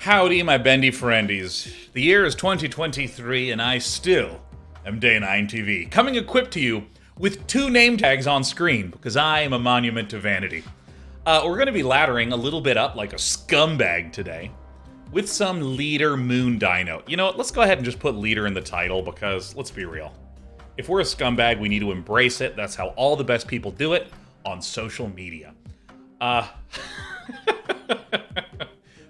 Howdy, my bendy friendies. The year is 2023, and I still am Day 9 TV, coming equipped to you with 2 name tags on screen, because I am a monument to vanity. We're going to be laddering a little bit up like a scumbag today, with some leader Moon Dino. You know what, let's go ahead and just put leader in the title, because, let's be real. If we're a scumbag, we need to embrace it. That's how all the best people do it on social media.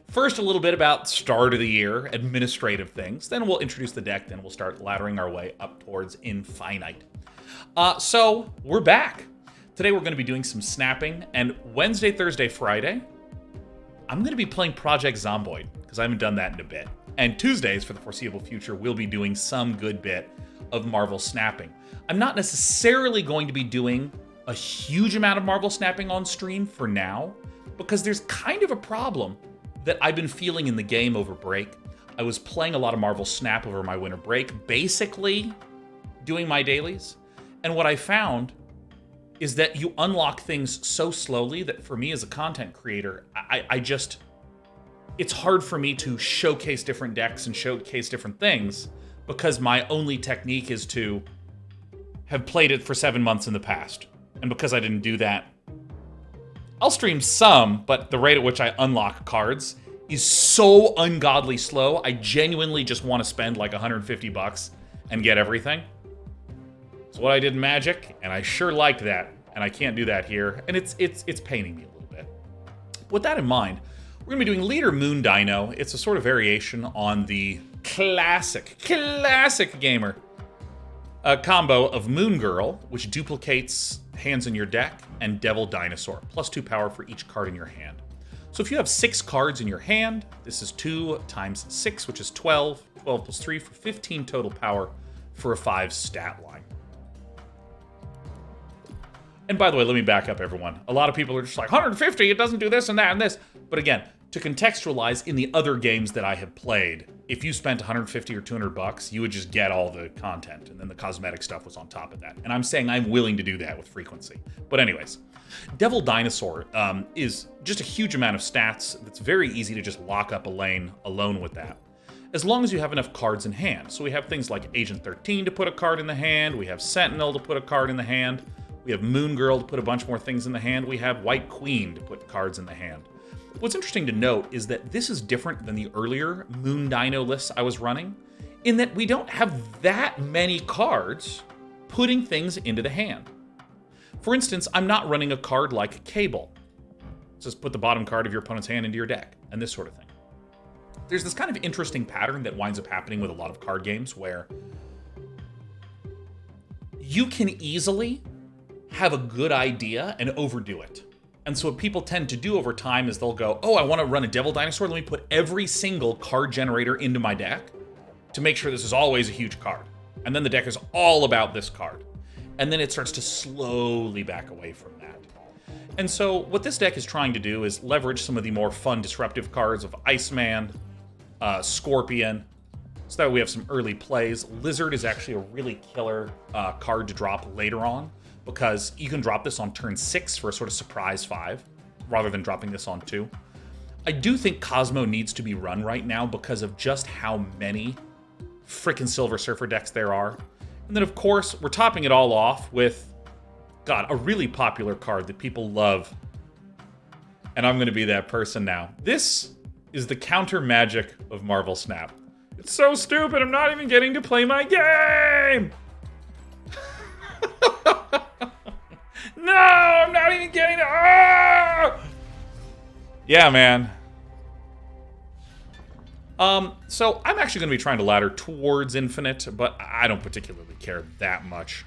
First, a little bit about start of the year, administrative things. Then we'll introduce the deck, then we'll start laddering our way up towards infinite. So, we're back. Today we're going to be doing some snapping, and Wednesday, Thursday, Friday, I'm going to be playing Project Zomboid, because I haven't done that in a bit. And Tuesdays, for the foreseeable future, we'll be doing some good bit of Marvel snapping. I'm not necessarily going to be doing a huge amount of Marvel snapping on stream for now, because there's kind of a problem that I've been feeling in the game over break. I was playing a lot of Marvel Snap over my winter break, basically doing my dailies. And what I found is that you unlock things so slowly that for me as a content creator, I just, it's hard for me to showcase different decks and showcase different things because my only technique is to have played it for 7 months in the past. And because I didn't do that, I'll stream some, but the rate at which I unlock cards is so ungodly slow. I genuinely just want to spend like 150 bucks and get everything. It's what I did in Magic, and I sure liked that, and I can't do that here, and it's paining me a little bit. With that in mind, we're gonna be doing Leader Moon Dino. It's a sort of variation on the classic gamer combo of Moon Girl, which duplicates hands in your deck, and Devil Dinosaur, +2 power for each card in your hand. So if you have 6 cards in your hand, this is 2 times 6, which is 12. 12 plus 3 for 15 total power for a 5 stat line. And by the way, let me back up, everyone. A lot of people are just like, 150, it doesn't do this and that and this. But again, to contextualize, in the other games that I have played, if you spent 150 or 200 bucks, you would just get all the content, and then the cosmetic stuff was on top of that. And I'm saying I'm willing to do that with frequency. But anyways, Devil Dinosaur is just a huge amount of stats. It's very easy to just lock up a lane alone with that, as long as you have enough cards in hand. So we have things like Agent 13 to put a card in the hand. We have Sentinel to put a card in the hand. We have Moon Girl to put a bunch more things in the hand. We have White Queen to put cards in the hand. What's interesting to note is that this is different than the earlier Moon Dino lists I was running, in that we don't have that many cards putting things into the hand. For instance, I'm not running a card like Cable. Just put the bottom card of your opponent's hand into your deck, and this sort of thing. There's this kind of interesting pattern that winds up happening with a lot of card games where you can easily have a good idea and overdo it. And so what people tend to do over time is they'll go, oh, I want to run a Devil Dinosaur. Let me put every single card generator into my deck to make sure this is always a huge card. And then the deck is all about this card. And then it starts to slowly back away from that. And so what this deck is trying to do is leverage some of the more fun, disruptive cards of Iceman, Scorpion, so that we have some early plays. Lizard is actually a really killer card to drop later on, because you can drop this on turn 6 for a sort of surprise 5, rather than dropping this on 2. I do think Cosmo needs to be run right now because of just how many frickin' Silver Surfer decks there are. And then, of course, we're topping it all off with, God, a really popular card that people love. And I'm going to be that person now. This is the counter magic of Marvel Snap. It's so stupid, I'm not even getting to play my game! No, I'm not even getting to... Ah! Yeah, man. So I'm actually going to be trying to ladder towards infinite, but I don't particularly care that much.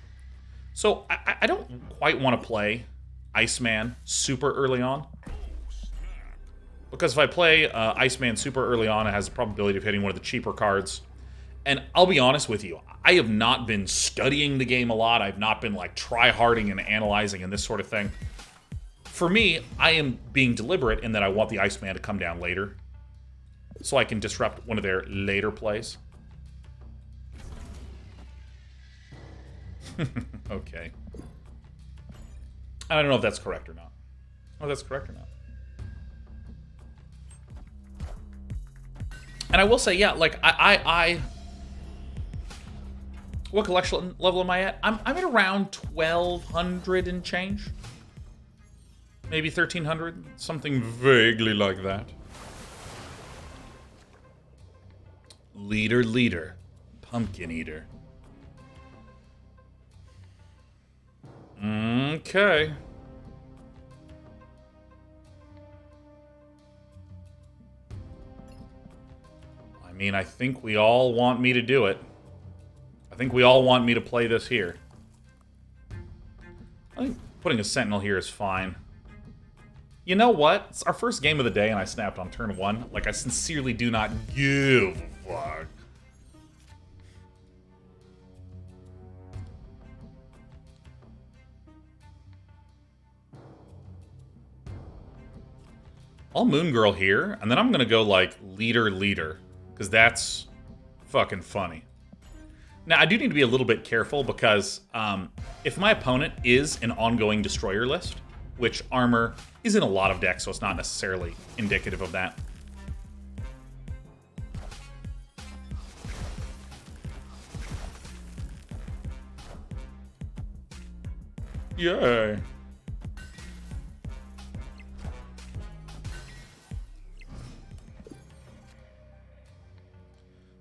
So I don't quite want to play Iceman super early on, because if I play Iceman super early on, it has the probability of hitting one of the cheaper cards. And I'll be honest with you, I have not been studying the game a lot. I've not been like try-harding and analyzing and this sort of thing. For me, I am being deliberate in that I want the Iceman to come down later, so I can disrupt one of their later plays. Okay. I don't know if that's correct or not. Oh, that's correct or not. And I will say, yeah, like, what collection level am I at? I'm at around 1,200 and change. Maybe 1,300, something vaguely like that. Leader, pumpkin eater. Okay. I mean, I think we all want me to do it. I think we all want me to play this here. I think putting a sentinel here is fine. You know what? It's our first game of the day and I snapped on turn 1. Like, I sincerely do not give a fuck. I'll Moon Girl here, and then I'm gonna go, like, leader. Because that's fucking funny. Now, I do need to be a little bit careful because if my opponent is an ongoing destroyer list, which armor is in a lot of decks, so it's not necessarily indicative of that. Yay.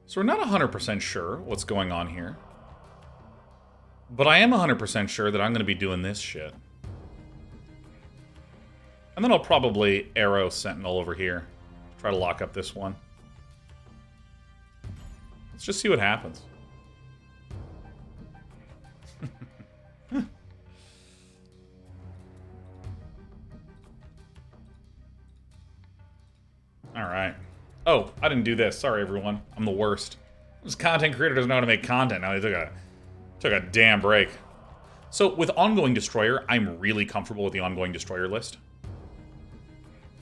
So we're not 100% sure what's going on here. But I am 100% sure that I'm going to be doing this shit. And then I'll probably arrow Sentinel over here. Try to lock up this one. Let's just see what happens. Alright. Oh, I didn't do this. Sorry, everyone. I'm the worst. This content creator doesn't know how to make content. Now he took a damn break. So with Ongoing Destroyer, I'm really comfortable with the Ongoing Destroyer list.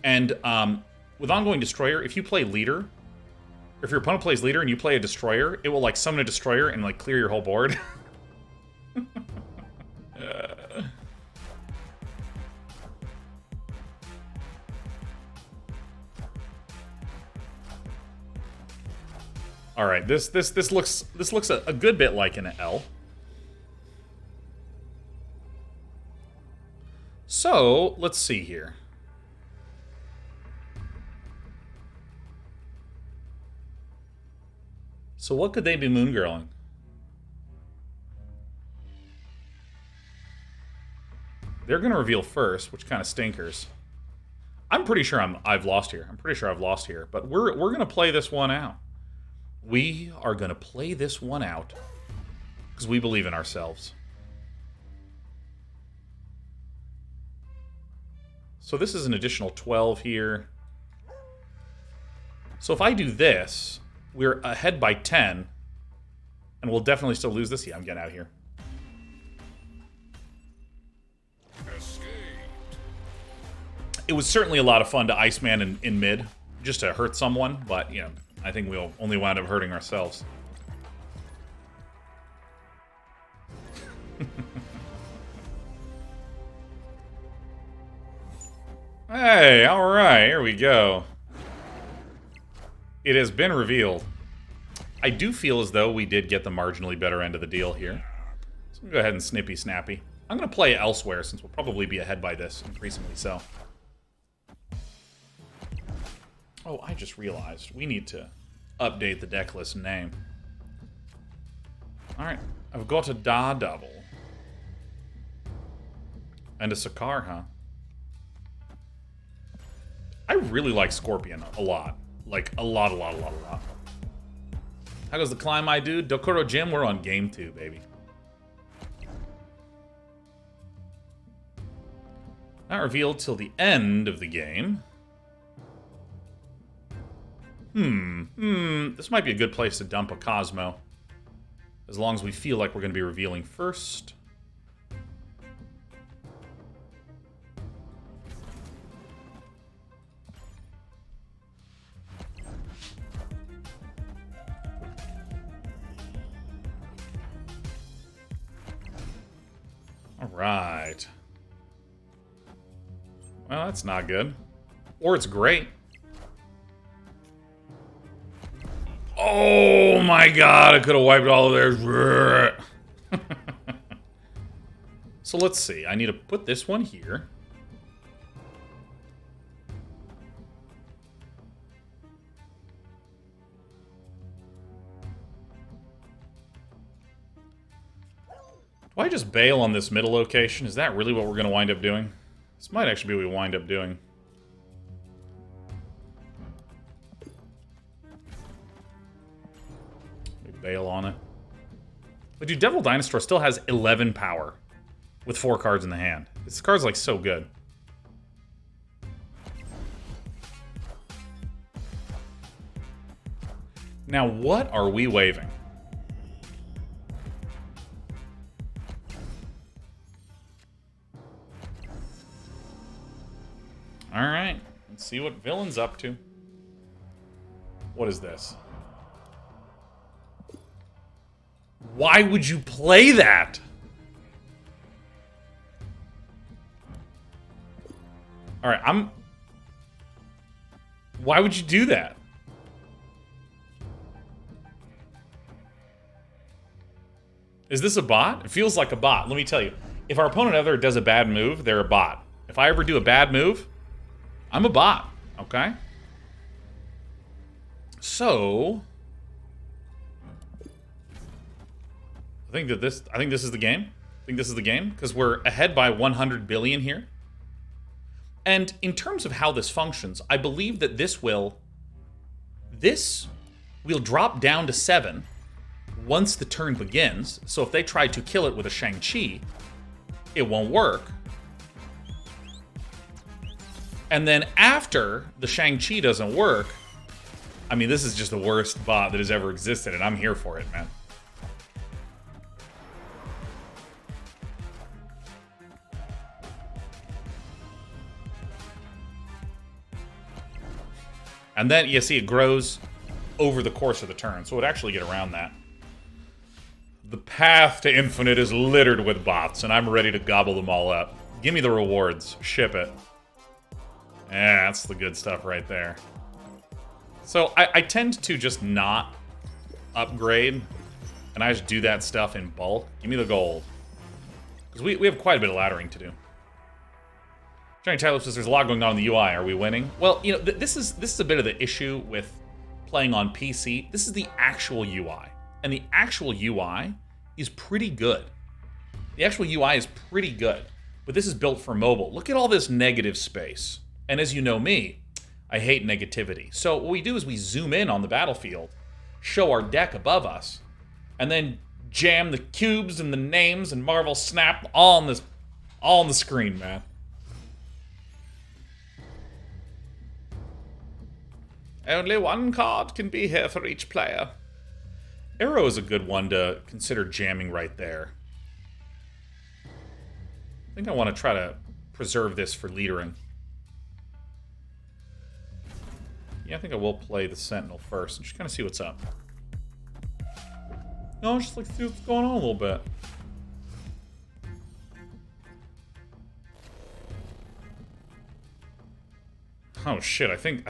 And with Ongoing Destroyer, if you play Leader, or if your opponent plays Leader and you play a Destroyer, it will like summon a Destroyer and like clear your whole board. All right, this looks a good bit like an L. So let's see here. So what could they be moongirling? They're gonna reveal first, which kind of stinkers. I'm pretty sure I've lost here. I'm pretty sure I've lost here, but we're gonna play this one out. We are going to play this one out because we believe in ourselves. So this is an additional 12 here. So if I do this, we're ahead by 10, and we'll definitely still lose this. Yeah, I'm getting out of here. It was certainly a lot of fun to Iceman in mid, just to hurt someone, but, you know, I think we'll only wind up hurting ourselves. Hey, alright, here we go. It has been revealed. I do feel as though we did get the marginally better end of the deal here. So I'm going to go ahead and snippy snappy. I'm going to play elsewhere since we'll probably be ahead by this, increasingly so. Oh, I just realized we need to update the deck list name. Alright, I've got a Daredevil. And a Sakaar, huh? I really like Scorpion a lot. Like, a lot. How goes the climb, my dude? Dokuro Gym, we're on game 2, baby. Not revealed till the end of the game. This might be a good place to dump a Cosmo. As long as we feel like we're going to be revealing first. Alright. Well, that's not good. Or it's great. Oh my god, I could have wiped all of theirs. So let's see. I need to put this one here. Do I just bail on this middle location? Is that really what we're going to wind up doing? This might actually be what we wind up doing. We bail on it. But dude, Devil Dinosaur still has 11 power with 4 cards in the hand. This card's like so good. Now what are we waving? Alright, let's see what Villain's up to. What is this? Why would you play that? Alright, Why would you do that? Is this a bot? It feels like a bot. Let me tell you. If our opponent ever does a bad move, they're a bot. If I ever do a bad move, I'm a bot, okay? So I think this is the game. I think this is the game because we're ahead by 100 billion here. And in terms of how this functions, I believe that this will drop down to 7 once the turn begins. So if they try to kill it with a Shang-Chi, it won't work. And then after the Shang-Chi doesn't work, I mean, this is just the worst bot that has ever existed, and I'm here for it, man. And then, you see, it grows over the course of the turn, so it would actually get around that. The path to infinite is littered with bots, and I'm ready to gobble them all up. Give me the rewards. Ship it. Yeah, that's the good stuff right there. So I tend to just not upgrade, and I just do that stuff in bulk. Give me the gold. Because we have quite a bit of laddering to do. Johnny Tyler says there's a lot going on in the UI. Are we winning? Well, you know, this is a bit of the issue with playing on PC. This is the actual UI. And the actual UI is pretty good. The actual UI is pretty good. But this is built for mobile. Look at all this negative space. And as you know me, I hate negativity. So what we do is we zoom in on the battlefield, show our deck above us, and then jam the cubes and the names and Marvel Snap all on the screen, man. Only one card can be here for each player. Arrow is a good one to consider jamming right there. I think I want to try to preserve this for leadering. Yeah, I think I will play the Sentinel first and just kind of see what's up. No, just like see what's going on a little bit. Oh shit! I think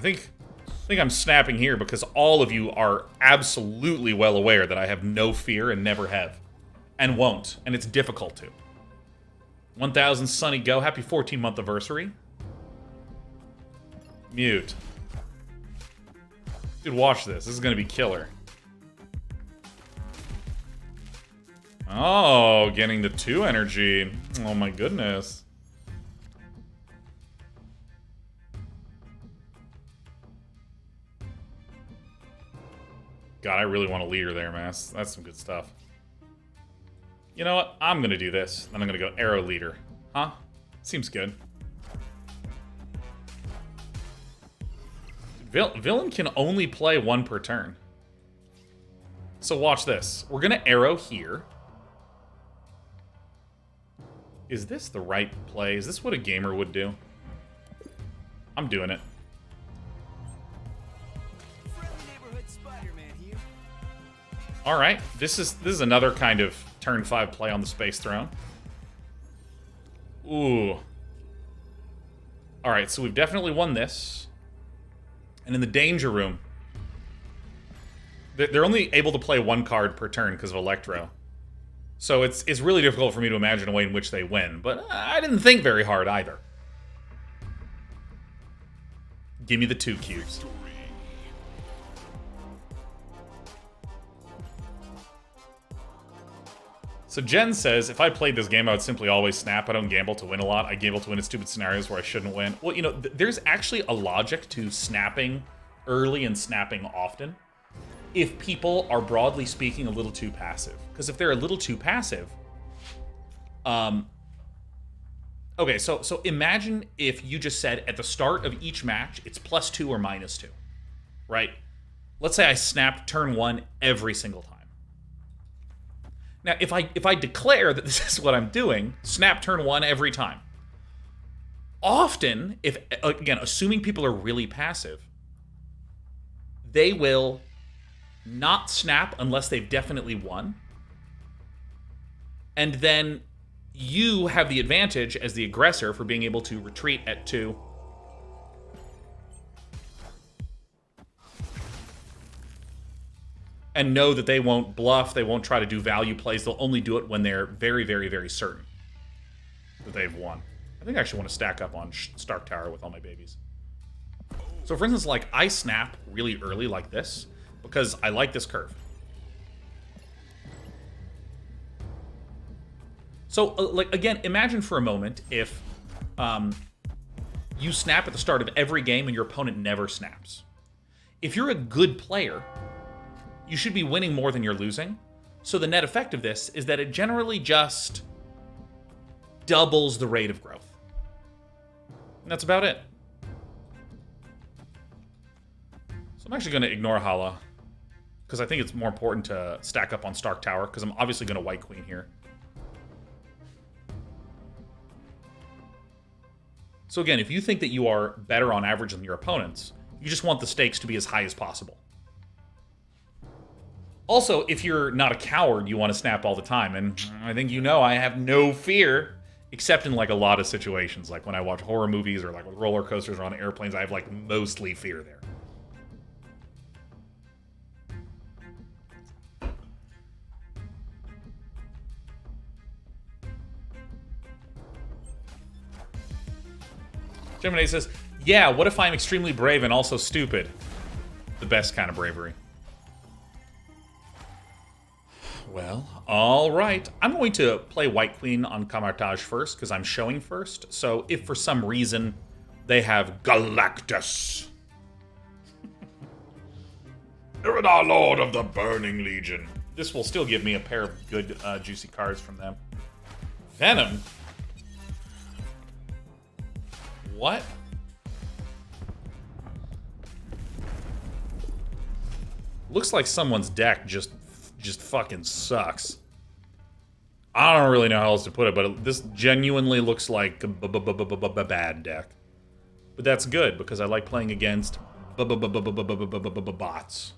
I'm snapping here because all of you are absolutely well aware that I have no fear and never have, and won't, and it's difficult to. 1000 Sunny Go, happy 14-month anniversary. Mute. Dude, watch this. This is gonna be killer. Oh, getting the 2 energy. Oh my goodness. God, I really want a leader there, man. That's some good stuff. You know what? I'm gonna do this. Then I'm gonna go arrow leader. Huh? Seems good. Villain can only play 1 per turn. So watch this. We're gonna arrow here. Is this the right play? Is this what a gamer would do? I'm doing it. All right, this is another kind of turn 5 play on the Space Throne. Ooh. All right, so we've definitely won this. And in the danger room, They're only able to play one card per turn because of Electro. So it's really difficult for me to imagine a way in which they win, but I didn't think very hard either. Give me the 2 cubes. So Jen says, if I played this game, I would simply always snap. I don't gamble to win a lot. I gamble to win in stupid scenarios where I shouldn't win. Well, you know, there's actually a logic to snapping early and snapping often if people are, broadly speaking, a little too passive. Because if they're a little too passive... okay, so imagine if you just said at the start of each match, it's +2 or -2, right? Let's say I snapped turn 1 every single time. Now, if I declare that this is what I'm doing, snap turn 1 every time. Often, if again, assuming people are really passive, they will not snap unless they've definitely won. And then you have the advantage as the aggressor for being able to retreat at 2. And know that they won't bluff, they won't try to do value plays, they'll only do it when they're very, very, very certain that they've won. I think I actually want to stack up on Stark Tower with all my babies. So for instance, like, I snap really early like this, because I like this curve. So, like, again, imagine for a moment if you snap at the start of every game and your opponent never snaps. If you're a good player, you should be winning more than you're losing. So the net effect of this is that it generally just doubles the rate of growth. And that's about it. So I'm actually going to ignore Hala, because I think it's more important to stack up on Stark Tower, because I'm obviously going to White Queen here. So again, if you think that you are better on average than your opponents, you just want the stakes to be as high as possible. Also, if you're not a coward, you want to snap all the time. And I think you know I have no fear, except in like a lot of situations. Like when I watch horror movies or like with roller coasters or on airplanes, I have like mostly fear there. Gemini says, yeah, what if I'm extremely brave and also stupid? The best kind of bravery. Well, all right. I'm going to play White Queen on Camartage first, because I'm showing first. So if for some reason they have Galactus, Iridar, Lord of the Burning Legion, this will still give me a pair of good, juicy cards from them. Venom? What? Looks like someone's deck just fucking sucks. I don't really know how else to put it, but this genuinely looks like a bad deck. But that's good, because I like playing against bots.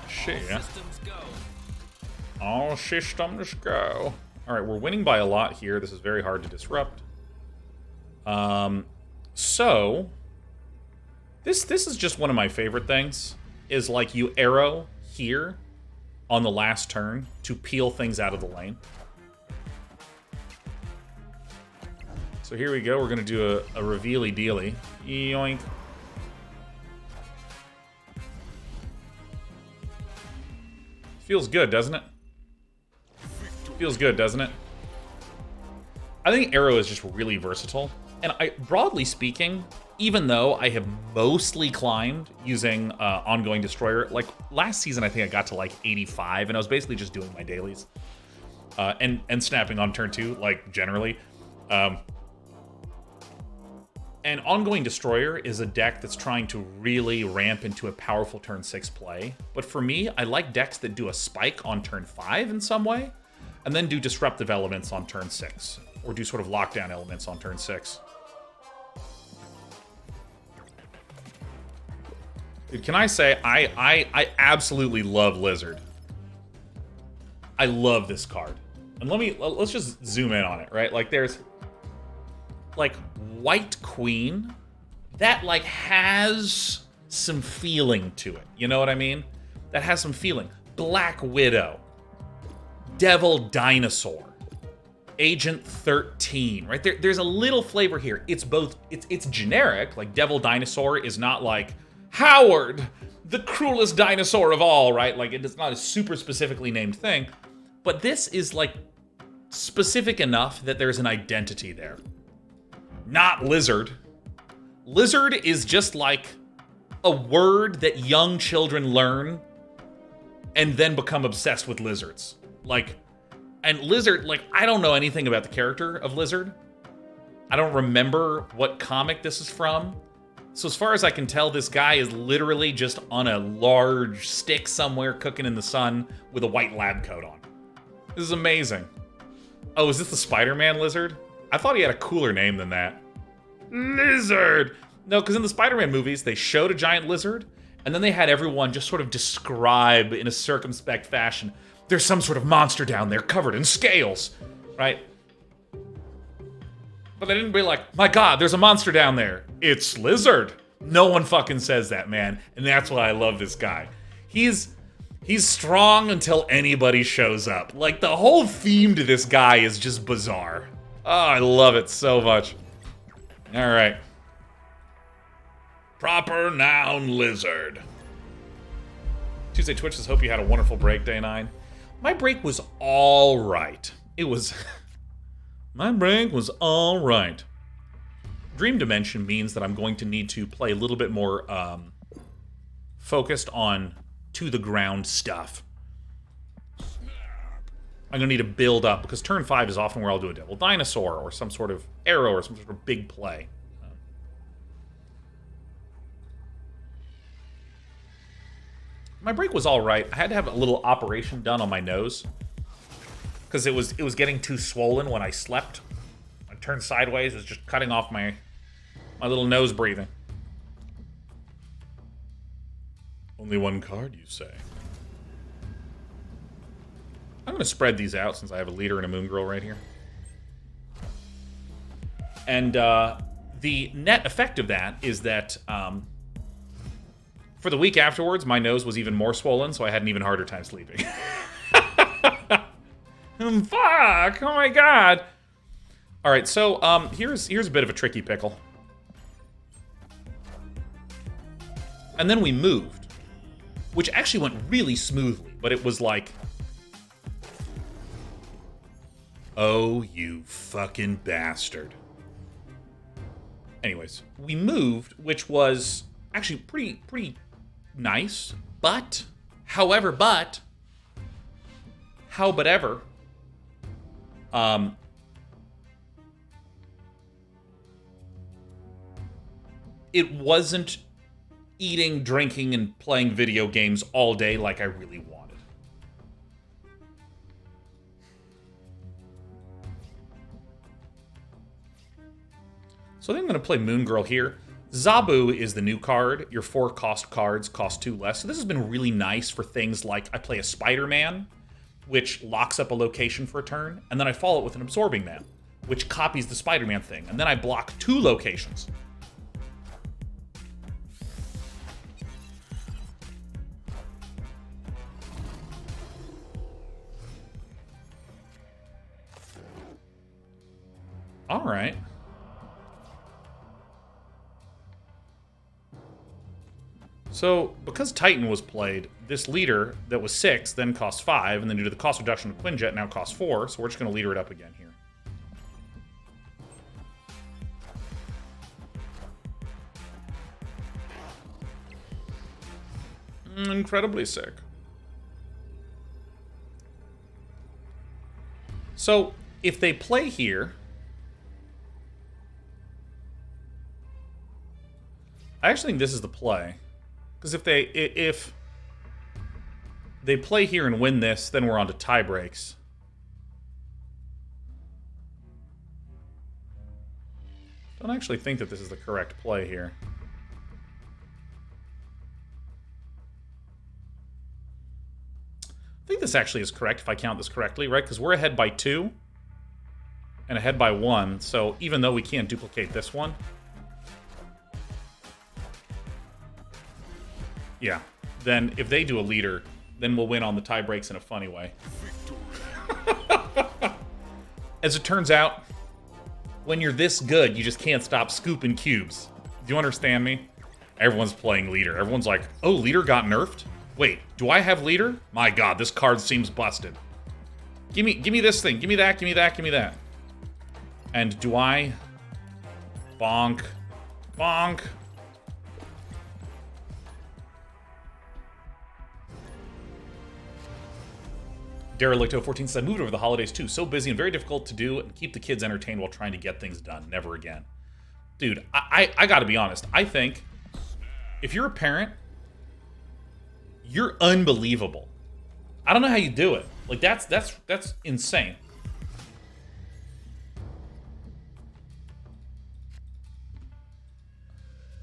Shit. All systems go. All right, we're winning by a lot here. This is very hard to disrupt. So this is just one of my favorite things. Is like you arrow here on the last turn to peel things out of the lane. So here we go. We're gonna do a revealy dealy. Yoink. Feels good, doesn't it? Feels good, doesn't it? I think Arrow is just really versatile. And broadly speaking, even though I have mostly climbed using Ongoing Destroyer, like last season I think I got to like 85, and I was basically just doing my dailies. And snapping on turn 2, like generally. And Ongoing Destroyer is a deck that's trying to really ramp into a powerful turn 6 play. But for me, I like decks that do a spike on turn 5 in some way, and then do disruptive elements on turn 6, or do sort of lockdown elements on turn 6. Dude, can I say, I absolutely love Lizard. I love this card. And let's just zoom in on it, right? Like there's like White Queen that like has some feeling to it. You know what I mean? That has some feeling. Black Widow, Devil Dinosaur, Agent 13, right? There's a little flavor here. It's both, it's generic, like Devil Dinosaur is not like Howard, the cruelest dinosaur of all, right? Like it's not a super specifically named thing, but this is like specific enough that there's an identity there. Not lizard. Lizard is just like a word that young children learn and then become obsessed with lizards. Like, and Lizard, like, I don't know anything about the character of Lizard. I don't remember what comic this is from. So as far as I can tell, this guy is literally just on a large stick somewhere cooking in the sun with a white lab coat on. This is amazing. Oh, is this the Spider-Man Lizard? I thought he had a cooler name than that. Lizard! No, because in the Spider-Man movies, they showed a giant lizard, and then they had everyone just sort of describe in a circumspect fashion, there's some sort of monster down there covered in scales, right? But they didn't be like, my god, there's a monster down there. It's Lizard. No one fucking says that, man. And that's why I love this guy. He's strong until anybody shows up. Like, the whole theme to this guy is just bizarre. Oh, I love it so much. All right. Proper noun Lizard. Tuesday Twitch says, hope you had a wonderful break, Day 9. My break was all right. It was... My break was all right. Dream Dimension means that I'm going to need to play a little bit more focused on to-the-ground stuff. I'm going to need to build up, because turn 5 is often where I'll do a Devil Dinosaur, or some sort of arrow, or some sort of big play. My break was all right. I had to have a little operation done on my nose, because it was getting too swollen when I slept. I turned sideways, it was just cutting off my little nose breathing. Only one card, you say? I'm going to spread these out since I have a leader and a moon girl right here. And the net effect of that is that for the week afterwards, my nose was even more swollen, so I had an even harder time sleeping. Fuck! Oh my god! Alright, so here's a bit of a tricky pickle. And then we moved, which actually went really smoothly, but it was like... Oh, you fucking bastard. Anyways, we moved, which was actually pretty nice, but, however, it wasn't eating, drinking, and playing video games all day like I really wanted. So I think I'm going to play Moon Girl here. Zabu is the new card. Your 4 cost cards cost 2 less. So this has been really nice for things like I play a Spider-Man, which locks up a location for a turn, and then I follow it with an Absorbing Man, which copies the Spider-Man thing, and then I block 2 locations. All right. So, because Titan was played, this leader that was 6 then cost 5, and then due to the cost reduction of Quinjet now costs 4, so we're just going to leader it up again here. Incredibly sick. So, if they play here... I actually think this is the play. Because if they play here and win this, then we're on to tie breaks. Don't actually think that this is the correct play here. I think this actually is correct, if I count this correctly, right? Because we're ahead by 2 and ahead by 1, so even though we can't duplicate this one... Yeah, then if they do a leader, then we'll win on the tie breaks in a funny way. As it turns out, when you're this good, you just can't stop scooping cubes. Do you understand me? Everyone's playing leader. Everyone's like, oh, leader got nerfed? Wait, do I have leader? My god, this card seems busted. Give me this thing. Give me that, give me that, give me that. And do I... Bonk. Bonk. Derelicto14 said, I moved over the holidays too. So busy and very difficult to do and keep the kids entertained while trying to get things done. Never again. Dude, I gotta be honest. I think if you're a parent, you're unbelievable. I don't know how you do it. Like, that's insane.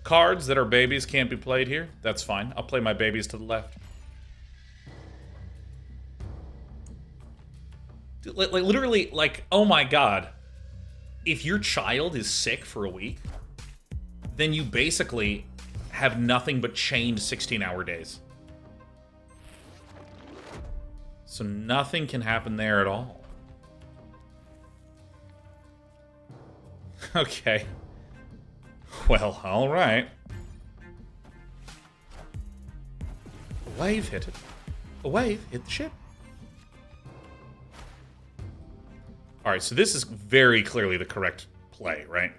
Cards that are babies can't be played here. That's fine. I'll play my babies to the left. Like literally, like, oh my god. If your child is sick for a week, then you basically have nothing but chained 16-hour days. So nothing can happen there at all. Okay. Well, alright. A wave hit it. A wave hit the ship. Alright, so this is very clearly the correct play, right?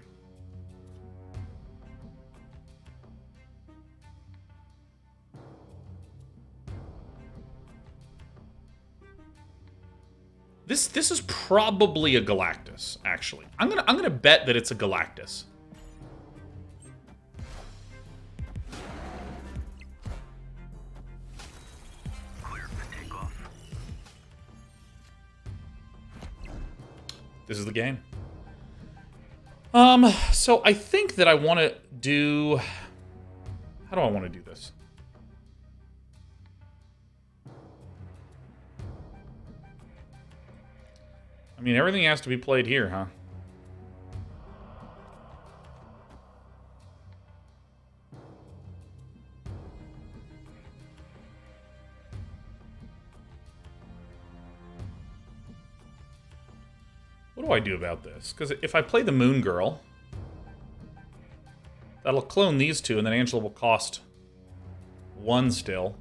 This is probably a Galactus, actually. I'm gonna bet that it's a Galactus. This is the game. So I think that I want to do... How do I want to do this? I mean, everything has to be played here, huh? What do I do about this? Because if I play the Moon Girl, that'll clone these two, and then Angela will cost 1 still.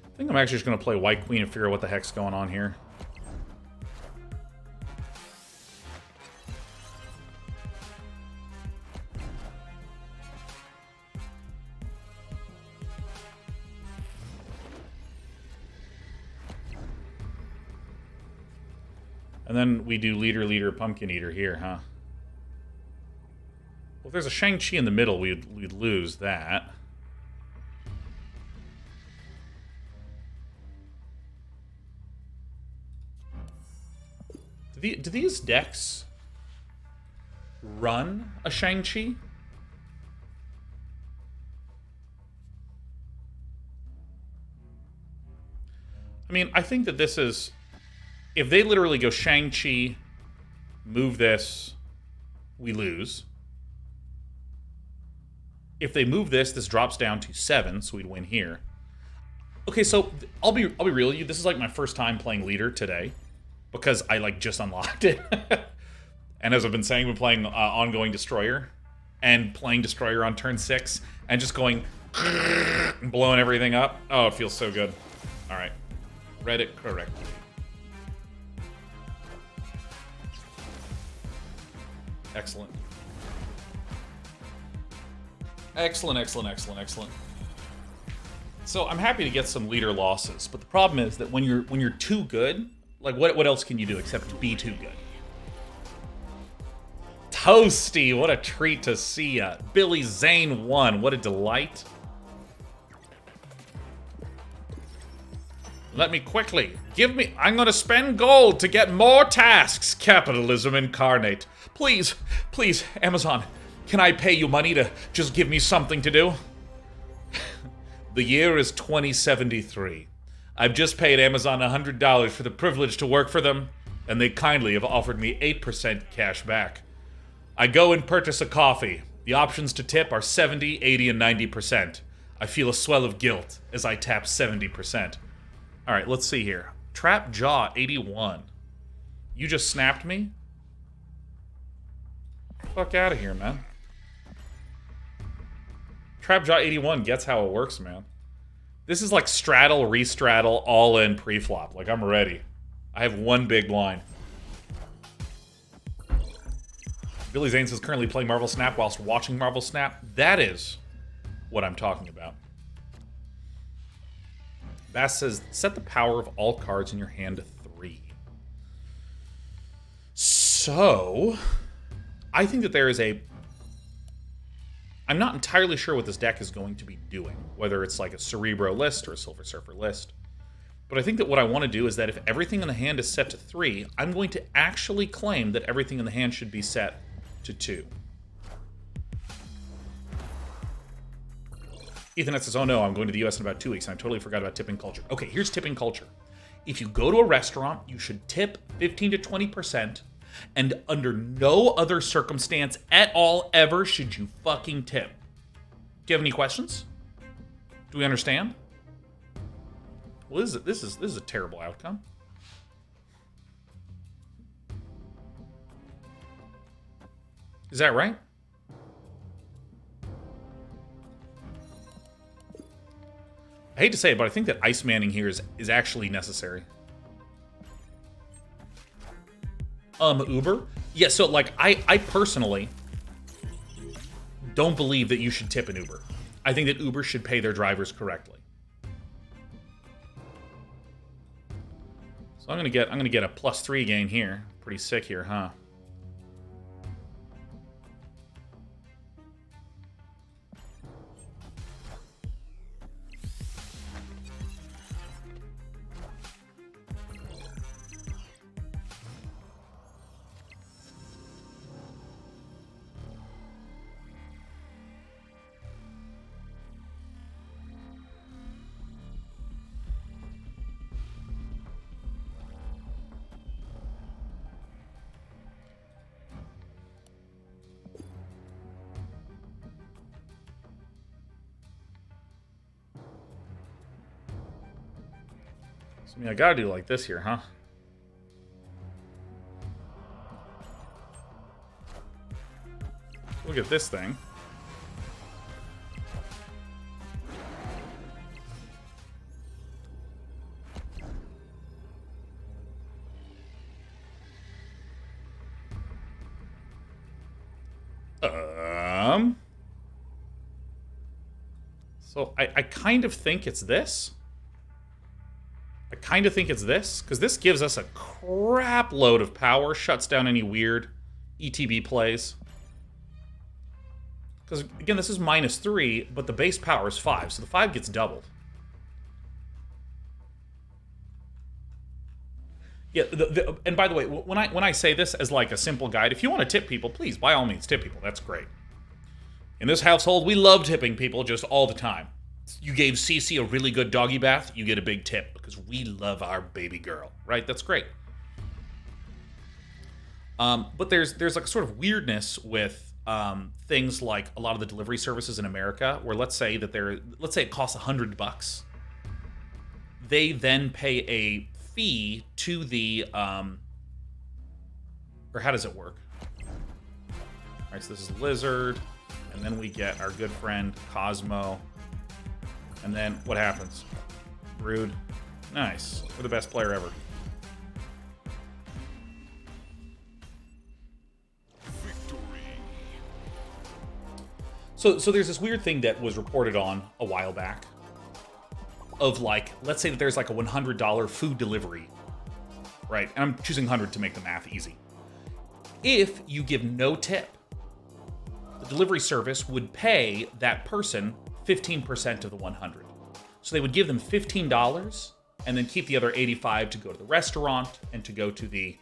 I think I'm actually just going to play White Queen and figure out what the heck's going on here. And then we do Leader, Leader, Pumpkin Eater here, huh? Well, if there's a Shang-Chi in the middle, we'd lose that. Do these decks run a Shang-Chi? I mean, I think that this is... If they literally go Shang-Chi, move this, we lose. If they move this, this drops down to 7, so we'd win here. Okay, so I'll be real with you. This is like my first time playing Leader today, because I like just unlocked it. And as I've been saying, we're playing Ongoing Destroyer, and playing Destroyer on turn 6, and just going and blowing everything up. Oh, it feels so good. All right, read it correctly. Excellent. Excellent, excellent, excellent, excellent. So I'm happy to get some Leader losses, but the problem is that when you're too good, like what else can you do except be too good? Toasty, what a treat to see ya. Billy Zane won, what a delight. Let me quickly, I'm gonna spend gold to get more tasks, capitalism incarnate. Please, please, Amazon, Can I pay you money to just give me something to do? The year is 2073. I've just paid Amazon $100 for the privilege to work for them, and they kindly have offered me 8% cash back. I go and purchase a coffee. The options to tip are 70, 80, and 90%. I feel a swell of guilt as I tap 70%. All right, let's see here. Trap Jaw 81. You just snapped me? Fuck out of here, man. Trap Jaw 81 gets how it works, man. This is like straddle, restraddle, all in pre-flop. Like, I'm ready. I have one big blind. Billy Zane says currently playing Marvel Snap whilst watching Marvel Snap. That is what I'm talking about. Bass says, set the power of all cards in your hand to 3. So, I think that there is a... I'm not entirely sure what this deck is going to be doing, whether it's like a Cerebro list or a Silver Surfer list. But I think that what I want to do is that if everything in the hand is set to 3, I'm going to actually claim that everything in the hand should be set to 2. Ethan says, oh no, I'm going to the US in about 2 weeks, and I totally forgot about tipping culture. Okay, here's tipping culture. If you go to a restaurant, you should tip 15 to 20%, and under no other circumstance at all ever should you fucking tip. Do you have any questions? Do we understand? Well, this is a terrible outcome. Is that right? I hate to say it, but I think that Ice Manning here is actually necessary. Uber? Yeah, so, like, I personally don't believe that you should tip an Uber. I think that Uber should pay their drivers correctly. So I'm gonna get a +3 gain here. Pretty sick here, huh? I mean, I gotta do like this here, huh? Look at this thing. So I kind of think it's this. I kind of think it's this, because this gives us a crap load of power, shuts down any weird ETB plays. Because, again, this is -3, but the base power is 5, so the 5 gets doubled. Yeah, and by the way, when I say this as like a simple guide, if you want to tip people, please, by all means, tip people. That's great. In this household, we love tipping people just all the time. You gave Cece a really good doggy bath, you get a big tip, because we love our baby girl, right? That's great. But there's like a sort of weirdness with things like a lot of the delivery services in America, where let's say it costs $100. They then pay a fee to the or how does it work? All right, so this is Lizard, and then we get our good friend Cosmo. And then, what happens? Rude. Nice. We're the best player ever. Victory. So there's this weird thing that was reported on a while back. Of like, let's say that there's like a $100 food delivery. Right? And I'm choosing 100 to make the math easy. If you give no tip, the delivery service would pay that person 15% of the 100. So they would give them $15 and then keep the other 85 to go to the restaurant and to go to the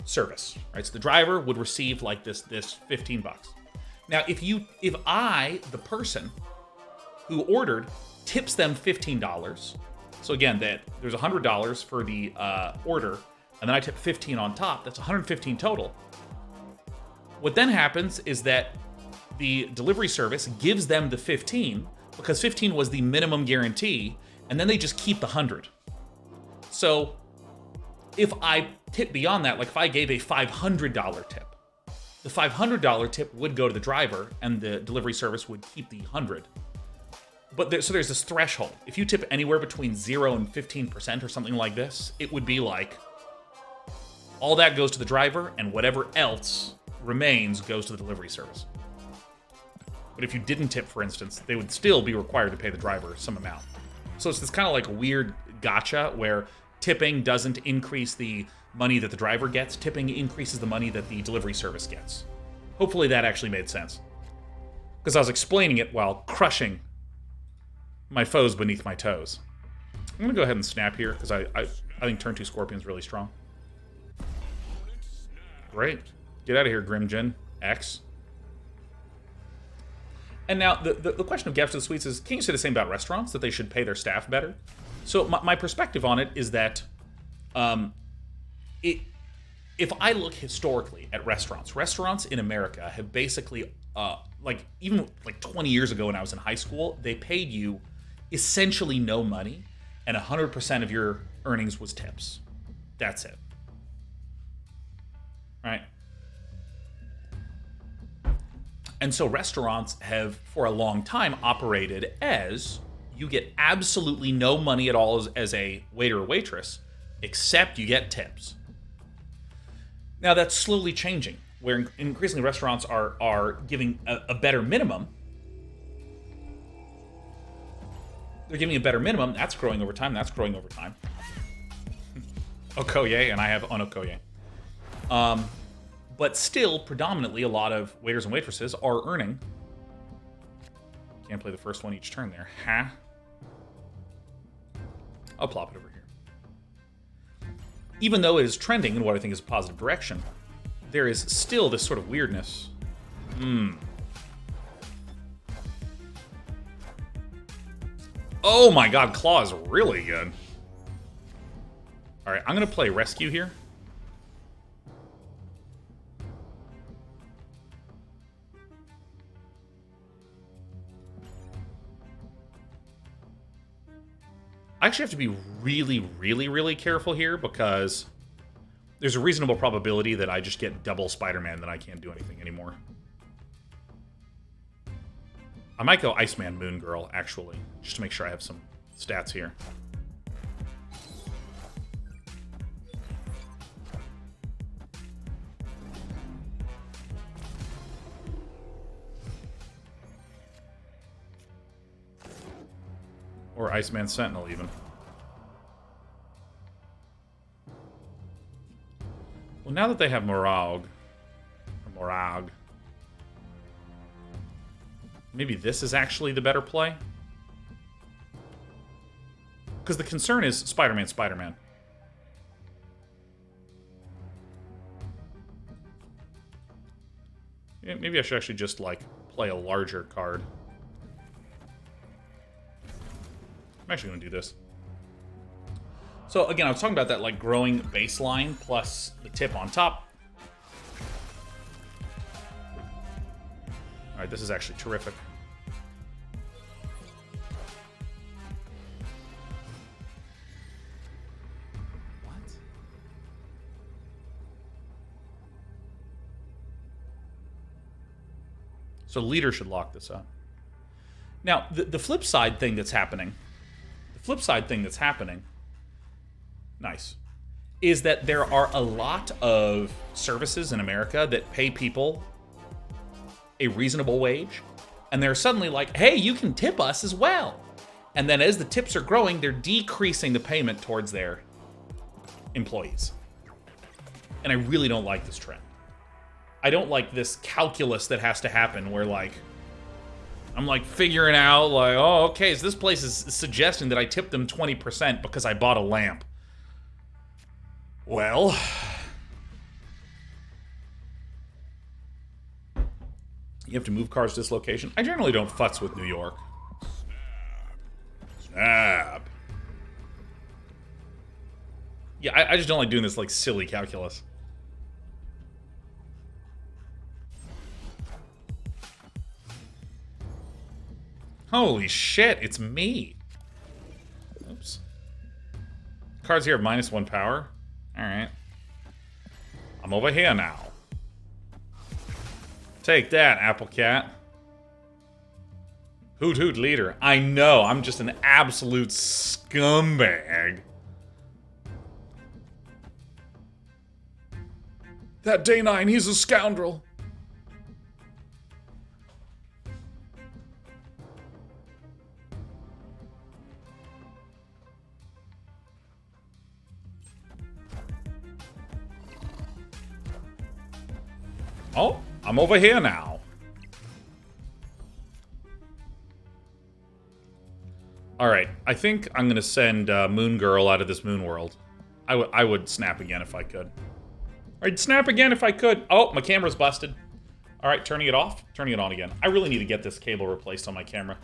service, right? So the driver would receive like this $15. Now, if I, the person who ordered, tips them $15, so again, there's $100 for the order, and then I tip 15 on top, that's 115 total. What then happens is that the delivery service gives them the 15, because 15 was the minimum guarantee, and then they just keep the 100. So if I tip beyond that, like if I gave a $500 tip, the $500 tip would go to the driver, and the delivery service would keep the 100. But so there's this threshold. If you tip anywhere between 0 and 15% or something like this, it would be like all that goes to the driver, and whatever else remains goes to the delivery service. But if you didn't tip, for instance, they would still be required to pay the driver some amount. So it's this kind of like weird gotcha where tipping doesn't increase the money that the driver gets. Tipping increases the money that the delivery service gets. Hopefully that actually made sense, because I was explaining it while crushing my foes beneath my toes. I'm going to go ahead and snap here, because I think turn 2 Scorpion's really strong. Great. Get out of here, Grimjin X. And now, the question of gaps to the suites is, can you say the same about restaurants, that they should pay their staff better? So my perspective on it is that if I look historically at restaurants in America have basically, like even like 20 years ago when I was in high school, they paid you essentially no money, and 100% of your earnings was tips. That's it. Right? And so restaurants have, for a long time, operated as you get absolutely no money at all as a waiter or waitress, except you get tips. Now that's slowly changing, where increasingly restaurants are giving a better minimum. They're giving a better minimum. That's growing over time. That's growing over time. Okoye, and I have Onokoye. But still, predominantly, a lot of waiters and waitresses are earning. Can't play the first one each turn there. Huh? I'll plop it over here. Even though it is trending in what I think is a positive direction, there is still this sort of weirdness. Oh my god, Claw is really good. Alright, I'm going to play Rescue here. I actually have to be really, really, really careful here, because there's a reasonable probability that I just get double Spider-Man, that I can't do anything anymore. I might go Iceman Moon Girl, actually, just to make sure I have some stats here. Or Iceman Sentinel, even. Well, now that they have Morag, maybe this is actually the better play? Because the concern is Spider-Man. Yeah, maybe I should actually just, like, play a larger card. I'm actually going to do this. So again, I was talking about that like growing baseline plus the tip on top. All right, this is actually terrific. What? So leader should lock this up. Now, the flip side thing that's happening, nice, is that there are a lot of services in America that pay people a reasonable wage, and they're suddenly like, hey, you can tip us as well. And then as the tips are growing, they're decreasing the payment towards their employees. And I really don't like this trend. I don't like this calculus that has to happen where, like, I'm, like, figuring out, like, oh, okay, so this place is suggesting that I tip them 20% because I bought a lamp. Well, You have to move cards to this location. I generally don't futz with New York. Snap. Yeah, I just don't like doing this, like, silly calculus. Holy shit, it's me. Oops. Cards here have -1 power. Alright. I'm over here now. Take that, Apple Cat. Hoot hoot leader. I know, I'm just an absolute scumbag. That Day 9, he's a scoundrel. Oh, I'm over here now. Alright, I think I'm gonna send Moon Girl out of this moon world. I would snap again if I could. I'd snap again if I could. Oh, my camera's busted. Alright, turning it off, turning it on again. I really need to get this cable replaced on my camera.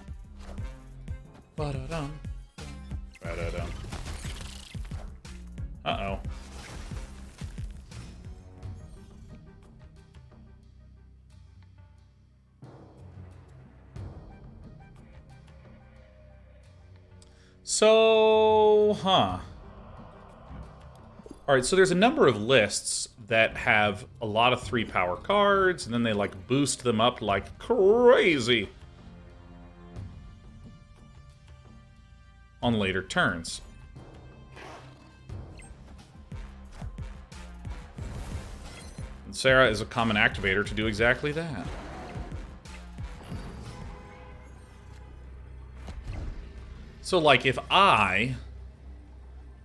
Ba-da-dum. Ba-da-dum. Uh-oh. So, huh. Alright, so there's a number of lists that have a lot of 3-power cards, and then they, like, boost them up like crazy on later turns. And Sarah is a common activator to do exactly that. So, like, if I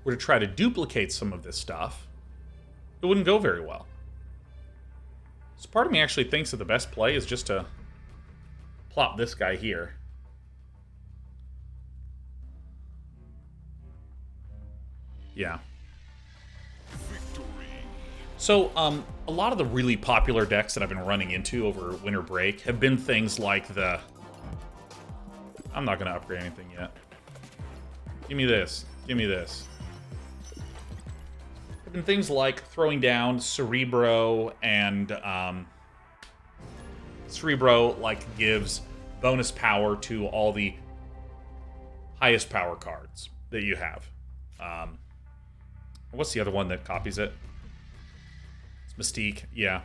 were to try to duplicate some of this stuff, it wouldn't go very well. So part of me actually thinks that the best play is just to plop this guy here. Yeah. So, a lot of the really popular decks that I've been running into over winter break have been things like the... I'm not going to upgrade anything yet. Give me this. Give me this. Have been things like throwing down Cerebro, and Cerebro, like, gives bonus power to all the highest power cards that you have. What's the other one that copies it? It's Mystique, yeah.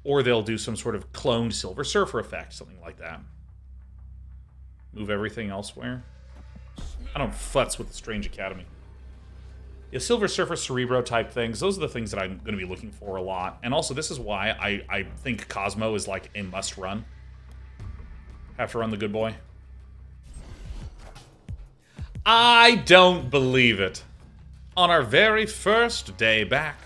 Or they'll do some sort of cloned Silver Surfer effect, something like that. Move everything elsewhere. I don't futz with the Strange Academy. Yeah, Silver Surfer, Cerebro type things, those are the things that I'm going to be looking for a lot. And also, this is why I think Cosmo is like a must-run. Have to run the good boy. I don't believe it. On our very first day back,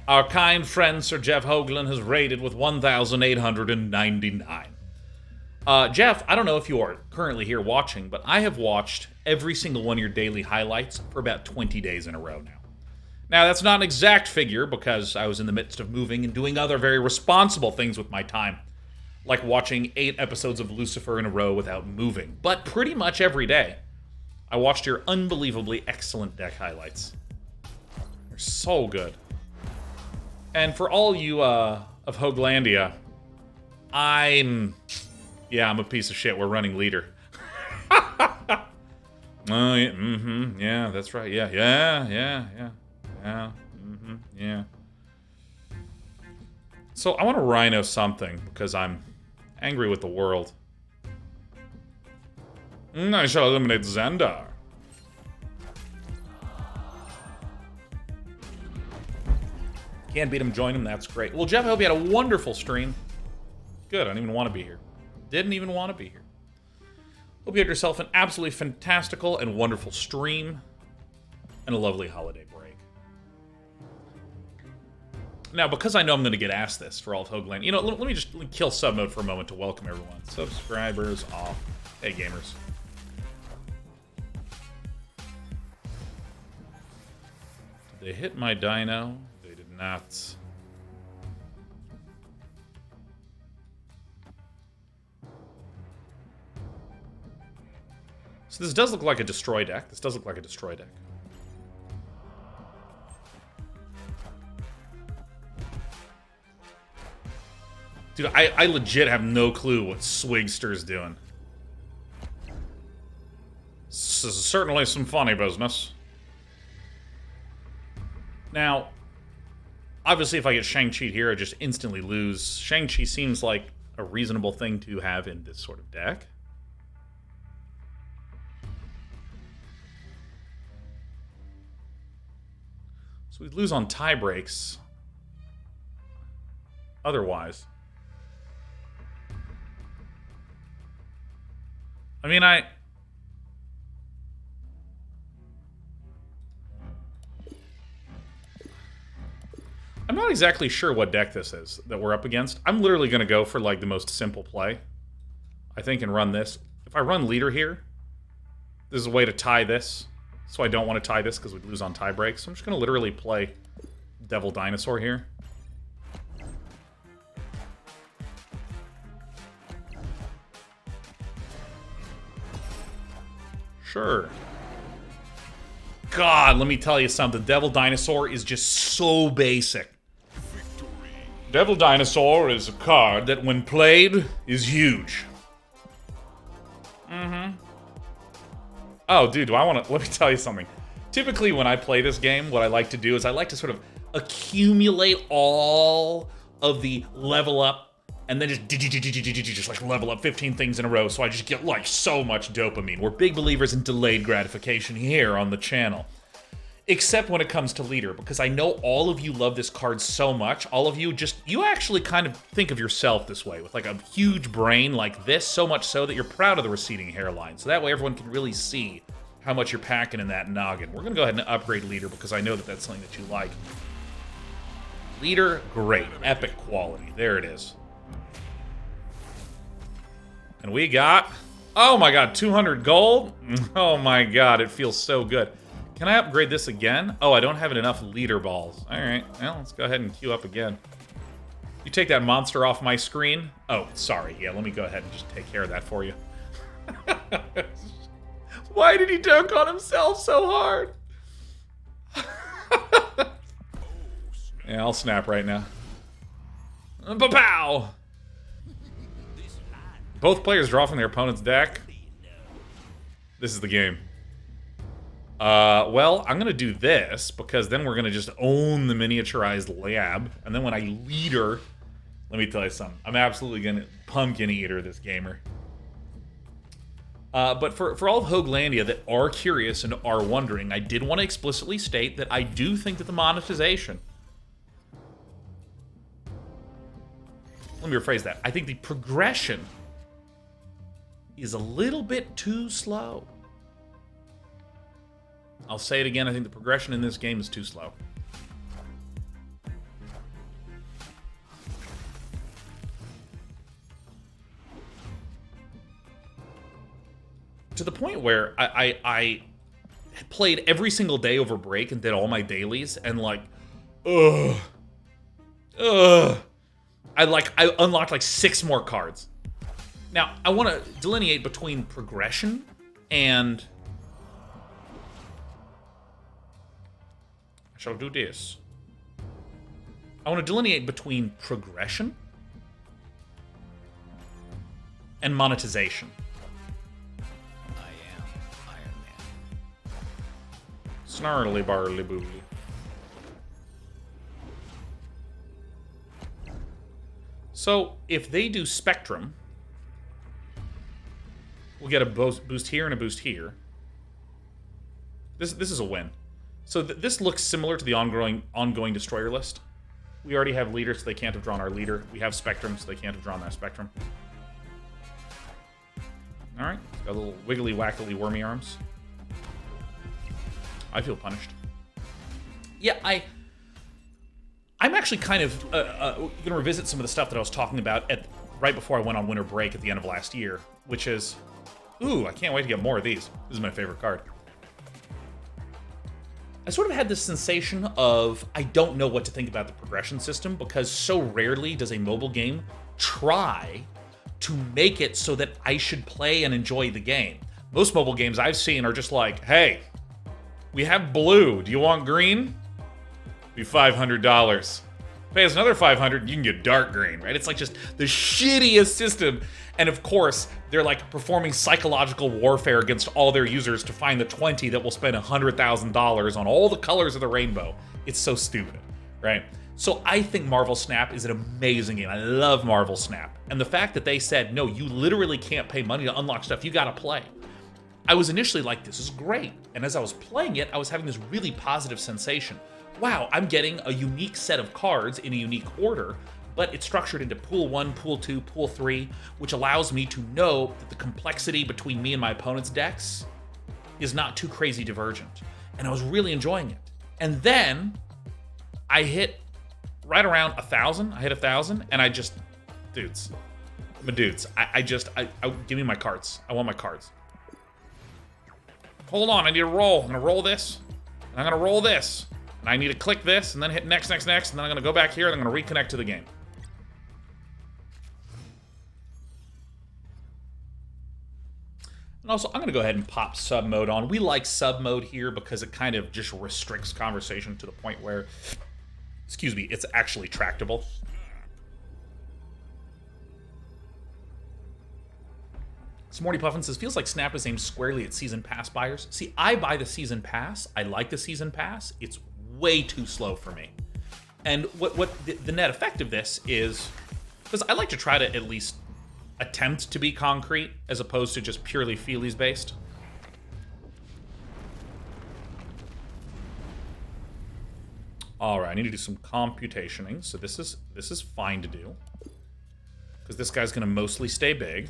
our kind friend Sir Jeff Hoagland has rated with 1,899. Jeff, I don't know if you are currently here watching, but I have watched every single one of your daily highlights for about 20 days in a row now. Now, that's not an exact figure because I was in the midst of moving and doing other very responsible things with my time, like watching 8 episodes of Lucifer in a row without moving. But pretty much every day, I watched your unbelievably excellent deck highlights. They're so good. And for all you of Hoaglandia, I'm a piece of shit. We're running leader. Oh, yeah, yeah, that's right. Yeah. So I want to Rhino something because I'm angry with the world. I shall eliminate Xandar. Can't beat him, join him, that's great. Well, Jeff, I hope you had a wonderful stream. Good, I don't even want to be here. Didn't even want to be here. Hope you had yourself an absolutely fantastical and wonderful stream. And a lovely holiday break. Now, because I know I'm going to get asked this for all of Hoagland, you know, let me just kill sub mode for a moment to welcome everyone. Subscribers off. Hey, gamers. Did they hit my Dino? They did not. So this does look like a destroy deck. This does look like a destroy deck. Dude, I legit have no clue what Swigster's doing. This is certainly some funny business. Now, obviously if I get Shang-Chi here, I just instantly lose. Shang-Chi seems like a reasonable thing to have in this sort of deck. So we lose on tie breaks. Otherwise. I mean, I'm not exactly sure what deck this is that we're up against. I'm literally going to go for, like, the most simple play, I think, and run this. If I run leader here, this is a way to tie this. So I don't want to tie this because we'd lose on tie breaks. So I'm just going to literally play Devil Dinosaur here. Sure. God, let me tell you something. Devil Dinosaur is just so basic. Devil Dinosaur is a card that, when played, is huge. Oh, dude, do I want to... Let me tell you something. Typically, when I play this game, what I like to do is I like to sort of accumulate all of the level up and then just like level up 15 things in a row, so I just get, like, so much dopamine. We're big believers in delayed gratification here on the channel. Except when it comes to leader, because I know all of you love this card so much. All of you you actually kind of think of yourself this way, with like a huge brain like this, so much so that you're proud of the receding hairline. So that way everyone can really see how much you're packing in that noggin. We're gonna go ahead and upgrade leader because I know that that's something that you like. Leader, great, epic quality, there it is. And we got, oh my god, 200 gold? Oh my god, it feels so good. Can I upgrade this again? Oh, I don't have enough leader balls. Alright, well, let's go ahead and queue up again. You take that monster off my screen? Oh, sorry. Yeah, let me go ahead and just take care of that for you. Why did he dunk on himself so hard? Yeah, I'll snap right now. Ba-pow! Both players draw from their opponent's deck. This is the game. Well, I'm gonna do this, because then we're gonna just own the miniaturized lab, and then when I leader, let me tell you something, I'm absolutely gonna pumpkin eater this gamer. But for all of Hoaglandia that are curious and are wondering, I did want to explicitly state that I do think that the monetization... Let me rephrase that. I think the progression is a little bit too slow. I'll say it again, I think the progression in this game is too slow. To the point where I played every single day over break and did all my dailies, and like, I unlocked like 6 more cards. Now, I want to delineate between progression and... I shall do this. I want to delineate between progression and monetization. I am Iron Man. Snarly barley booley. So, if they do Spectrum, we'll get a boost here and a boost here. This is a win. So this looks similar to the ongoing Destroyer list. We already have leader, so they can't have drawn our leader. We have Spectrum, so they can't have drawn that Spectrum. Alright, got a little wiggly, wackily, wormy arms. I feel punished. Yeah, I'm actually kind of going to revisit some of the stuff that I was talking about right before I went on winter break at the end of last year, which is... Ooh, I can't wait to get more of these. This is my favorite card. I sort of had this sensation of I don't know what to think about the progression system, because so rarely does a mobile game try to make it so that I should play and enjoy the game. Most mobile games I've seen are just like, hey, we have blue. Do you want green? Be $500. Pay us another $500, you can get dark green, right? It's like just the shittiest system. And of course, they're like performing psychological warfare against all their users to find the 20 that will spend $100,000 on all the colors of the rainbow. It's so stupid, right? So I think Marvel Snap is an amazing game. I love Marvel Snap. And the fact that they said, no, you literally can't pay money to unlock stuff, you gotta play. I was initially like, this is great. And as I was playing it, I was having this really positive sensation. Wow, I'm getting a unique set of cards in a unique order, but it's structured into Pool 1, Pool 2, Pool 3, which allows me to know that the complexity between me and my opponent's decks is not too crazy divergent. And I was really enjoying it. And then I hit right around 1,000. I hit 1,000, and I just, dudes, give me my cards. I want my cards. Hold on, I need to roll. I'm gonna roll this, and I'm gonna roll this. And I need to click this, and then hit next, and then I'm gonna go back here, and I'm gonna reconnect to the game. And also, I'm gonna go ahead and pop sub mode on. We like sub mode here because it kind of just restricts conversation to the point where, excuse me, it's actually tractable. Morty Puffin says, feels like Snap is aimed squarely at Season Pass buyers. See, I buy the Season Pass. I like the Season Pass. It's way too slow for me. And what the net effect of this is, because I like to try to at least attempt to be concrete as opposed to just purely feelies based. All right, I need to do some computationing. So this is fine to do, because this guy's going to mostly stay big.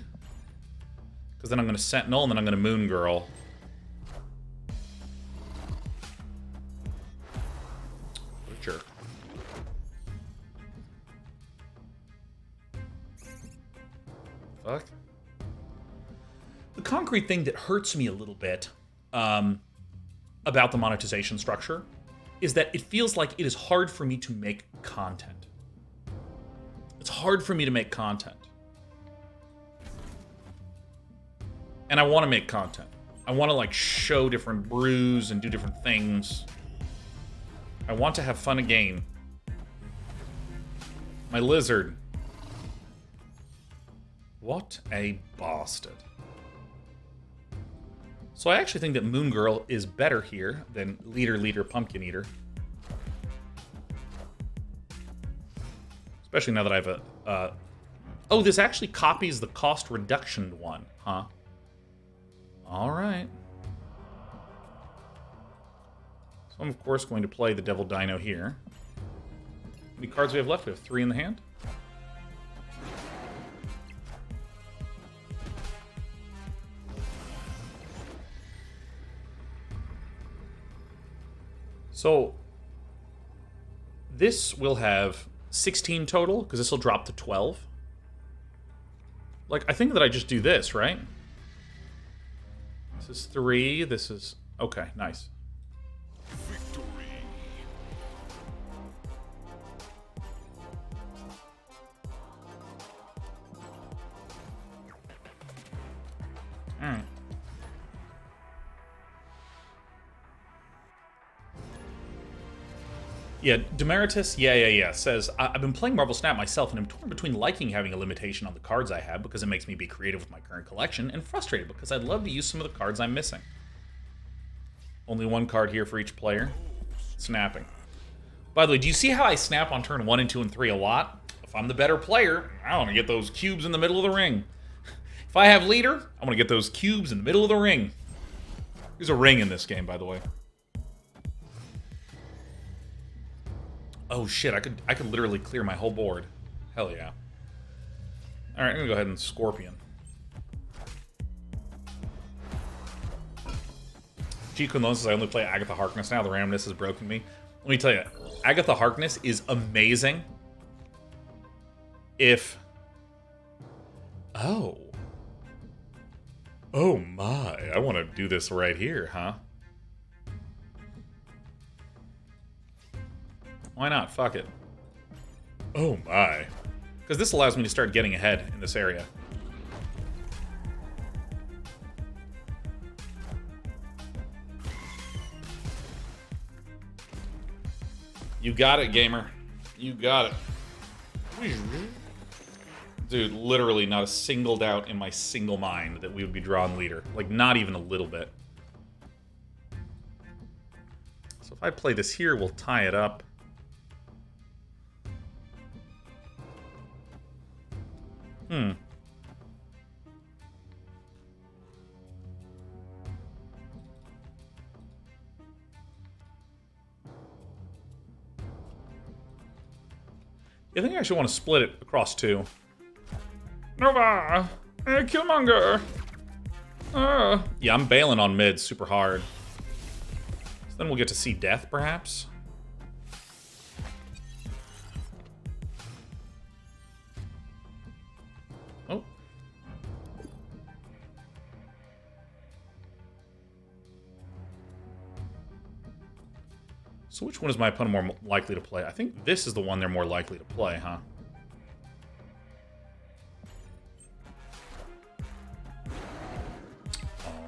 Because then I'm going to Sentinel, and then I'm going to Moon Girl. What a jerk. Fuck. The concrete thing that hurts me a little bit about the monetization structure is that it feels like it is hard for me to make content. It's hard for me to make content. And I want to make content. I want to like show different brews and do different things. I want to have fun again. My lizard. What a bastard. So I actually think that Moon Girl is better here than Leader Pumpkin Eater. Especially now that I have a... oh, this actually copies the cost reduction one, huh? All right. So I'm, of course, going to play the Devil Dino here. How many cards we have left? We have 3 in the hand. So this will have 16 total, because this will drop to 12. Like, I think that I just do this, right? This is 3, this is... Okay, nice. Victory. Alright. Yeah, Demeritus, yeah, says, I've been playing Marvel Snap myself, and I'm torn between liking having a limitation on the cards I have because it makes me be creative with my current collection, and frustrated because I'd love to use some of the cards I'm missing. Only 1 card here for each player. Snapping. By the way, do you see how I snap on turn 1 and 2 and 3 a lot? If I'm the better player, I want to get those cubes in the middle of the ring. If I have leader, I want to get those cubes in the middle of the ring. There's a ring in this game, by the way. Oh shit, I could literally clear my whole board. Hell yeah. Alright, I'm gonna go ahead and Scorpion. G. Quinlan says I only play Agatha Harkness now, the randomness has broken me. Let me tell you, Agatha Harkness is amazing if... Oh. Oh my, I want to do this right here, huh? Why not? Fuck it. Oh my. Because this allows me to start getting ahead in this area. You got it, gamer. You got it. Dude, literally not a single doubt in my single mind that we would be drawn leader. Like, not even a little bit. So if I play this here, we'll tie it up. I think I actually want to split it across two. Nova! Killmonger! Yeah, I'm bailing on mid super hard. So then we'll get to see death, perhaps? Oh. So which one is my opponent more likely to play? I think this is the one they're more likely to play, huh?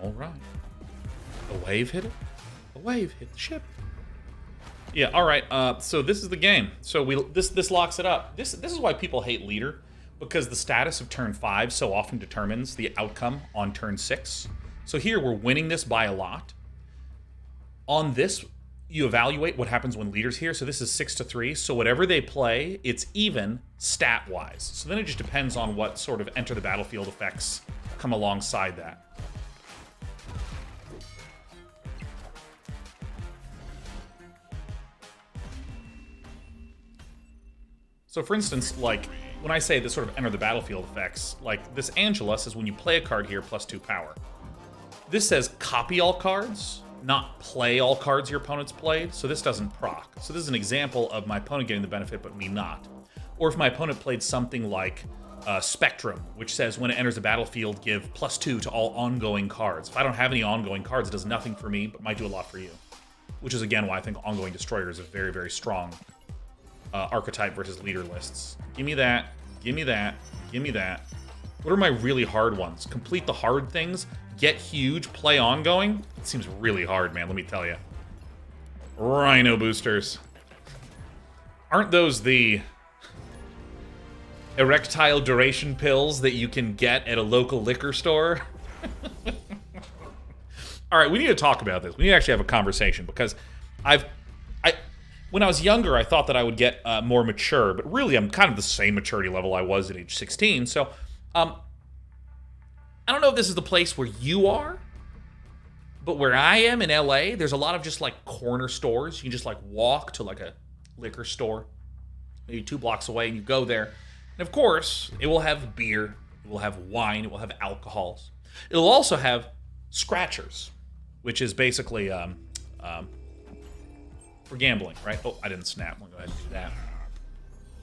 All right. A wave hit it? A wave hit the ship. Yeah, all right. So this is the game. So this locks it up. This is why people hate leader, because the status of turn 5 so often determines the outcome on turn 6. So here we're winning this by a lot. On this, you evaluate what happens when leader's here. So this is 6-3. So whatever they play, it's even stat-wise. So then it just depends on what sort of enter the battlefield effects come alongside that. So for instance, like, when I say this sort of enter the battlefield effects, like this Angela says when you play a card here, +2 power. This says copy all cards, not play all cards your opponent's played, so this doesn't proc. So this is an example of my opponent getting the benefit, but me not. Or if my opponent played something like Spectrum, which says when it enters the battlefield, give +2 to all ongoing cards. If I don't have any ongoing cards, it does nothing for me, but might do a lot for you. Which is, again, why I think Ongoing Destroyer is a very, very strong archetype versus leader lists. Give me that, give me that, give me that. What are my really hard ones? Complete the hard things, get huge, play ongoing. It seems really hard, man, let me tell you. Rhino boosters. Aren't those the erectile duration pills that you can get at a local liquor store? All right, we need to talk about this. We need to actually have a conversation, because when I was younger, I thought that I would get more mature, but really I'm kind of the same maturity level I was at age 16. So, I don't know if this is the place where you are, but where I am in LA, there's a lot of just like corner stores. You can just like walk to like a liquor store, maybe 2 blocks away, and you go there. And of course, it will have beer, it will have wine, it will have alcohols. It'll also have scratchers, which is basically for gambling, right? Oh, I didn't snap. We'll go ahead and do that.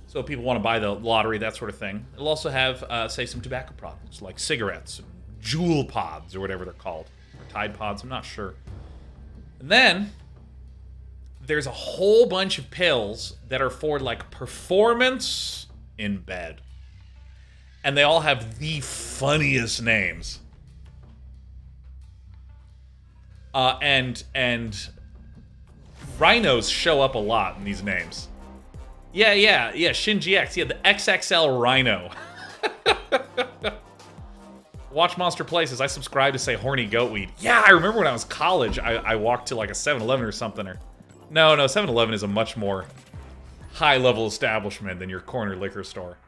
So if people want to buy the lottery, that sort of thing. It'll also have, say, some tobacco products, like cigarettes, and Jewel Pods, or whatever they're called. Or Tide Pods, I'm not sure. And then, there's a whole bunch of pills that are for, like, performance in bed. And they all have the funniest names. And rhinos show up a lot in these names. Yeah, Shinji X. Yeah, the XXL Rhino. Watch Monster Places. I subscribe to say horny goatweed. Yeah, I remember when I was college, I walked to like a 7-Eleven or something. Or no, 7-Eleven is a much more high-level establishment than your corner liquor store.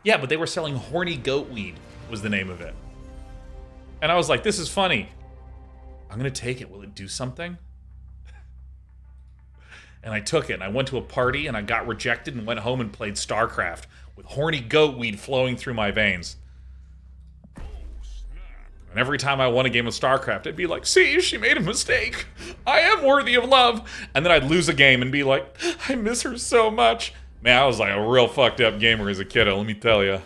Yeah, but they were selling horny goatweed was the name of it. And I was like, this is funny. I'm going to take it. Will it do something? And I took it, and I went to a party, and I got rejected and went home and played StarCraft with horny goatweed flowing through my veins. And every time I won a game of StarCraft, I'd be like, see, she made a mistake. I am worthy of love. And then I'd lose a game and be like, I miss her so much. Man, I was like a real fucked up gamer as a kiddo, let me tell you.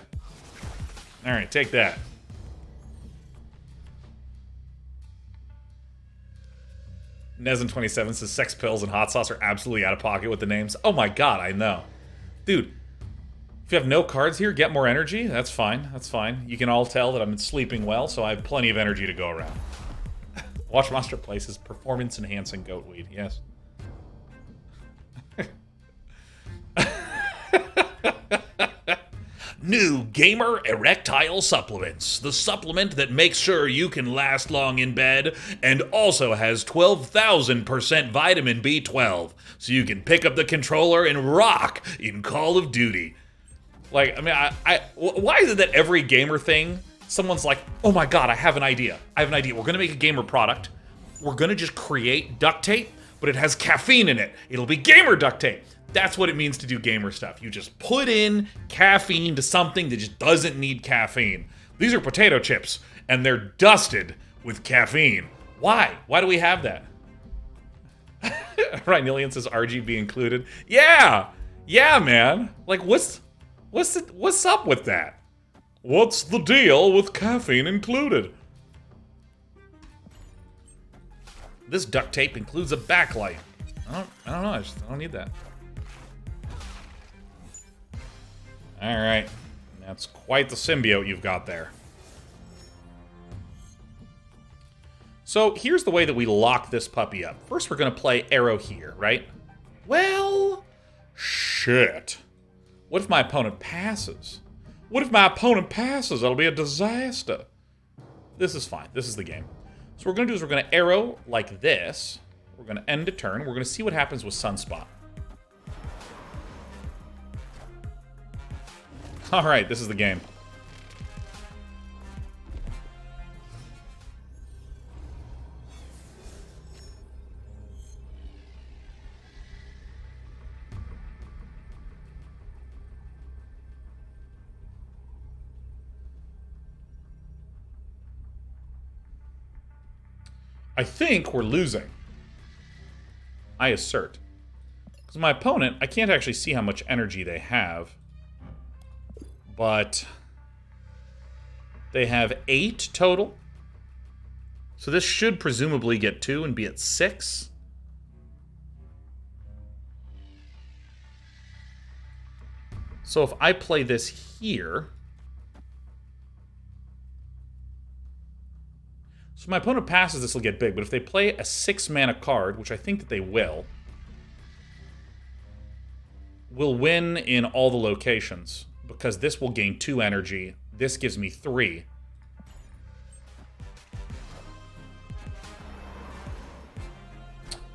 All right, take that. Nezen27 says sex pills and hot sauce are absolutely out of pocket with the names. Oh my god, I know. Dude, if you have no cards here, get more energy. That's fine, that's fine. You can all tell that I'm sleeping well, so I have plenty of energy to go around. Watch Monster Places, performance-enhancing goatweed, yes. New Gamer Erectile Supplements. The supplement that makes sure you can last long in bed and also has 12,000% vitamin B12, so you can pick up the controller and rock in Call of Duty. Like, I mean, why is it that every gamer thing, someone's like, oh my god, I have an idea. We're gonna make a gamer product. We're gonna just create duct tape, but it has caffeine in it. It'll be gamer duct tape. That's what it means to do gamer stuff. You just put in caffeine to something that just doesn't need caffeine. These are potato chips, and they're dusted with caffeine. Why? Why do we have that? Right, Nillian says RGB included. Yeah! Yeah, man. Like, what's up with that? What's the deal with caffeine included? This duct tape includes a backlight. I don't know, I don't need that. Alright. That's quite the symbiote you've got there. So here's the way that we lock this puppy up. First we're gonna play arrow here, right? Well, shit. What if my opponent passes? What if my opponent passes? That'll be a disaster. This is fine. This is the game. So what we're gonna do is we're gonna arrow like this. We're gonna end a turn. We're gonna see what happens with Sunspot. Alright, this is the game. I think we're losing. I assert. Because my opponent, I can't actually see how much energy they have. But they have 8 total. So this should presumably get 2 and be at 6. So if I play this here... So my opponent passes, this will get big, but if they play a 6-mana card, which I think that they will, we'll win in all the locations. Because this will gain 2 energy. This gives me 3.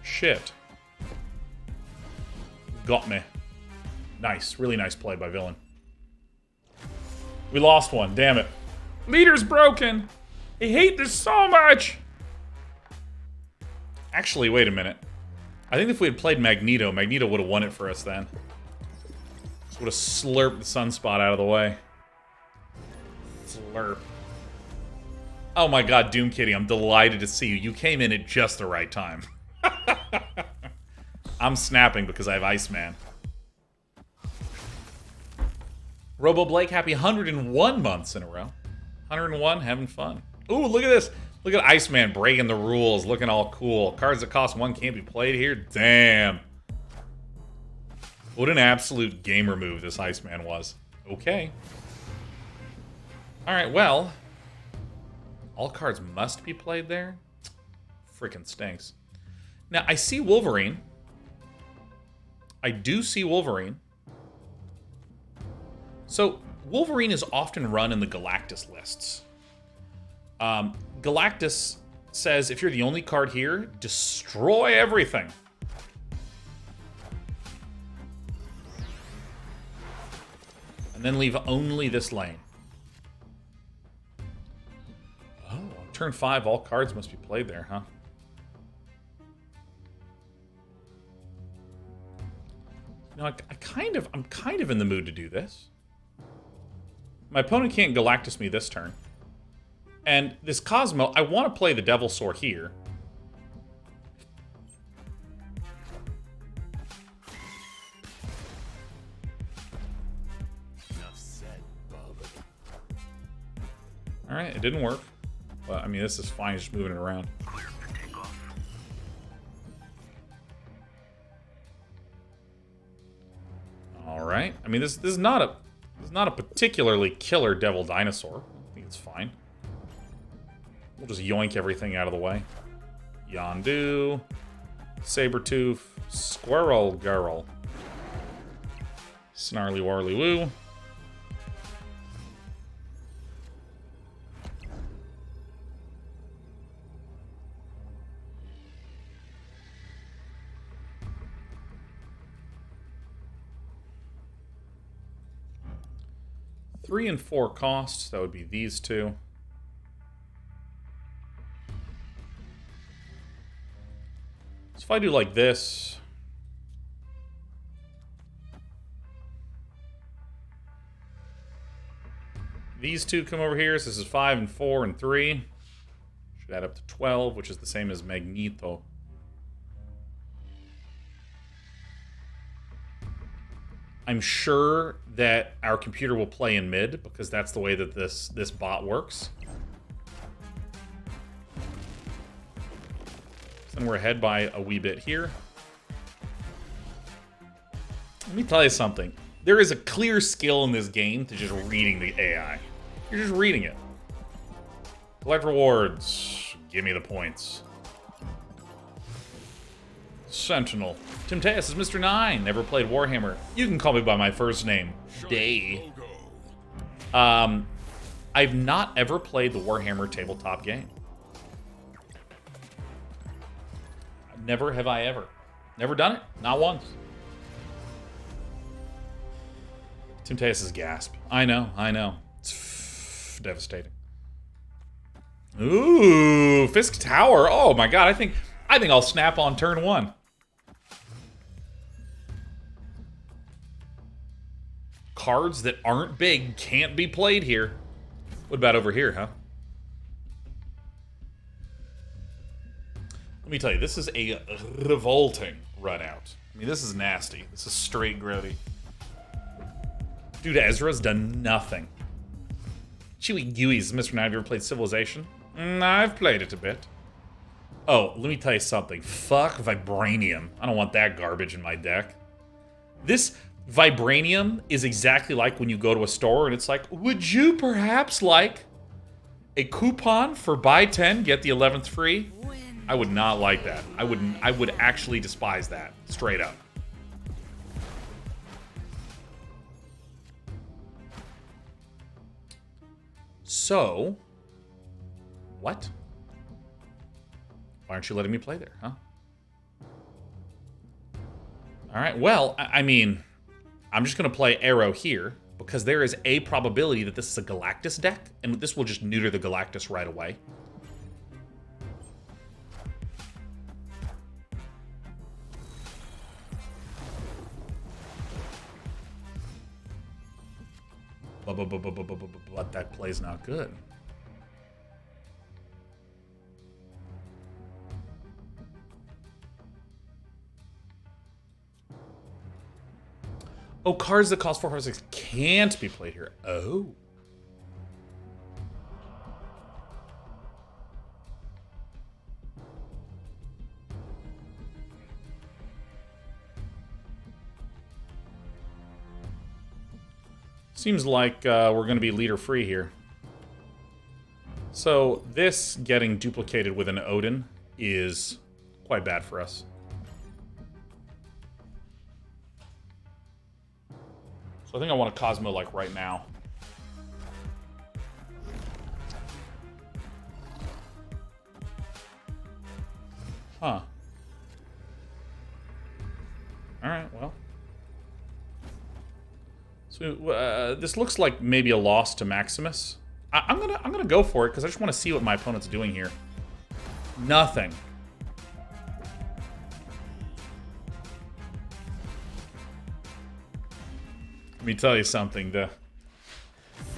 Shit. Got me. Nice. Really nice play by Villain. We lost one. Damn it. Leader's broken. I hate this so much. Actually, wait a minute. I think if we had played Magneto, Magneto would have won it for us then. Would have slurped the Sunspot out of the way. Slurp. Oh my god, Doom Kitty, I'm delighted to see you. You came in at just the right time. I'm snapping because I have Iceman. Robo Blake, happy 101 months in a row. 101, having fun. Ooh, look at this. Look at Iceman breaking the rules, looking all cool. Cards that cost 1 can't be played here? Damn. What an absolute gamer move this Iceman was. Okay. Alright, well. All cards must be played there? Freaking stinks. Now, I see Wolverine. I do see Wolverine. So, Wolverine is often run in the Galactus lists. Galactus says, if you're the only card here, destroy everything. And then leave only this lane. Oh, on turn 5, all cards must be played there, huh? You know, I'm kind of in the mood to do this. My opponent can't Galactus me this turn. And this Cosmo, I want to play the Devilsaur here. Alright, it didn't work. But, I mean, this is fine, just moving it around. Alright. I mean, this is not a particularly killer Devil Dinosaur. I think it's fine. We'll just yoink everything out of the way. Yondu. Sabertooth. Squirrel Girl. Snarly Warly Woo. 3 and 4 costs. That would be these two. So if I do like this... These two come over here, so this is 5 and 4 and 3. Should add up to 12, which is the same as Magneto. I'm sure that our computer will play in mid, because that's the way that this bot works. So then we're ahead by a wee bit here. Let me tell you something. There is a clear skill in this game to just reading the AI. You're just reading it. Collect rewards. Give me the points. Sentinel. Timteus is Mr. 9. Never played Warhammer. You can call me by my first name, Day. I've not ever played the Warhammer tabletop game. Never have I ever. Never done it. Not once. Timteus' gasp. I know. It's devastating. Ooh, Fisk Tower. Oh my god, I think I'll snap on turn 1. Cards that aren't big can't be played here. What about over here, huh? Let me tell you, this is a revolting run out. I mean, this is nasty. This is straight grody. Dude, Ezra's done nothing. Chewy Gooey's Mr. 9, have you ever played Civilization? I've played it a bit. Oh, let me tell you something. Fuck Vibranium. I don't want that garbage in my deck. This Vibranium is exactly like when you go to a store and it's like, would you perhaps like a coupon for buy 10, get the 11th free? I would not like that. I would actually despise that. Straight up. So, what? Why aren't you letting me play there, huh? Alright, well, I mean, I'm just going to play Arrow here, because there is a probability that this is a Galactus deck, and this will just neuter the Galactus right away. But that play's not good. Oh, cards that cost 4, 5, 6 can't be played here. Oh. Seems like we're going to be leader free here. So this getting duplicated with an Odin is quite bad for us. So I think I want a Cosmo like right now. Huh. Alright, well. So this looks like maybe a loss to Maximus. I'm gonna go for it because I just want to see what my opponent's doing here. Nothing. Let me tell you something. The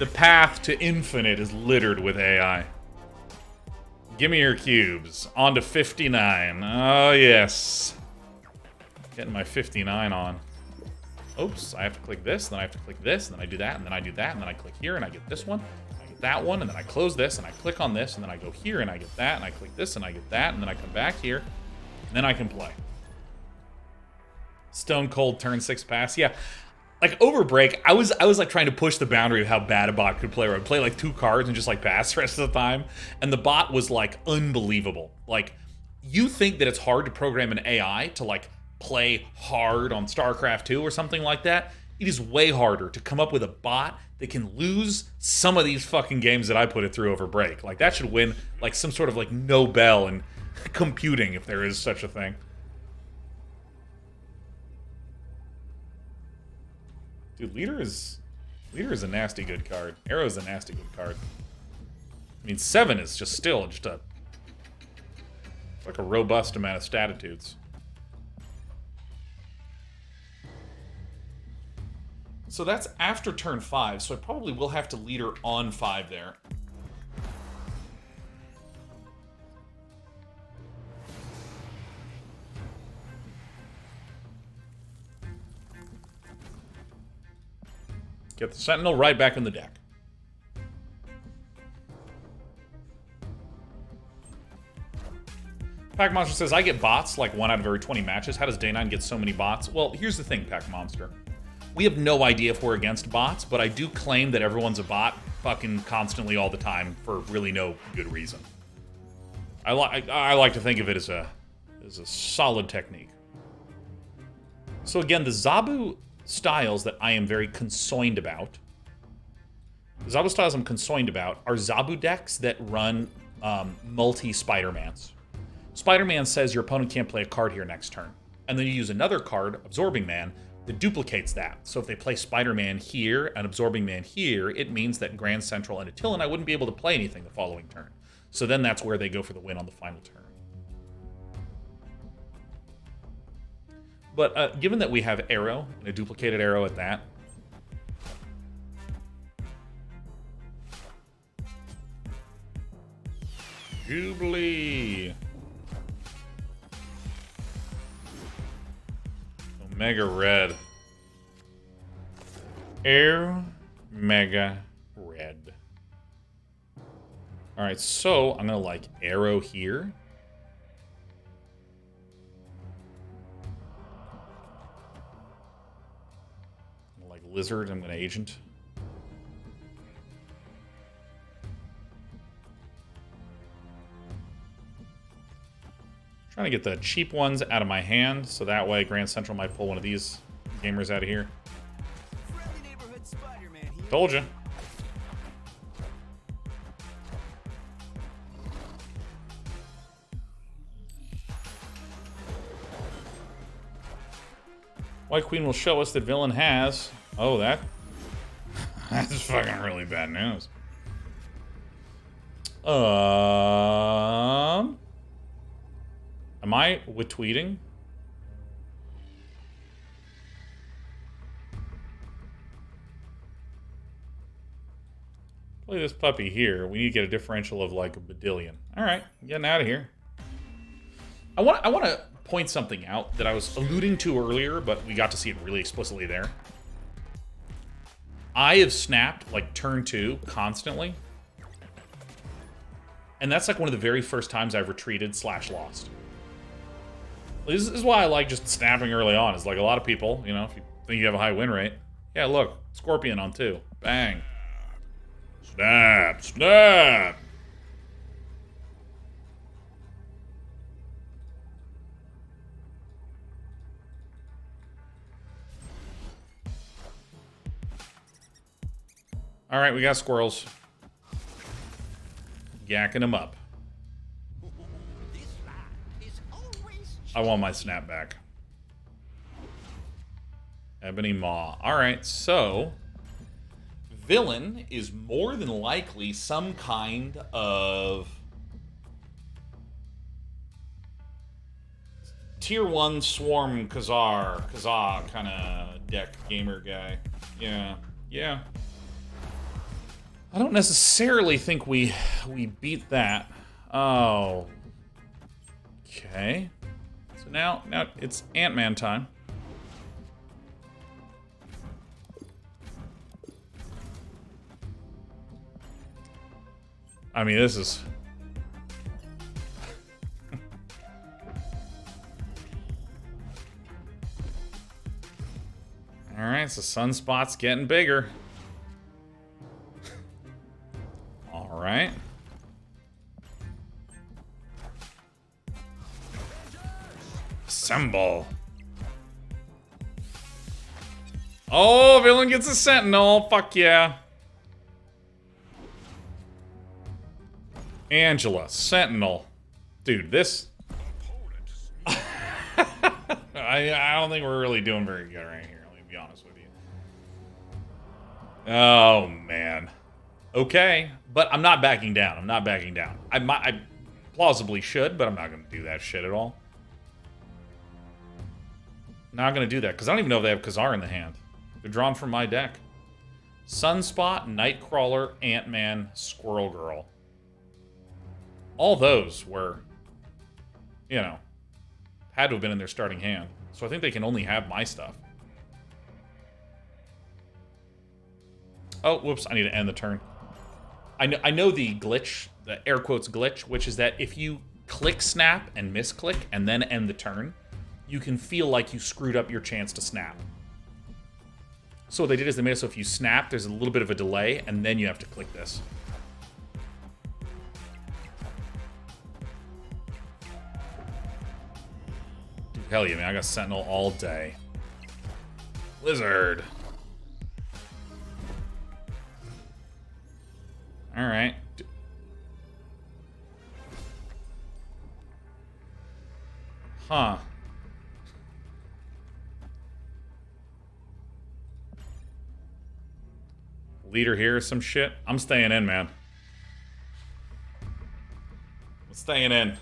path to infinite is littered with AI. Give me your cubes. On to 59. Oh yes. Getting my 59 on. Oops, I have to click this, then I have to click this, and then I do that, and then I do that, and then I click here, and I get this one, I get that one, and then I close this, and I click on this, and then I go here, and I get that, and I click this, and I get that, and then I come back here, and then I can play. Stone Cold turn 6 pass, yeah. Like, over break, I was like trying to push the boundary of how bad a bot could play, where I'd play like 2 cards and just like pass the rest of the time, and the bot was like unbelievable. Like, you think that it's hard to program an AI to like play hard on StarCraft 2 or something like that. It is way harder to come up with a bot that can lose some of these fucking games that I put it through over break. Like, that should win like some sort of like Nobel in computing, if there is such a thing. Dude, leader is Leader is a nasty good card. Arrow is a nasty good card. I mean, 7 is just still just a... like a robust amount of statitudes. So that's after turn 5, so I probably will have to leader on 5 there. Get the Sentinel right back in the deck. Pack Monster says, I get bots like 1 out of every 20 matches. How does Day9 get so many bots? Well, here's the thing, Pack Monster. We have no idea if we're against bots, but I do claim that everyone's a bot fucking constantly all the time for really no good reason. I like to think of it as a solid technique. So again, the Zabu styles that I am very concerned about, the Zabu styles I'm concerned about are Zabu decks that run multi-Spider-Mans. Spider-Man says your opponent can't play a card here next turn. And then you use another card, Absorbing Man, that duplicates that. So if they play Spider-Man here and Absorbing Man here, it means that Grand Central and Attilan, I wouldn't be able to play anything the following turn. So then that's where they go for the win on the final turn. But given that we have Arrow, and a duplicated Arrow at that, Jubilee. Omega Red. Air Mega Red. Alright, so I'm gonna like Arrow here. Like Lizard, I'm gonna Agent. Trying to get the cheap ones out of my hand, so that way Grand Central might pull one of these gamers out of here. Told you. White Queen will show us that villain has... Oh, that's fucking really bad news. Am I with tweeting? Play this puppy here. We need to get a differential of like a badillion. All right, getting out of here. I want to point something out that I was alluding to earlier, but we got to see it really explicitly there. I have snapped like turn 2 constantly. And that's like one of the very first times I've retreated / lost. This is why I like just snapping early on. It's like a lot of people, you know, if you think you have a high win rate. Yeah, look, Scorpion on 2. Bang. Snap, snap. All right, we got squirrels. Yakking them up. I want my snapback. Ebony Maw. Alright, so... Villain is more than likely some kind of... Tier 1 Swarm Kazaa kind of deck gamer guy. Yeah. I don't necessarily think we beat that. Oh. Okay. So now it's Ant-Man time. I mean, this is... Alright, so Sunspot's getting bigger. Alright. Assemble. Oh, villain gets a Sentinel. Fuck yeah. Angela, Sentinel. Dude, this... I don't think we're really doing very good right here, let me be honest with you. Oh, man. Okay, but I'm not backing down. I'm not backing down. I plausibly should, but I'm not going to do that shit at all. Not going to do that, because I don't even know if they have Khazar in the hand. They're drawn from my deck. Sunspot, Nightcrawler, Ant-Man, Squirrel Girl. All those were, you know, had to have been in their starting hand. So I think they can only have my stuff. Oh, whoops, I need to end the turn. I know the glitch, the air quotes glitch, which is that if you click snap and misclick and then end the turn, you can feel like you screwed up your chance to snap. So what they did is they made it so if you snap, there's a little bit of a delay, and then you have to click this. Dude, hell yeah, man, I got Sentinel all day. Lizard. Alright. Huh. Leader here or some shit? I'm staying in, man. I'm staying in.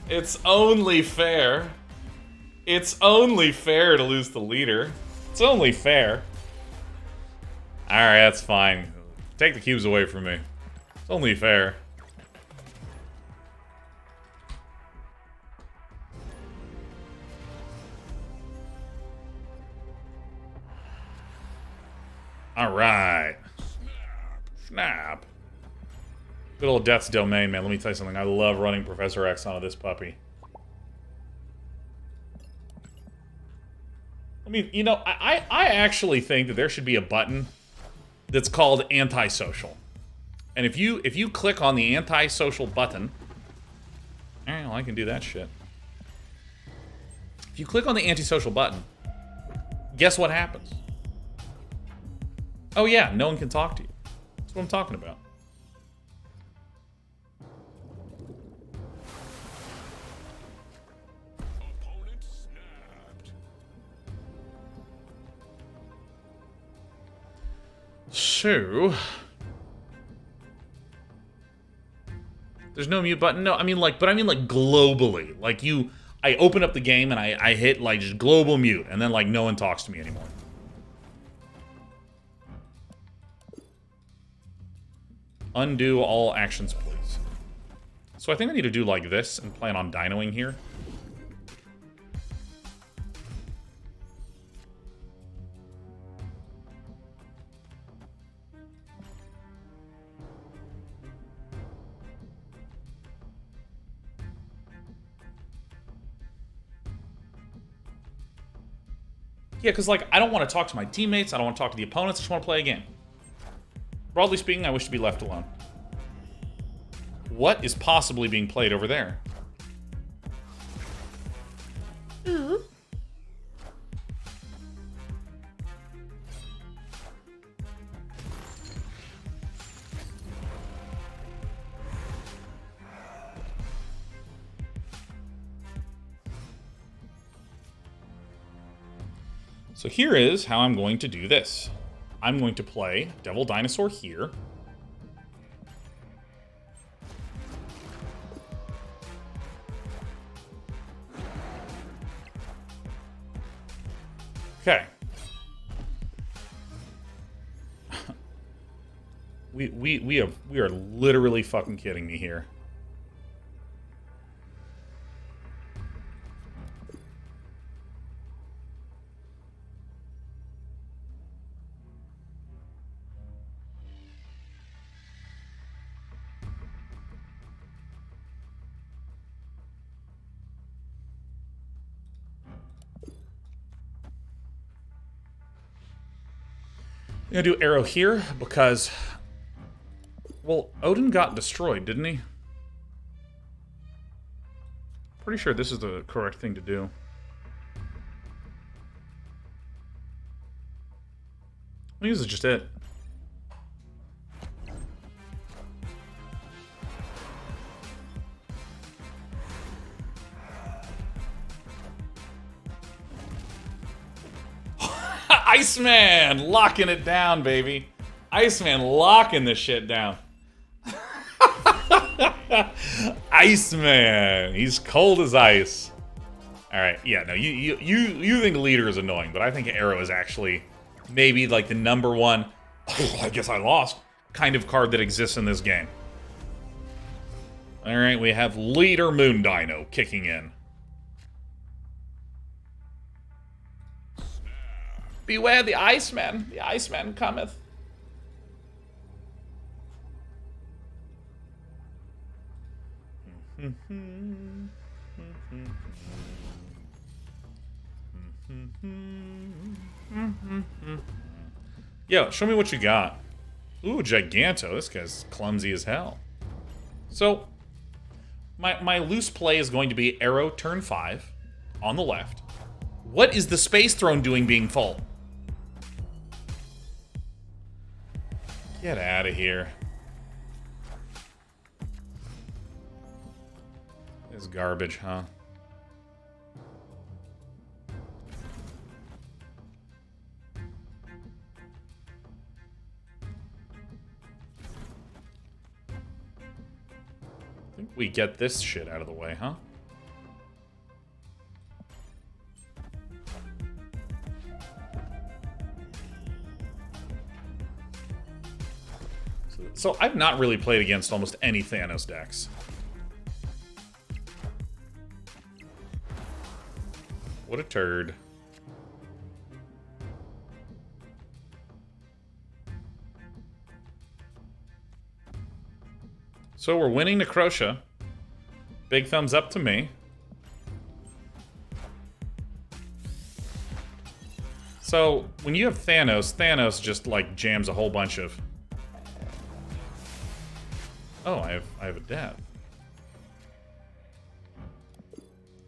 It's only fair. It's only fair to lose the leader. It's only fair. Alright, that's fine. Take the cubes away from me. It's only fair. Alright. Snap. Good old Death's Domain, man. Let me tell you something. I love running Professor X onto this puppy. I mean, you know, I actually think that there should be a button that's called antisocial. And if you click on the antisocial button, well, I can do that shit. If you click on the antisocial button, guess what happens? Oh yeah, no one can talk to you. That's what I'm talking about. So, there's no mute button. No, I mean like globally. Like I open up the game and I hit like just global mute, and then like no one talks to me anymore. Undo all actions, please. So I think I need to do like this and plan on dinoing here. Yeah, because, like, I don't want to talk to my teammates. I don't want to talk to the opponents. I just want to play a game. Broadly speaking, I wish to be left alone. What is possibly being played over there? So here is how I'm going to do this. I'm going to play Devil Dinosaur here. Okay. We are literally fucking kidding me here. I'm gonna do arrow here because, well, Odin got destroyed, didn't he? Pretty sure this is the correct thing to do. I think this is just it. Iceman locking it down, baby. Iceman locking this shit down. Iceman, he's cold as ice. All right, yeah, no, you think leader is annoying, but I think arrow is actually maybe like the #1. Oh, I guess I lost. Kind of card that exists in this game. All right, we have leader Moon Dino kicking in. Beware the Iceman. The Iceman cometh. Yo, show me what you got. Ooh, Giganto. This guy's clumsy as hell. So, my loose play is going to be arrow turn 5 on the left. What is the Space Throne doing being full? Get out of here. This is garbage, huh? I think we get this shit out of the way, huh? So I've not really played against almost any Thanos decks. What a turd. So we're winning Necrotia. Big thumbs up to me. So when you have Thanos, Thanos just like jams a whole bunch of... Oh, I have a death.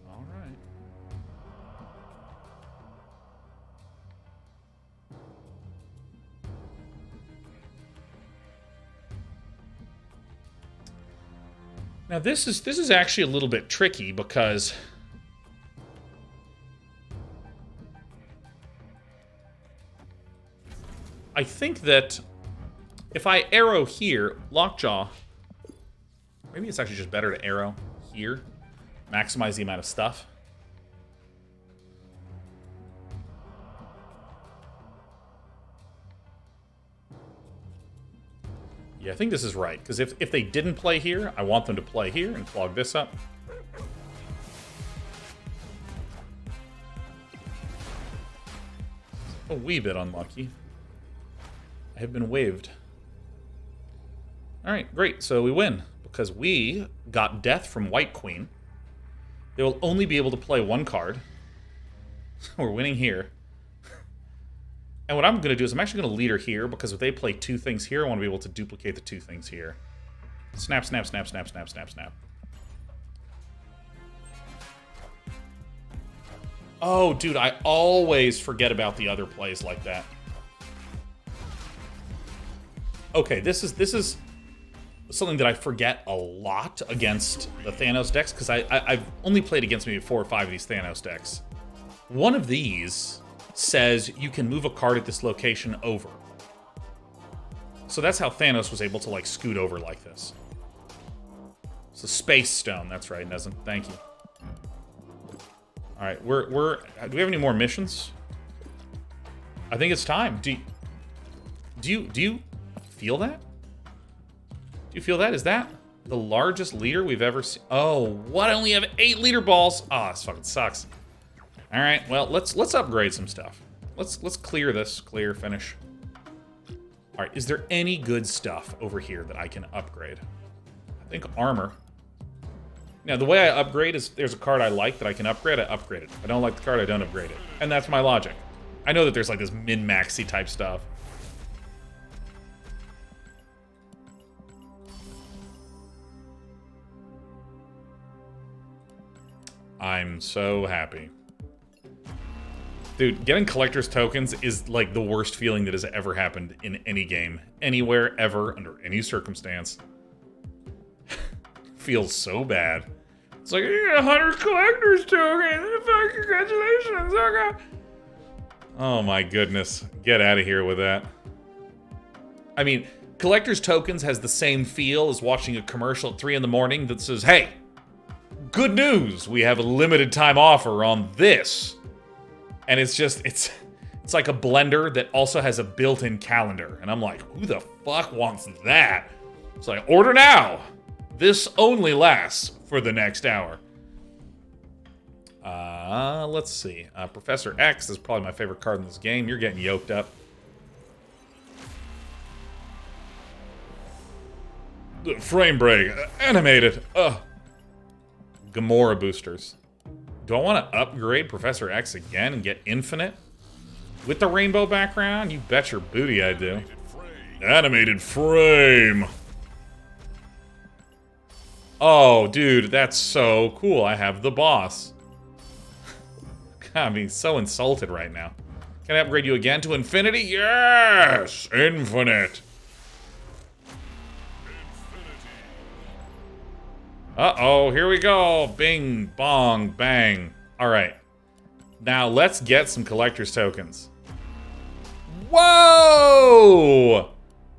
All right. Now this is actually a little bit tricky because I think that if I arrow here, Lockjaw. Maybe it's actually just better to arrow here. Maximize the amount of stuff. Yeah, I think this is right. Because if they didn't play here, I want them to play here and clog this up. A wee bit unlucky. I have been waived. Alright, great. So we win. Because we got death from White Queen. They will only be able to play one card. We're winning here. And what I'm going to do is I'm actually going to leader here, because if they play 2 things here, I want to be able to duplicate the 2 things here. Snap, snap, snap, snap, snap, snap, snap. Oh, dude, I always forget about the other plays like that. Okay, this is something that I forget a lot against the Thanos decks, because I've only played against maybe 4 or 5 of these Thanos decks. One of these says you can move a card at this location over. So that's how Thanos was able to, like, scoot over like this. It's a Space Stone. That's right, Nesm. Thank you. All right, do we have any more missions? I think it's time. Do you feel that? Do you feel that? Is that the largest leader we've ever seen? Oh, what? I only have 8 leader balls. Oh, this fucking sucks. All right, well, let's upgrade some stuff. Let's clear this. Clear, finish. All right, is there any good stuff over here that I can upgrade? I think armor. Now, the way I upgrade is there's a card I like that I can upgrade, I upgrade it. If I don't like the card, I don't upgrade it. And that's my logic. I know that there's like this min-maxy type stuff. I'm so happy. Dude, getting collector's tokens is like the worst feeling that has ever happened in any game. Anywhere, ever, under any circumstance. Feels so bad. It's like, you get 100 collector's tokens! Fuck, congratulations! Okay. Oh my goodness. Get out of here with that. I mean, Collector's Tokens has the same feel as watching a commercial at 3 in the morning that says, hey, good news, we have a limited time offer on this. And it's just, it's like a blender that also has a built-in calendar. And I'm like, who the fuck wants that? It's like, order now. This only lasts for the next hour. Let's see. Professor X is probably my favorite card in this game. You're getting yoked up. The frame break. Animated. Gamora boosters. Do I want to upgrade Professor X again and get infinite? With the rainbow background? You bet your booty I do. Animated frame. Oh, dude, that's so cool. I have the boss. God, I'm being so insulted right now. Can I upgrade you again to infinity? Yes! Infinite. Uh-oh, here we go. Bing, bong, bang. All right. Now, let's get some collector's tokens. Whoa!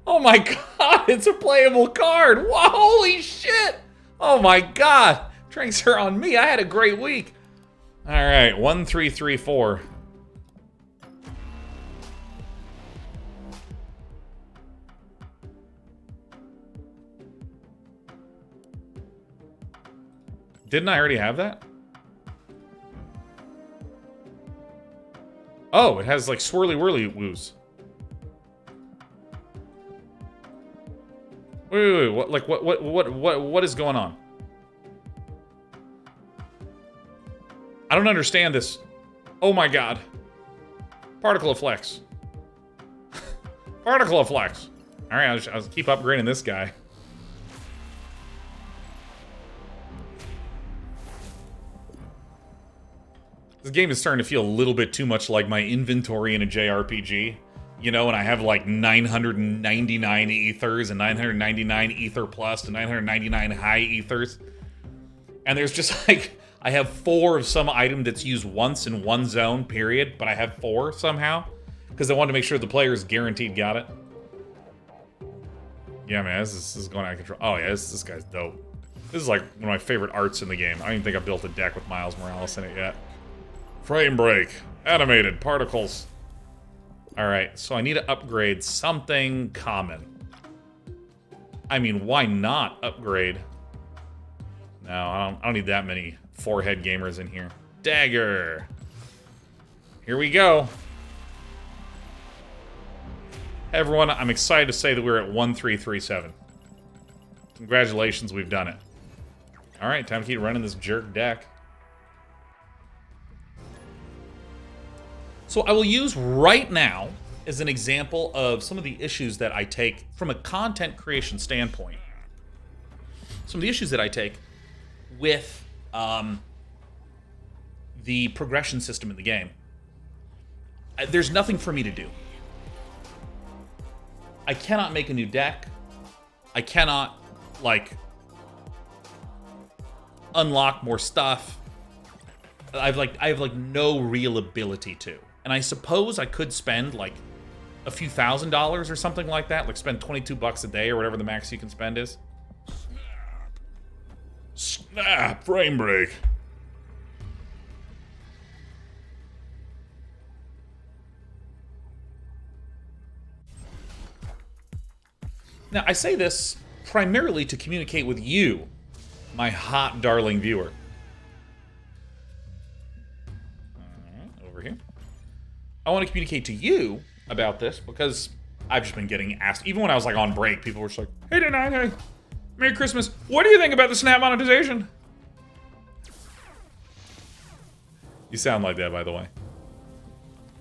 Oh my god, it's a playable card. Whoa, holy shit! Oh my god. Drinks are on me. I had a great week. All right, 1, 3, 3, 4. Didn't I already have that? Oh, it has like swirly whirly woos. Wait, what? Like what is going on? I don't understand this. Oh my god. Particle of flex. Particle of flex. All right, I'll keep upgrading this guy. This game is starting to feel a little bit too much like my inventory in a JRPG. You know, and I have like 999 ethers and 999 ether plus and 999 high ethers. And there's just like, I have 4 of some item that's used once in one zone, period. But I have 4 somehow. Because I wanted to make sure the players guaranteed got it. Yeah, man, this is going out of control. Oh yeah, this guy's dope. This is like one of my favorite arts in the game. I don't even think I built a deck with Miles Morales in it yet. Frame break. Animated particles. Alright, so I need to upgrade something common. I mean, why not upgrade? No, I don't need that many forehead gamers in here. Dagger. Here we go. Hey everyone, I'm excited to say that we're at 1337. Congratulations, we've done it. Alright, time to keep running this jerk deck. So I will use right now as an example of some of the issues that I take from a content creation standpoint. Some of the issues that I take with the progression system in the game. There's nothing for me to do. I cannot make a new deck. I cannot, like, unlock more stuff. I have no real ability to. And I suppose I could spend like a few $1,000s or something like that, like spend 22 bucks a day or whatever the max you can spend is. Snap! Frame break. Now, I say this primarily to communicate with you, my hot darling viewer. Over here. I want to communicate to you about this because I've just been getting asked. Even when I was like on break, people were just like, "Hey, Dino, hey, Merry Christmas. What do you think about the Snap monetization?" You sound like that, by the way.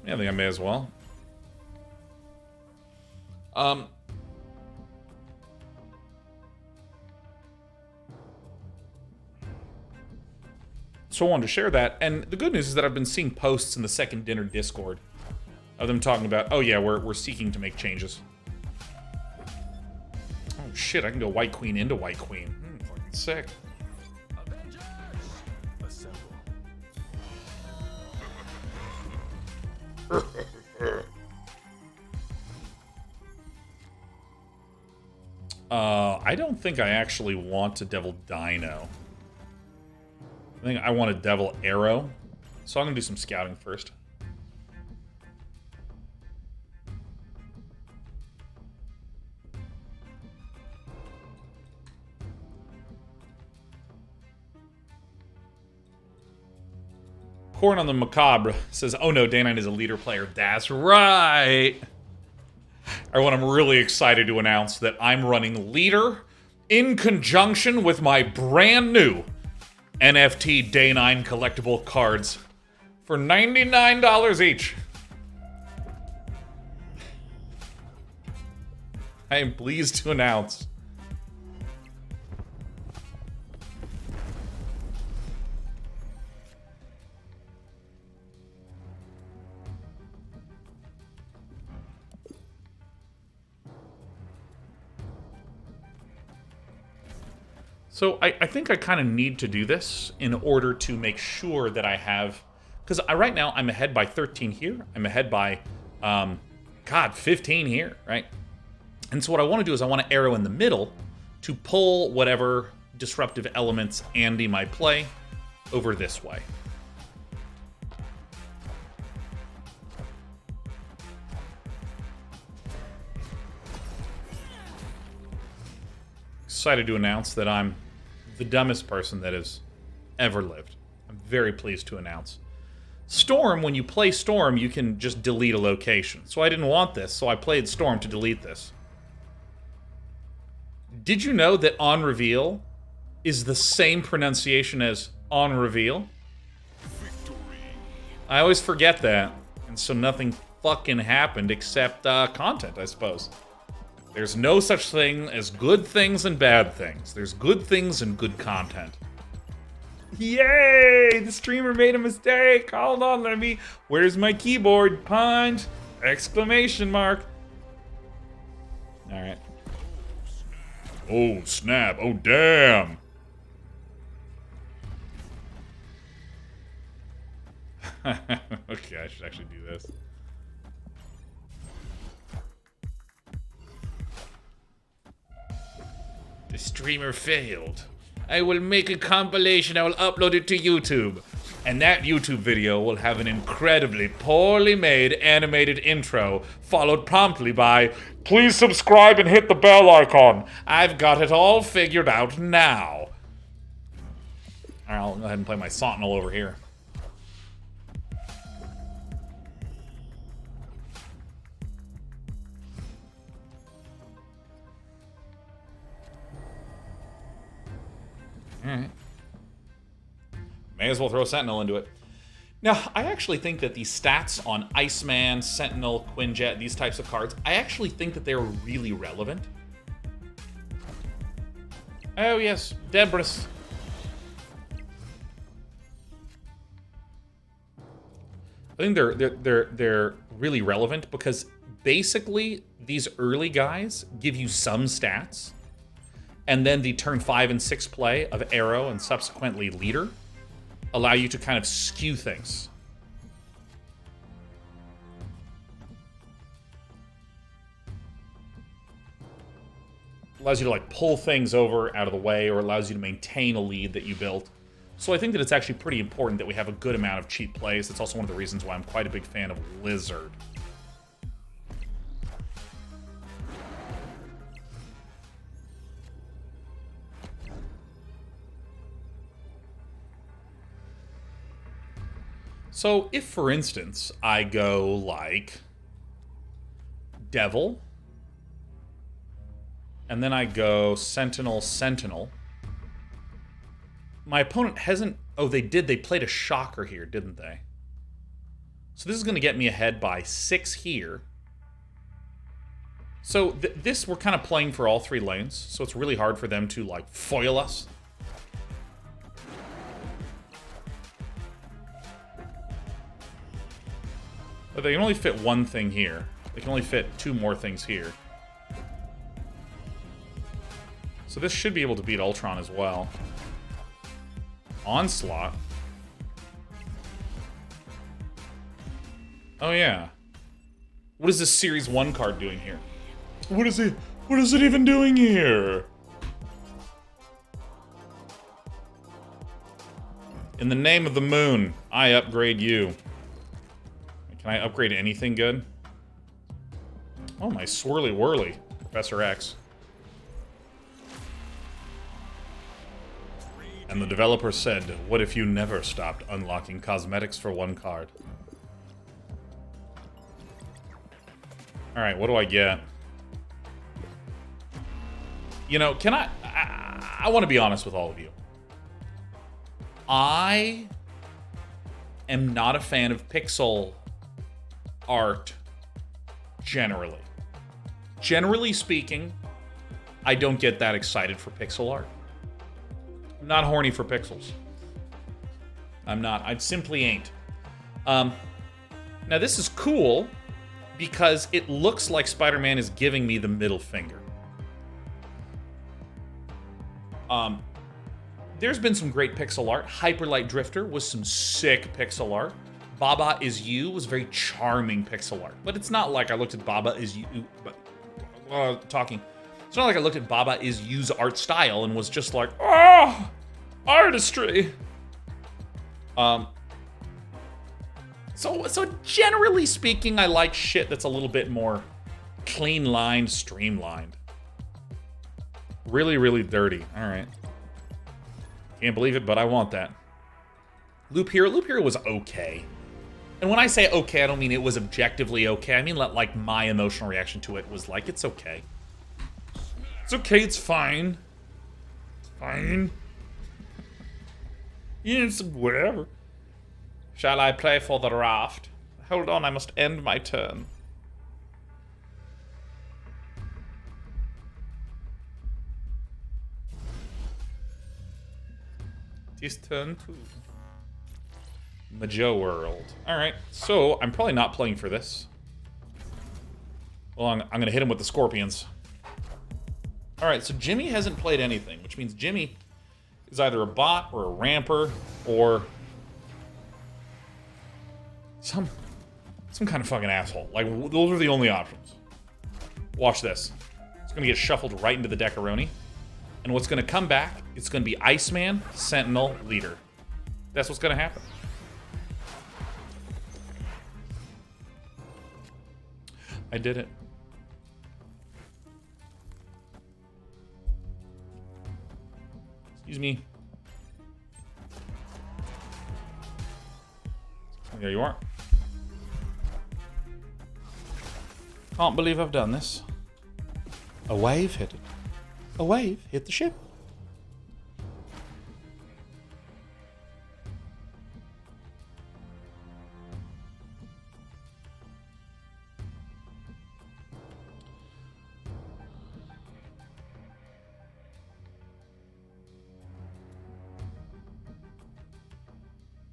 Yeah, I think I may as well. So I wanted to share that, and the good news is that I've been seeing posts in the Second Dinner Discord of them talking about, oh yeah, we're seeking to make changes. Oh shit, I can go White Queen into White Queen. Fucking sick. Avengers, assemble. I don't think I actually want to Devil Dino. I think I want a Devil Arrow. So I'm going to do some scouting first. Corn on the Macabre says, oh no, Day9 is a leader player. That's right. Everyone, I'm really excited to announce that I'm running leader in conjunction with my brand new NFT Day9 collectible cards for $99 each. I am pleased to announce so I think I kind of need to do this in order to make sure that I have, because right now I'm ahead by 13 here. I'm ahead by, 15 here, right? And so what I want to do is I want to arrow in the middle to pull whatever disruptive elements Andy might play over this way. Excited to announce that I'm the dumbest person that has ever lived. I'm very pleased to announce. Storm, when you play Storm, you can just delete a location. So I didn't want this, so I played Storm to delete this. Did you know that on reveal is the same pronunciation as on reveal? Victory. I always forget that, and so nothing fucking happened except content, I suppose. There's no such thing as good things and bad things. There's good things and good content. Yay! The streamer made a mistake. Hold on, let me... Where's my keyboard? Punch! Exclamation mark. Alright. Oh, snap. Oh, damn. Okay, I should actually do this. The streamer failed. I will make a compilation. I will upload it to YouTube. And that YouTube video will have an incredibly poorly made animated intro, followed promptly by, please subscribe and hit the bell icon. I've got it all figured out now. Alright, I'll go ahead and play my Sentinel over here. Alright. May as well throw Sentinel into it. Now, I actually think that the stats on Iceman, Sentinel, Quinjet, these types of cards, I actually think that they're really relevant. Oh yes, Debris. I think they're really relevant because basically these early guys give you some stats, and then the turn 5 and 6 play of Arrow and subsequently Leader allow you to kind of skew things. Allows you to like pull things over out of the way, or allows you to maintain a lead that you built. So I think that it's actually pretty important that we have a good amount of cheap plays. It's also one of the reasons why I'm quite a big fan of Lizard. So if, for instance, I go like Devil, and then I go Sentinel, Sentinel, my opponent hasn't... Oh, they did. They played a Shocker here, didn't they? So this is going to get me ahead by 6 here. So this, we're kind of playing for all 3 lanes, so it's really hard for them to, like, foil us. But they can only fit 1 thing here. They can only fit 2 more things here. So this should be able to beat Ultron as well. Onslaught. Oh yeah. What is this Series 1 card doing here? What is it? What is it even doing here? In the name of the moon, I upgrade you. Can I upgrade anything good? Oh, my swirly whirly, Professor X. And the developer said, what if you never stopped unlocking cosmetics for one card? Alright, what do I get? You know, can I want to be honest with all of you. I am not a fan of pixel art generally. Generally speaking, I don't get that excited for pixel art. I'm not horny for pixels. I'm not. I simply ain't. Now this is cool because it looks like Spider-Man is giving me the middle finger. There's been some great pixel art. Hyperlight Drifter was some sick pixel art. Baba Is You was very charming pixel art. But it's not like I looked at Baba Is You... talking. It's not like I looked at Baba Is You's art style and was just like, oh, artistry. So generally speaking, I like shit that's a little bit more clean-lined, streamlined. Really, really dirty. All right. Can't believe it, but I want that. Loop Hero was okay. And when I say okay, I don't mean it was objectively okay. I mean, like, my emotional reaction to it was like, it's okay. It's okay, it's fine. It's fine. Yeah, it's whatever. Shall I play for the raft? Hold on, I must end my turn. This turn too. Majo World. Alright, so I'm probably not playing for this. Well, I'm gonna hit him with the scorpions. Alright, so Jimmy hasn't played anything, which means Jimmy is either a bot or a ramper or some kind of fucking asshole. Like, those are the only options. Watch this. It's gonna get shuffled right into the Deckaroni. And what's gonna come back, it's gonna be Iceman, Sentinel, Leader. That's what's gonna happen. I did it. Excuse me. There you are. Can't believe I've done this. A wave hit it. A wave hit the ship.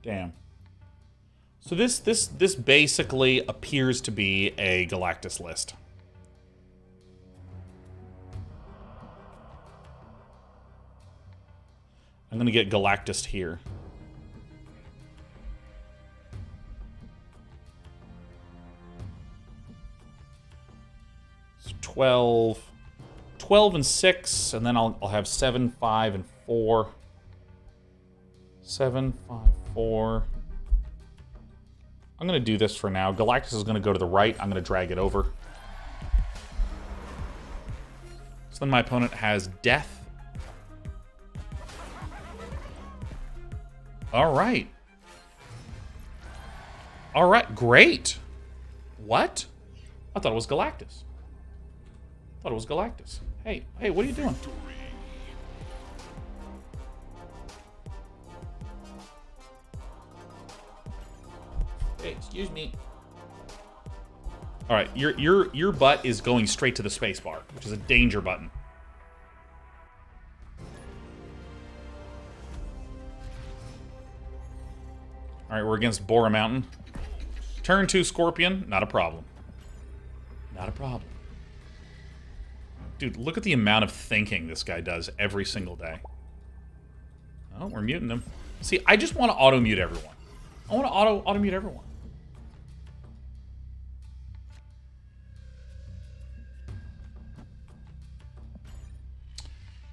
Damn. So this basically appears to be a Galactus list. I'm gonna get Galactus here. So 12 and 6, and then I'll have 7, 5, and 4. 7, 5, 4. I'm gonna do this for now. Galactus is gonna go to the right. I'm gonna drag it over. So then my opponent has Death. All right. All right, great. What? I thought it was Galactus. I thought it was Galactus. Hey, what are you doing? Hey, excuse me. All right, your butt is going straight to the space bar, which is a danger button. All right, we're against Bora Mountain. Turn 2 Scorpion, not a problem. Not a problem. Dude, look at the amount of thinking this guy does every single day. Oh, we're muting him. See, I just want to auto-mute everyone. I want to auto-mute everyone.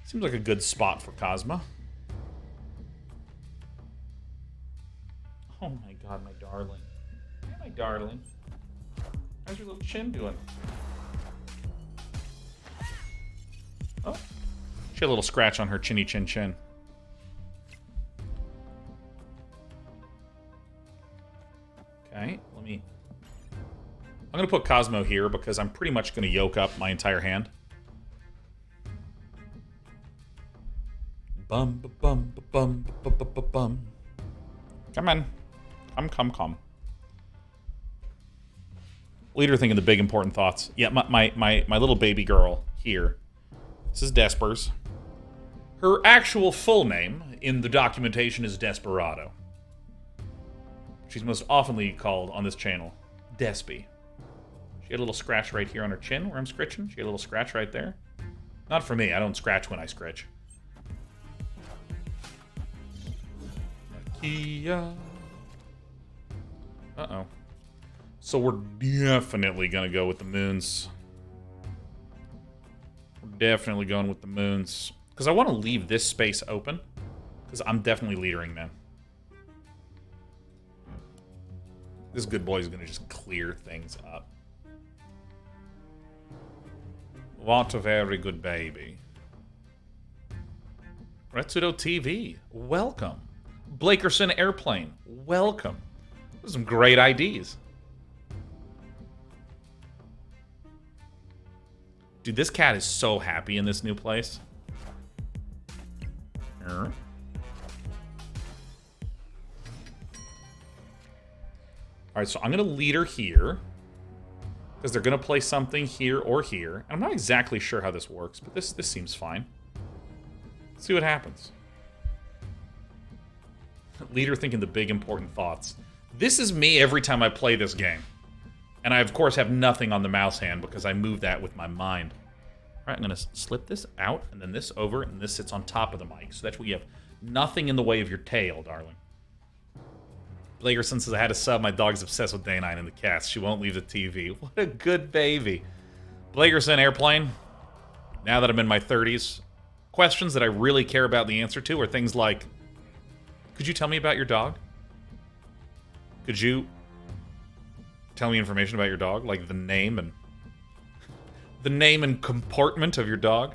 Seems like a good spot for Cosmo. Oh my god, my darling. Yeah, my darling. How's your little chin doing? Oh. She had a little scratch on her chinny chin chin. Okay, I'm gonna put Cosmo here because I'm pretty much gonna yoke up my entire hand. Bum ba bum ba bum ba ba ba bum. Come on. Come. Leader thinking the big important thoughts. Yeah, my little baby girl here. This is Despers. Her actual full name in the documentation is Desperado. She's most oftenly called on this channel Despy. She had a little scratch right here on her chin where I'm scritching. She had a little scratch right there. Not for me. I don't scratch when I scritch. Kia. Uh-oh. So we're definitely going to go with the moons. We're definitely going with the moons. Because I want to leave this space open. Because I'm definitely leadering them. This good boy is going to just clear things up. What a very good baby. Retsudo TV, welcome. Blakerson Airplane, welcome. Those are some great IDs. Dude, this cat is so happy in this new place. Alright, so I'm going to lead her here. Because they're going to play something here or here. And I'm not exactly sure how this works, but this seems fine. Let's see what happens. Leader thinking the big important thoughts. This is me every time I play this game. And I, of course, have nothing on the mouse hand because I move that with my mind. Alright, I'm going to slip this out, and then this over, and this sits on top of the mic. So that's where you have nothing in the way of your tail, darling. Blakerson says, I had to sub. My dog's obsessed with Day9 and the cats. She won't leave the TV. What a good baby. Blakerson Airplane. Now that I'm in my 30s, questions that I really care about the answer to are things like, could you tell me about your dog? Could you tell me information about your dog? Like the name and comportment of your dog?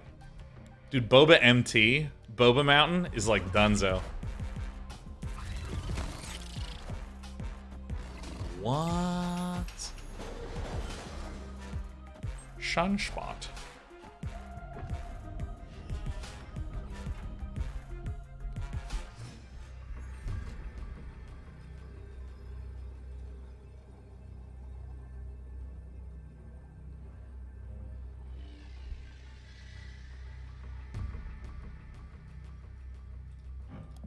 Dude, Boba MT, Boba Mountain is like Dunzo. What? Sunspot.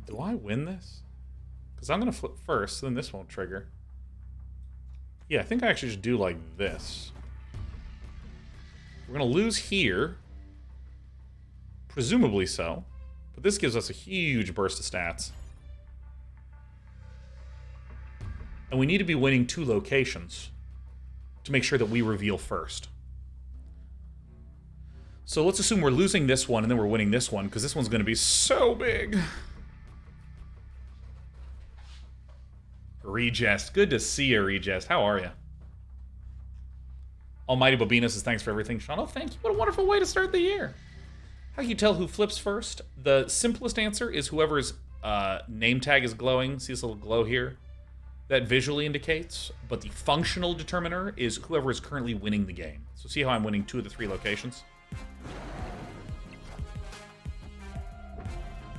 Do I win this? Because I'm going to flip first, so then this won't trigger. Yeah, I think I actually just do like this. We're going to lose here. Presumably so. But this gives us a huge burst of stats. And we need to be winning 2 locations to make sure that we reveal first. So let's assume we're losing this one and then we're winning this one, because this one's going to be so big. Regest. Good to see you, Regest. How are you? Almighty Bobina says, thanks for everything, Sean. Oh, thank you. What a wonderful way to start the year. How can you tell who flips first? The simplest answer is whoever's name tag is glowing. See this little glow here? That visually indicates. But the functional determiner is whoever is currently winning the game. So see how I'm winning 2 of the 3 locations?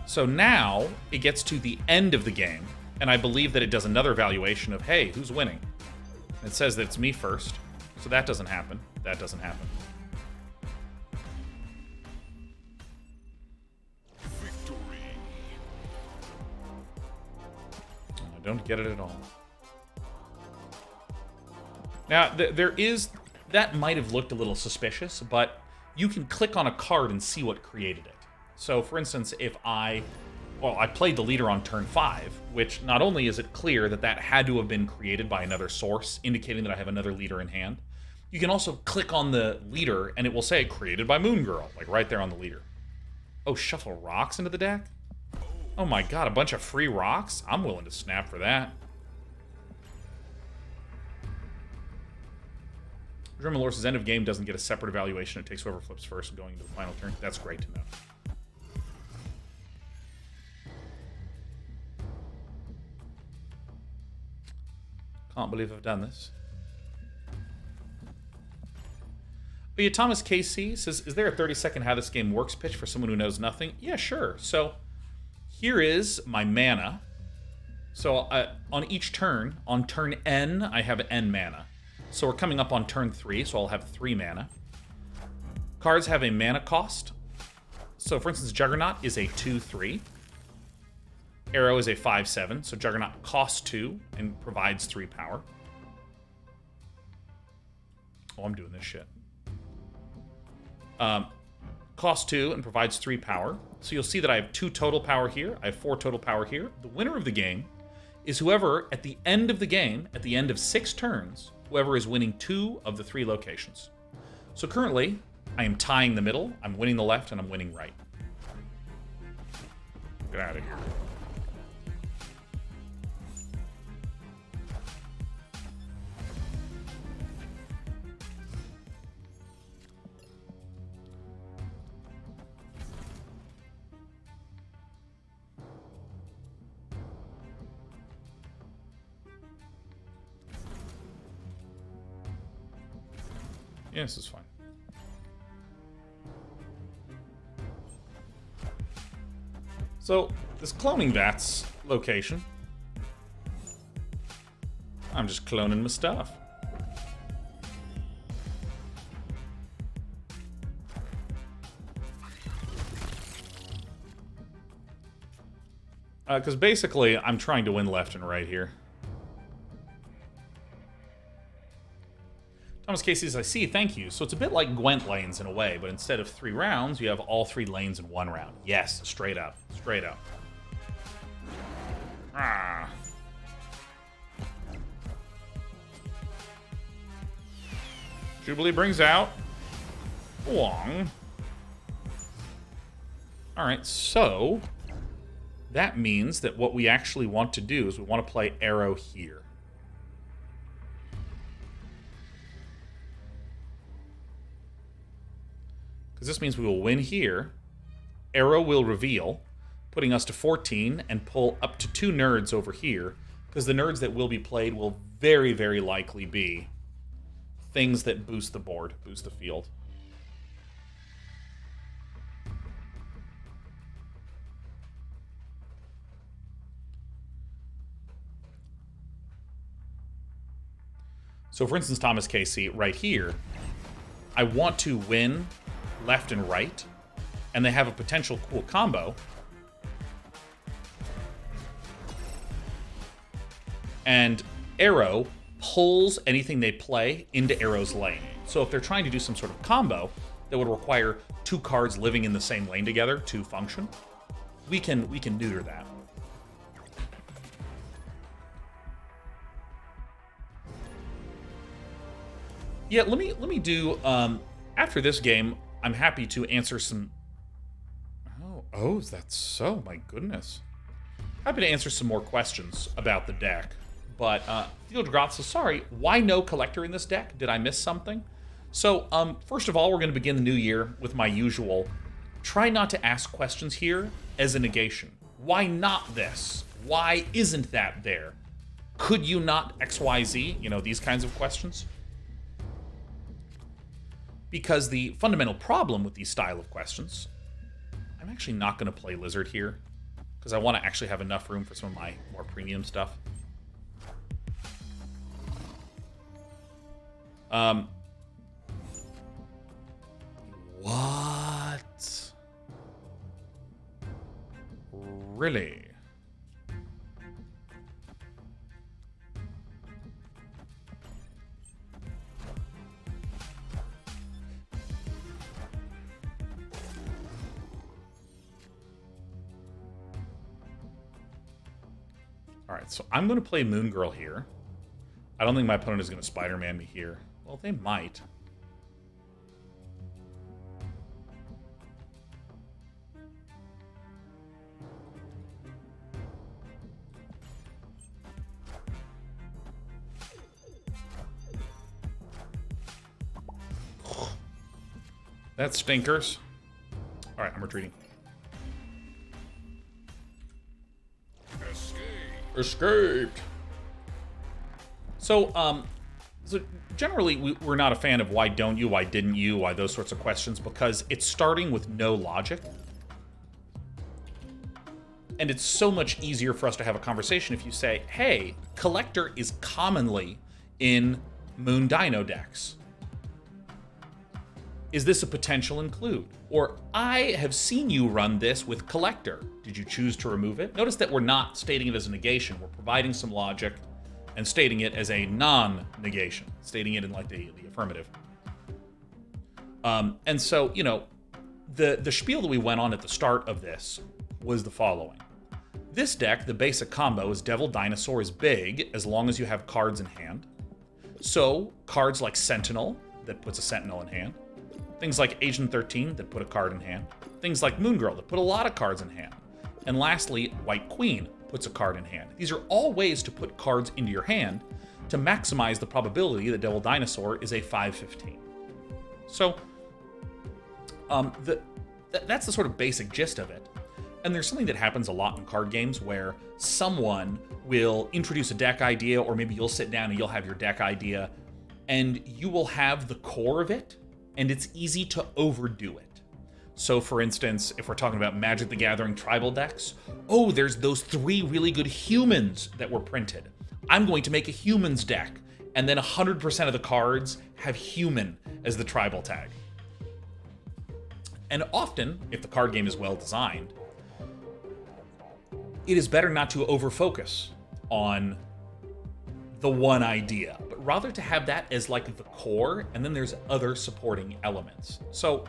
So now it gets to the end of the game. And I believe that it does another evaluation of, hey, who's winning? It says that it's me first. So that doesn't happen. That doesn't happen. Victory. I don't get it at all. Now, there is... That might have looked a little suspicious, but you can click on a card and see what created it. So, for instance, if I played the leader on turn 5, which not only is it clear that that had to have been created by another source, indicating that I have another leader in hand, you can also click on the leader and it will say created by Moon Girl, like right there on the leader. Oh, shuffle rocks into the deck? Oh my god, a bunch of free rocks? I'm willing to snap for that. German Lore says end of game doesn't get a separate evaluation. It takes whoever flips first going into the final turn. That's great to know. Can't believe I've done this. But yeah, Thomas KC says, is there a 30-second how this game works pitch for someone who knows nothing? Yeah, sure. So here is my mana. So on each turn, on turn N, I have N mana. So we're coming up on turn 3, so I'll have 3 mana. Cards have a mana cost. So for instance, Juggernaut is a 2/3. Arrow is a 5/7, so Juggernaut costs 2 and provides 3 power. Oh, I'm doing this shit. Costs 2 and provides 3 power. So you'll see that I have 2 total power here. I have 4 total power here. The winner of the game is whoever, at the end of the game, at the end of 6 turns, whoever is winning 2 of the 3 locations. So currently, I am tying the middle, I'm winning the left, and I'm winning right. Get out of here. Yeah, this is fine. So, this cloning VATS location, I'm just cloning my stuff. Because basically, I'm trying to win left and right here. Thomas Casey's, I see, thank you. So it's a bit like Gwent lanes in a way, but instead of 3 rounds, you have all 3 lanes in 1 round. Yes, straight up. Straight up. Ah. Jubilee brings out Wong. Alright, so that means that what we actually want to do is we want to play Arrow here. This means we will win here. Arrow will reveal, putting us to 14, and pull up to 2 nerds over here, because the nerds that will be played will very, very likely be things that boost the board, boost the field. So for instance, Thomas KC, right here, I want to win left and right, and they have a potential cool combo. And Arrow pulls anything they play into Arrow's lane. So if they're trying to do some sort of combo that would require 2 cards living in the same lane together to function, we can neuter that. Yeah, let me do after this game, I'm happy to answer some... Oh, is that so? My goodness. Happy to answer some more questions about the deck. But, Field Groth says, sorry, why no collector in this deck? Did I miss something? So, first of all, we're going to begin the new year with my usual, try not to ask questions here as a negation. Why not this? Why isn't that there? Could you not XYZ? You know, these kinds of questions. Because the fundamental problem with these style of questions, I'm actually not going to play Lizard here, because I want to actually have enough room for some of my more premium stuff. What? Really? Alright, so I'm going to play Moon Girl here. I don't think my opponent is going to Spider-Man me here. Well, they might. That stinkers. All right, I'm retreating. Escaped. So generally, we're not a fan of why don't you, why didn't you, why those sorts of questions, because it's starting with no logic. And it's so much easier for us to have a conversation if you say, hey, Collector is commonly in Moon Dino decks. Is this a potential include? Or I have seen you run this with Collector. Did you choose to remove it? Notice that we're not stating it as a negation. We're providing some logic and stating it as a non-negation, stating it in like the affirmative. And so, you know, the spiel that we went on at the start of this was the following. This deck, the basic combo is Devil Dinosaur is big as long as you have cards in hand. So cards like Sentinel, that puts a Sentinel in hand. Things like Agent 13 that put a card in hand. Things like Moon Girl that put a lot of cards in hand. And lastly, White Queen puts a card in hand. These are all ways to put cards into your hand to maximize the probability that Devil Dinosaur is a 5/15. So that's the sort of basic gist of it. And there's something that happens a lot in card games where someone will introduce a deck idea, or maybe you'll sit down and you'll have your deck idea, and you will have the core of it, and it's easy to overdo it. So for instance, if we're talking about Magic the Gathering tribal decks, oh, there's those 3 really good humans that were printed. I'm going to make a humans deck, and then 100% of the cards have human as the tribal tag. And often, if the card game is well designed, it is better not to overfocus on the one idea, but rather to have that as like the core, and then there's other supporting elements. So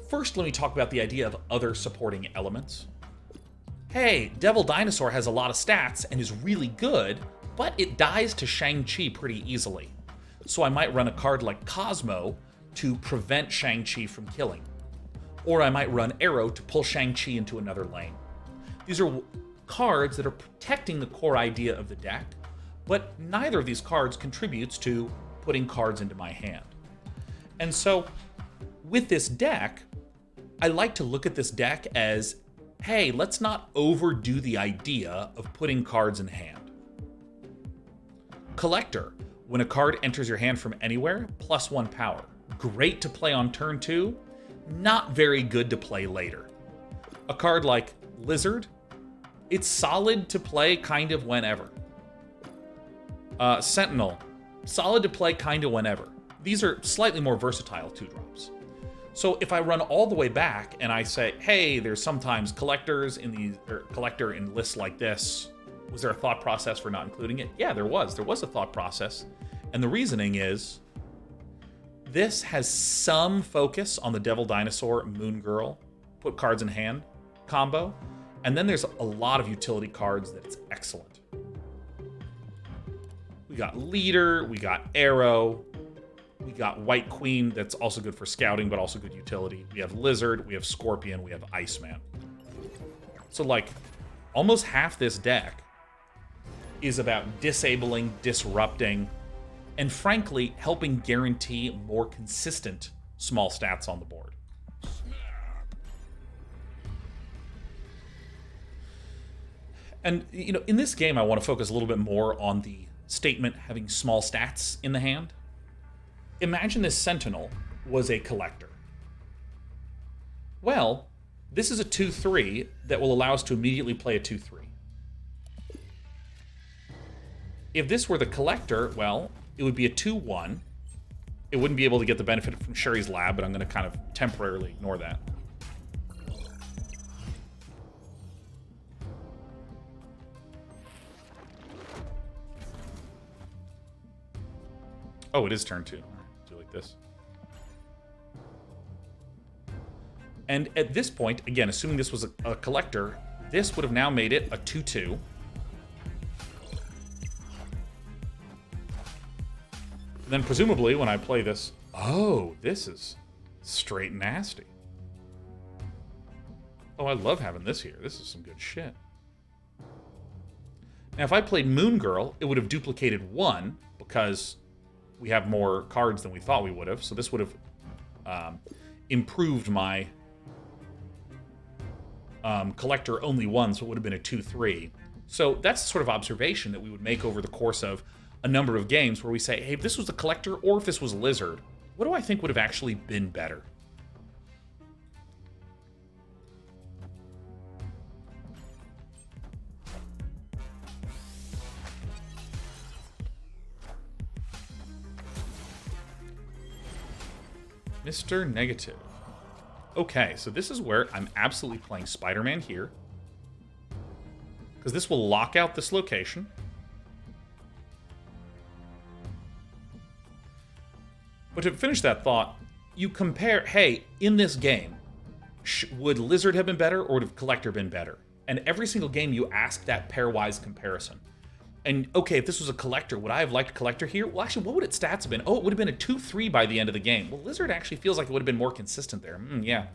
first, let me talk about the idea of other supporting elements. Hey, Devil Dinosaur has a lot of stats and is really good, but it dies to Shang-Chi pretty easily. So I might run a card like Cosmo to prevent Shang-Chi from killing. Or I might run Arrow to pull Shang-Chi into another lane. These are cards that are protecting the core idea of the deck, but neither of these cards contributes to putting cards into my hand. And so with this deck, I like to look at this deck as, hey, let's not overdo the idea of putting cards in hand. Collector, when a card enters your hand from anywhere, +1 power. Great to play on turn 2, not very good to play later. A card like Lizard, it's solid to play kind of whenever. Sentinel, solid to play kind of whenever. These are slightly more versatile 2-drops. So if I run all the way back and I say, hey, there's sometimes collectors in these, or collector in lists like this, was there a thought process for not including it? Yeah, there was. There was a thought process. And the reasoning is, this has some focus on the Devil Dinosaur, Moon Girl, put cards in hand combo. And then there's a lot of utility cards that it's excellent. We got Leader, we got Arrow, we got White Queen that's also good for scouting, but also good utility. We have Lizard, we have Scorpion, we have Iceman. So like, almost half this deck is about disabling, disrupting, and frankly, helping guarantee more consistent small stats on the board. And, you know, in this game, I want to focus a little bit more on the statement having small stats in the hand. Imagine this Sentinel was a collector. Well, this is a 2/3 that will allow us to immediately play a 2/3. If this were the collector, well, it would be a 2/1. It wouldn't be able to get the benefit from Sherry's Lab, but I'm going to kind of temporarily ignore that. Oh, it is turn 2. Do like this. And at this point, again, assuming this was a collector, this would have now made it a 2/2. And then presumably when I play this, oh, this is straight nasty. Oh, I love having this here. This is some good shit. Now, if I played Moon Girl, it would have duplicated 1 because we have more cards than we thought we would have. So this would have improved my collector only one, so it would have been a 2-3. So that's the sort of observation that we would make over the course of a number of games where we say, hey, if this was a collector or if this was lizard, what do I think would have actually been better? Mr. Negative. Okay, so this is where I'm absolutely playing Spider-Man here, because this will lock out this location. But to finish that thought, you compare, hey, in this game, would Lizard have been better or would have Collector been better? And every single game you ask that pairwise comparison. And okay, if this was a Collector, would I have liked Collector here? Well, actually, what would its stats have been? Oh, it would have been a 2-3 by the end of the game. Well, Lizard actually feels like it would have been more consistent there. Yeah.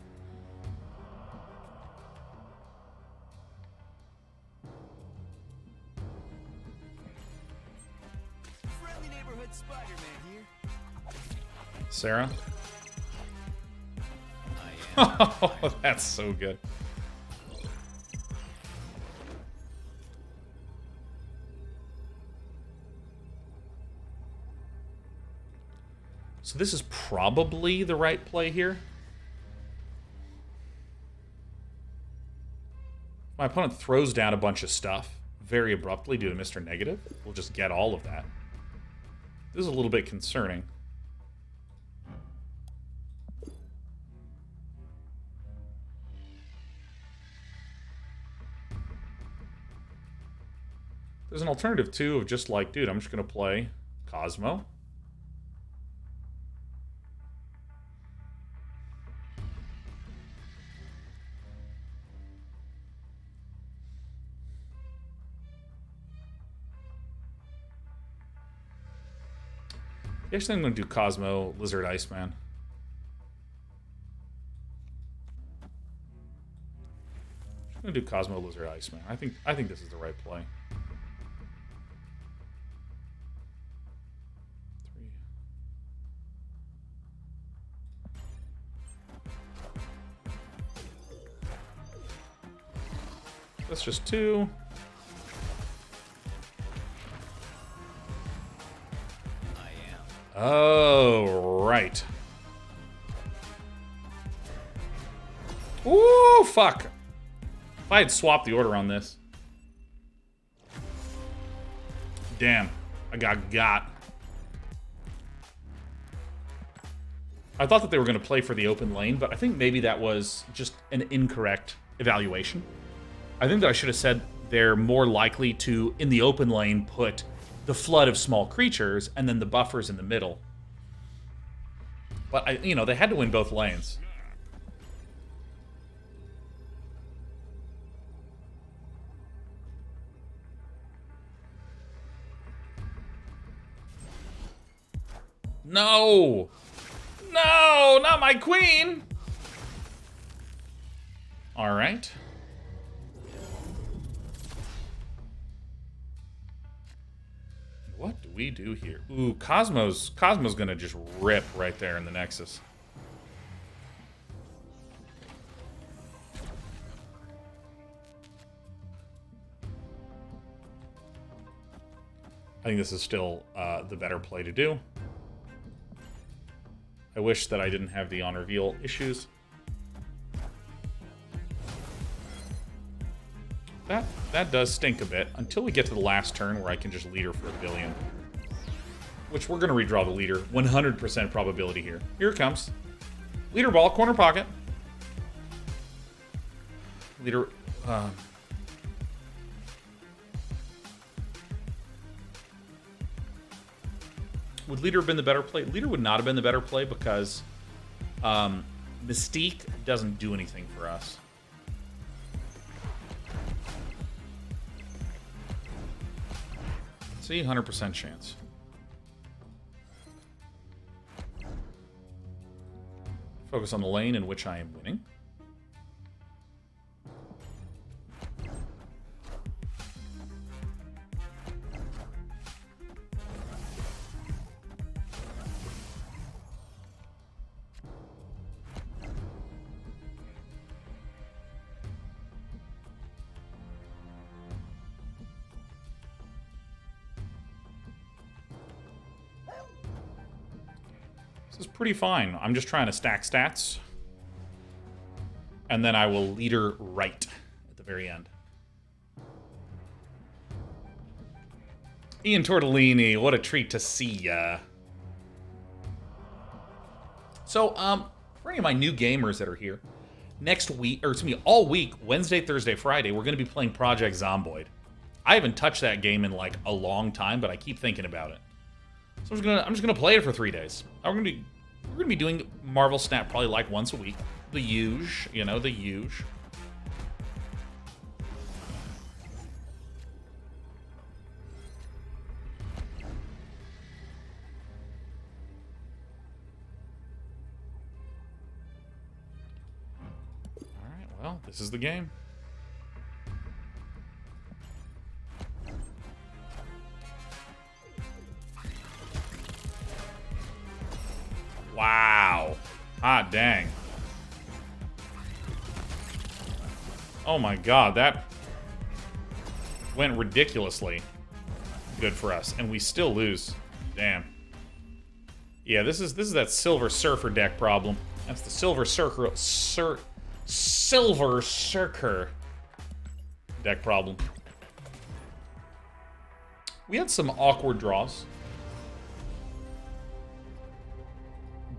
Friendly neighborhood Spider-Man here. Sarah? I am. Oh, that's so good. So this is probably the right play here. My opponent throws down a bunch of stuff very abruptly due to Mr. Negative. We'll just get all of that. This is a little bit concerning. There's an alternative, too, of just like, dude, I'm just going to play Cosmo. Actually, I'm going to do Cosmo, Lizard, Iceman. I'm going to do Cosmo, Lizard, Iceman. I think this is the right play. 3. That's just 2. Oh, right. Ooh, fuck. If I had swapped the order on this. Damn. I got. I thought that they were going to play for the open lane, but I think maybe that was just an incorrect evaluation. I think that I should have said they're more likely to, in the open lane, put the flood of small creatures and then the buffers in the middle. But, they had to win both lanes. No! No! Not my queen! All right. What do we do here? Ooh, Cosmo's gonna just rip right there in the Nexus. I think this is still the better play to do. I wish that I didn't have the on reveal issues. That does stink a bit, until we get to the last turn where I can just leader for 1 billion. Which we're going to redraw the leader. 100% probability here. Here it comes. Leader ball, corner pocket. Leader... Would leader have been the better play? Leader would not have been the better play because Mystique doesn't do anything for us. See, 100% chance. Focus on the lane in which I am winning. is pretty fine. I'm just trying to stack stats. And then I will leader right at the very end. Ian Tortellini, what a treat to see ya. So, for any of my new gamers that are here, next week, or excuse me, all week, Wednesday, Thursday, Friday, we're going to be playing Project Zomboid. I haven't touched that game in like a long time, but I keep thinking about it. So I'm just gonna play it for 3 days. We're gonna be doing Marvel Snap probably like once a week. The huge, you know, the huge. All right, well, this is the game. Wow. Hot dang. Oh my god, that went ridiculously good for us, and we still lose. Damn. Yeah, this is that Silver Surfer deck problem. That's the Silver Surfer deck problem. We had some awkward draws.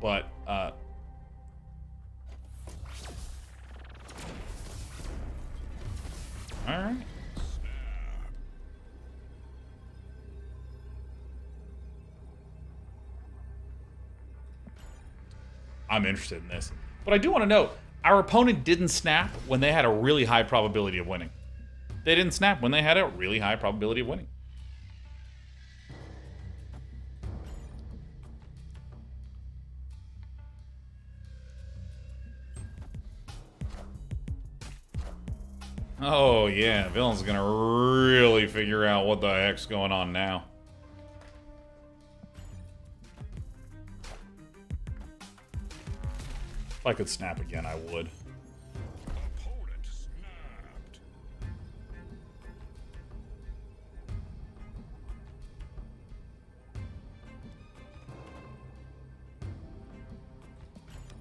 But, alright. I'm interested in this. But I do want to note, our opponent didn't snap when they had a really high probability of winning. They didn't snap when they had a really high probability of winning. Oh, yeah. Villain's gonna really figure out what the heck's going on now. If I could snap again, I would. Opponent snapped.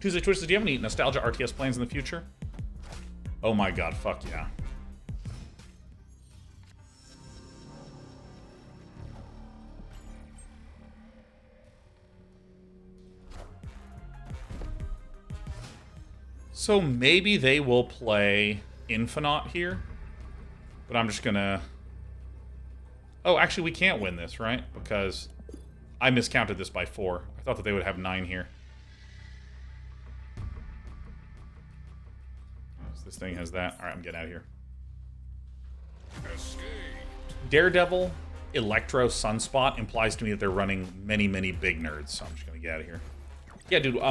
Tuesday Twitch, do you have any nostalgia RTS plans in the future? Oh my god, fuck yeah. So maybe they will play Infinite here, but I'm just gonna... Oh, actually we can't win this, right? Because I miscounted this by 4. I thought that they would have 9 here. So this thing has that. Alright, I'm getting out of here. Escaped. Daredevil, Electro, Sunspot implies to me that they're running many, many big nerds, so I'm just gonna get out of here. Yeah, dude,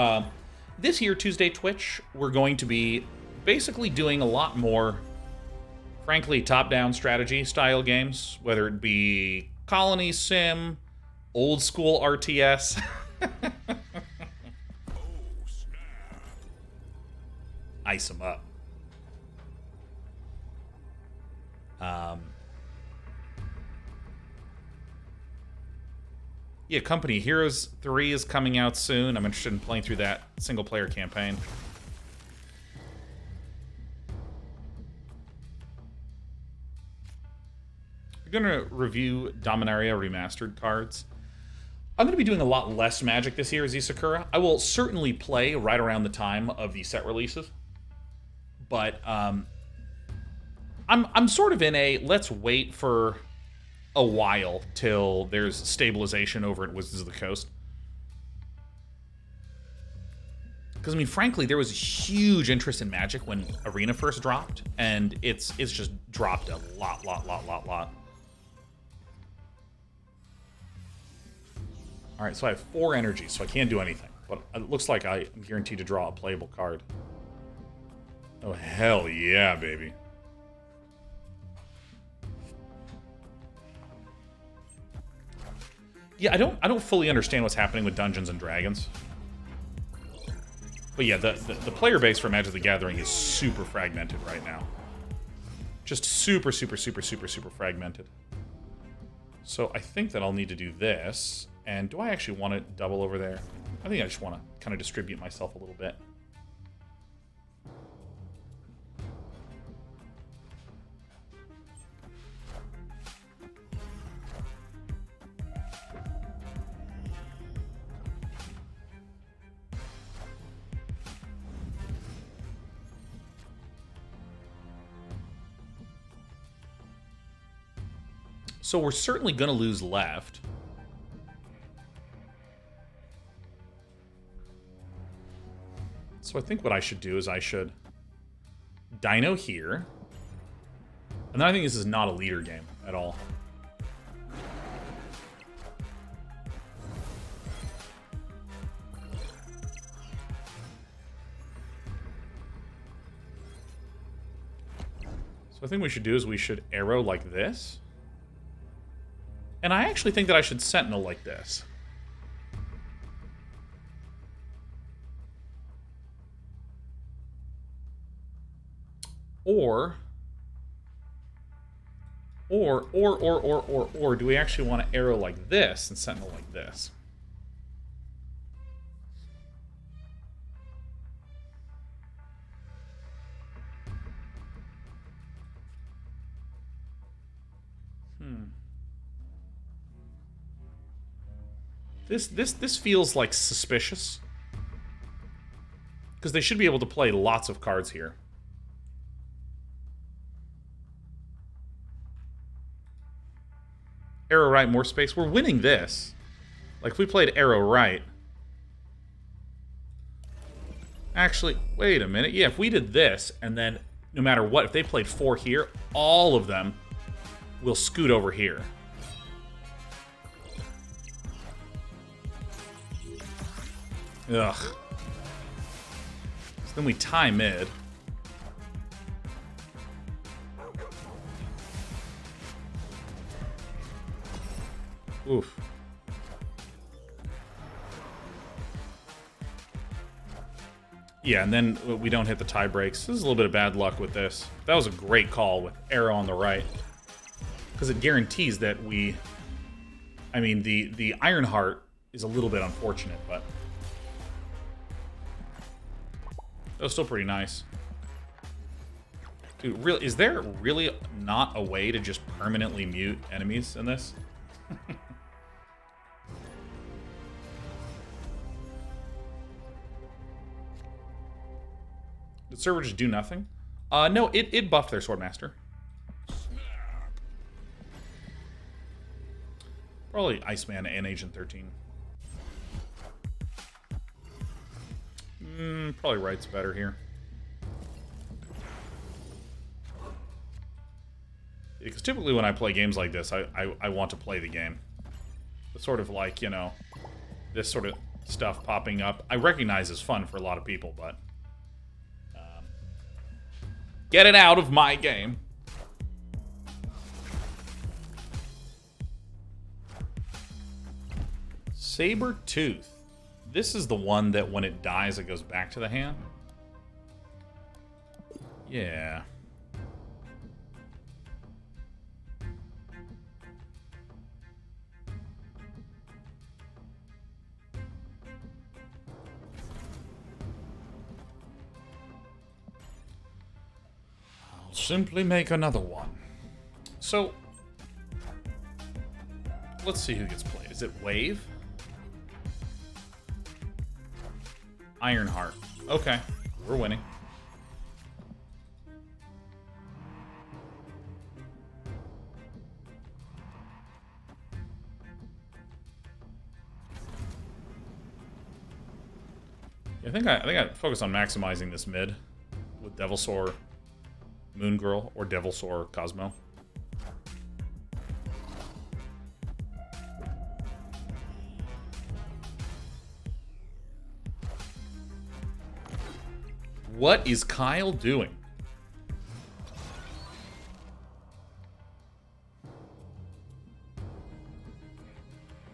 this here, Tuesday Twitch, we're going to be basically doing a lot more, frankly, top-down strategy style games, whether it be Colony Sim, old school RTS. Oh, snap. Ice them up. Yeah, Company Heroes 3 is coming out soon. I'm interested in playing through that single-player campaign. We're going to review Dominaria Remastered cards. I'm going to be doing a lot less Magic this year as Isakura. I will certainly play right around the time of the set releases. But I'm sort of in a let's wait for a while till there's stabilization over at Wizards of the Coast. Because, I mean, frankly, there was huge interest in Magic when Arena first dropped, and it's just dropped a lot. Alright, so I have 4 energy, so I can't do anything. But it looks like I am guaranteed to draw a playable card. Oh, hell yeah, baby. Yeah, I don't fully understand what's happening with Dungeons and Dragons. But yeah, the player base for Magic the Gathering is super fragmented right now. Just super fragmented. So I think that I'll need to do this. And do I actually want it double over there? I think I just want to kind of distribute myself a little bit. So we're certainly going to lose left. So I think what I should do is I should Dino here. And then I think this is not a leader game at all. So I think what we should do is we should arrow like this. And I actually think that I should sentinel like this. Or do we actually want to arrow like this and sentinel like this? This feels like suspicious. Because they should be able to play lots of cards here. Arrow right, more space. We're winning this. Like, if we played arrow right... Actually, wait a minute. Yeah, if we did this, and then no matter what, if they played 4 here, all of them will scoot over here. Ugh. So then we tie mid. Oof. Yeah, and then we don't hit the tie breaks. This is a little bit of bad luck with this. That was a great call with arrow on the right. Because it guarantees that we... I mean, the Ironheart is a little bit unfortunate, but... that was still pretty nice. Dude, really, is there really not a way to just permanently mute enemies in this? Did server just do nothing? No, it buffed their Swordmaster. Probably Iceman and Agent 13. Probably right's better here. Because typically when I play games like this, I want to play the game. It's sort of like, you know, this sort of stuff popping up. I recognize is fun for a lot of people, but... get it out of my game. Saber-tooth. This is the one that when it dies, it goes back to the hand? Yeah. I'll simply make another one. So, let's see who gets played. Is it Wave? Ironheart. Okay, we're winning. Yeah, I think I focus on maximizing this mid with Devilsaur, Moon Girl, or Devilsaur Cosmo. What is Kyle doing?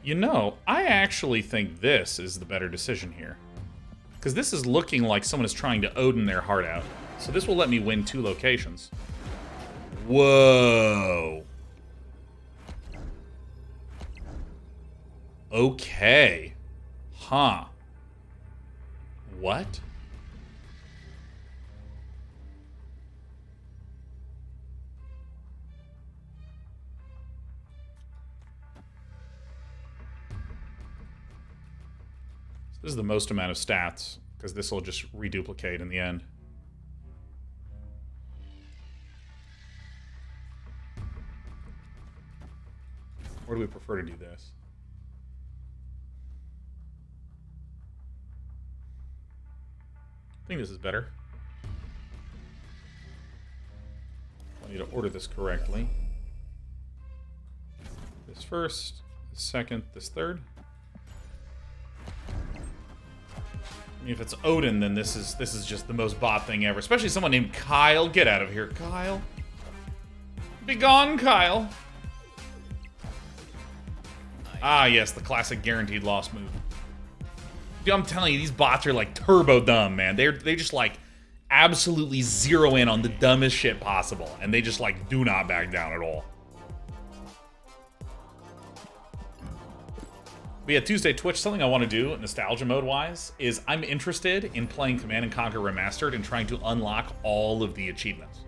You know, I actually think this is the better decision here. Because this is looking like someone is trying to Odin their heart out. So this will let me win 2 locations. Whoa. Okay. Huh. What? This is the most amount of stats, because this will just reduplicate in the end. Or do we prefer to do this? I think this is better. I need to order this correctly. This first, this second, this third. I mean, if it's Odin, then this is just the most bot thing ever. Especially someone named Kyle. Get out of here, Kyle. Be gone, Kyle. Ah, yes, the classic guaranteed loss move. Dude, I'm telling you, these bots are like turbo dumb, man. They just like absolutely zero in on the dumbest shit possible, and they just like do not back down at all. But yeah, Tuesday Twitch, something I want to do, nostalgia mode-wise, is I'm interested in playing Command & Conquer Remastered and trying to unlock all of the achievements.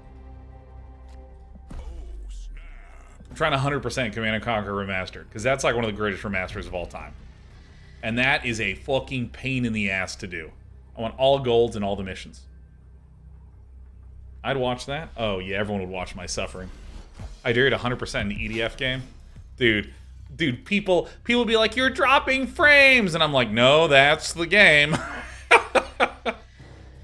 I'm trying to 100% Command & Conquer Remastered, because that's like one of the greatest remasters of all time. And that is a fucking pain in the ass to do. I want all golds and all the missions. I'd watch that. Oh yeah, everyone would watch my suffering. I dare you to 100% an EDF game. Dude, people be like, you're dropping frames, and I'm like, no, that's the game.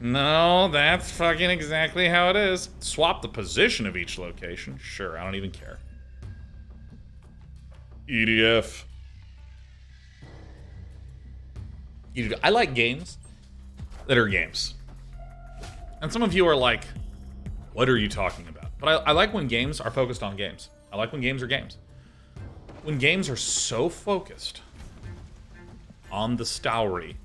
No, that's fucking exactly how it is. Swap the position of each location. Sure, I don't even care. EDF. I like games that are games. And some of you are like, what are you talking about? But I like when games are focused on games. I like when games are games. When games are so focused on the story.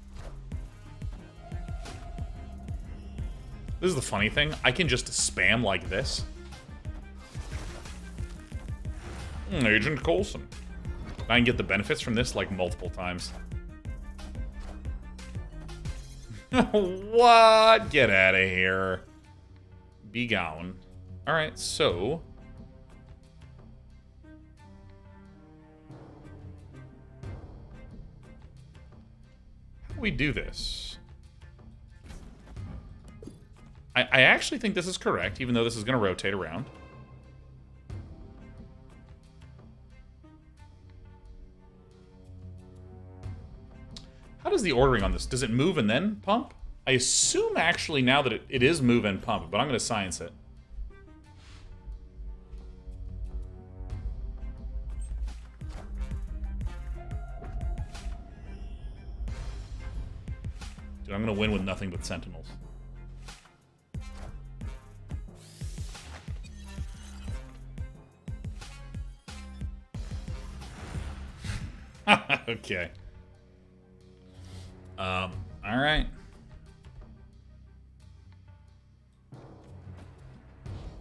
This is the funny thing. I can just spam like this. Agent Coulson. I can get the benefits from this like multiple times. What? Get out of here. Be gone. Alright, so... how do we do this? I actually think this is correct, even though this is going to rotate around. How does the ordering on this? Does it move and then pump? I assume actually now that it is move and pump, but I'm going to science it. Dude, I'm going to win with nothing but sentinels. Okay. All right.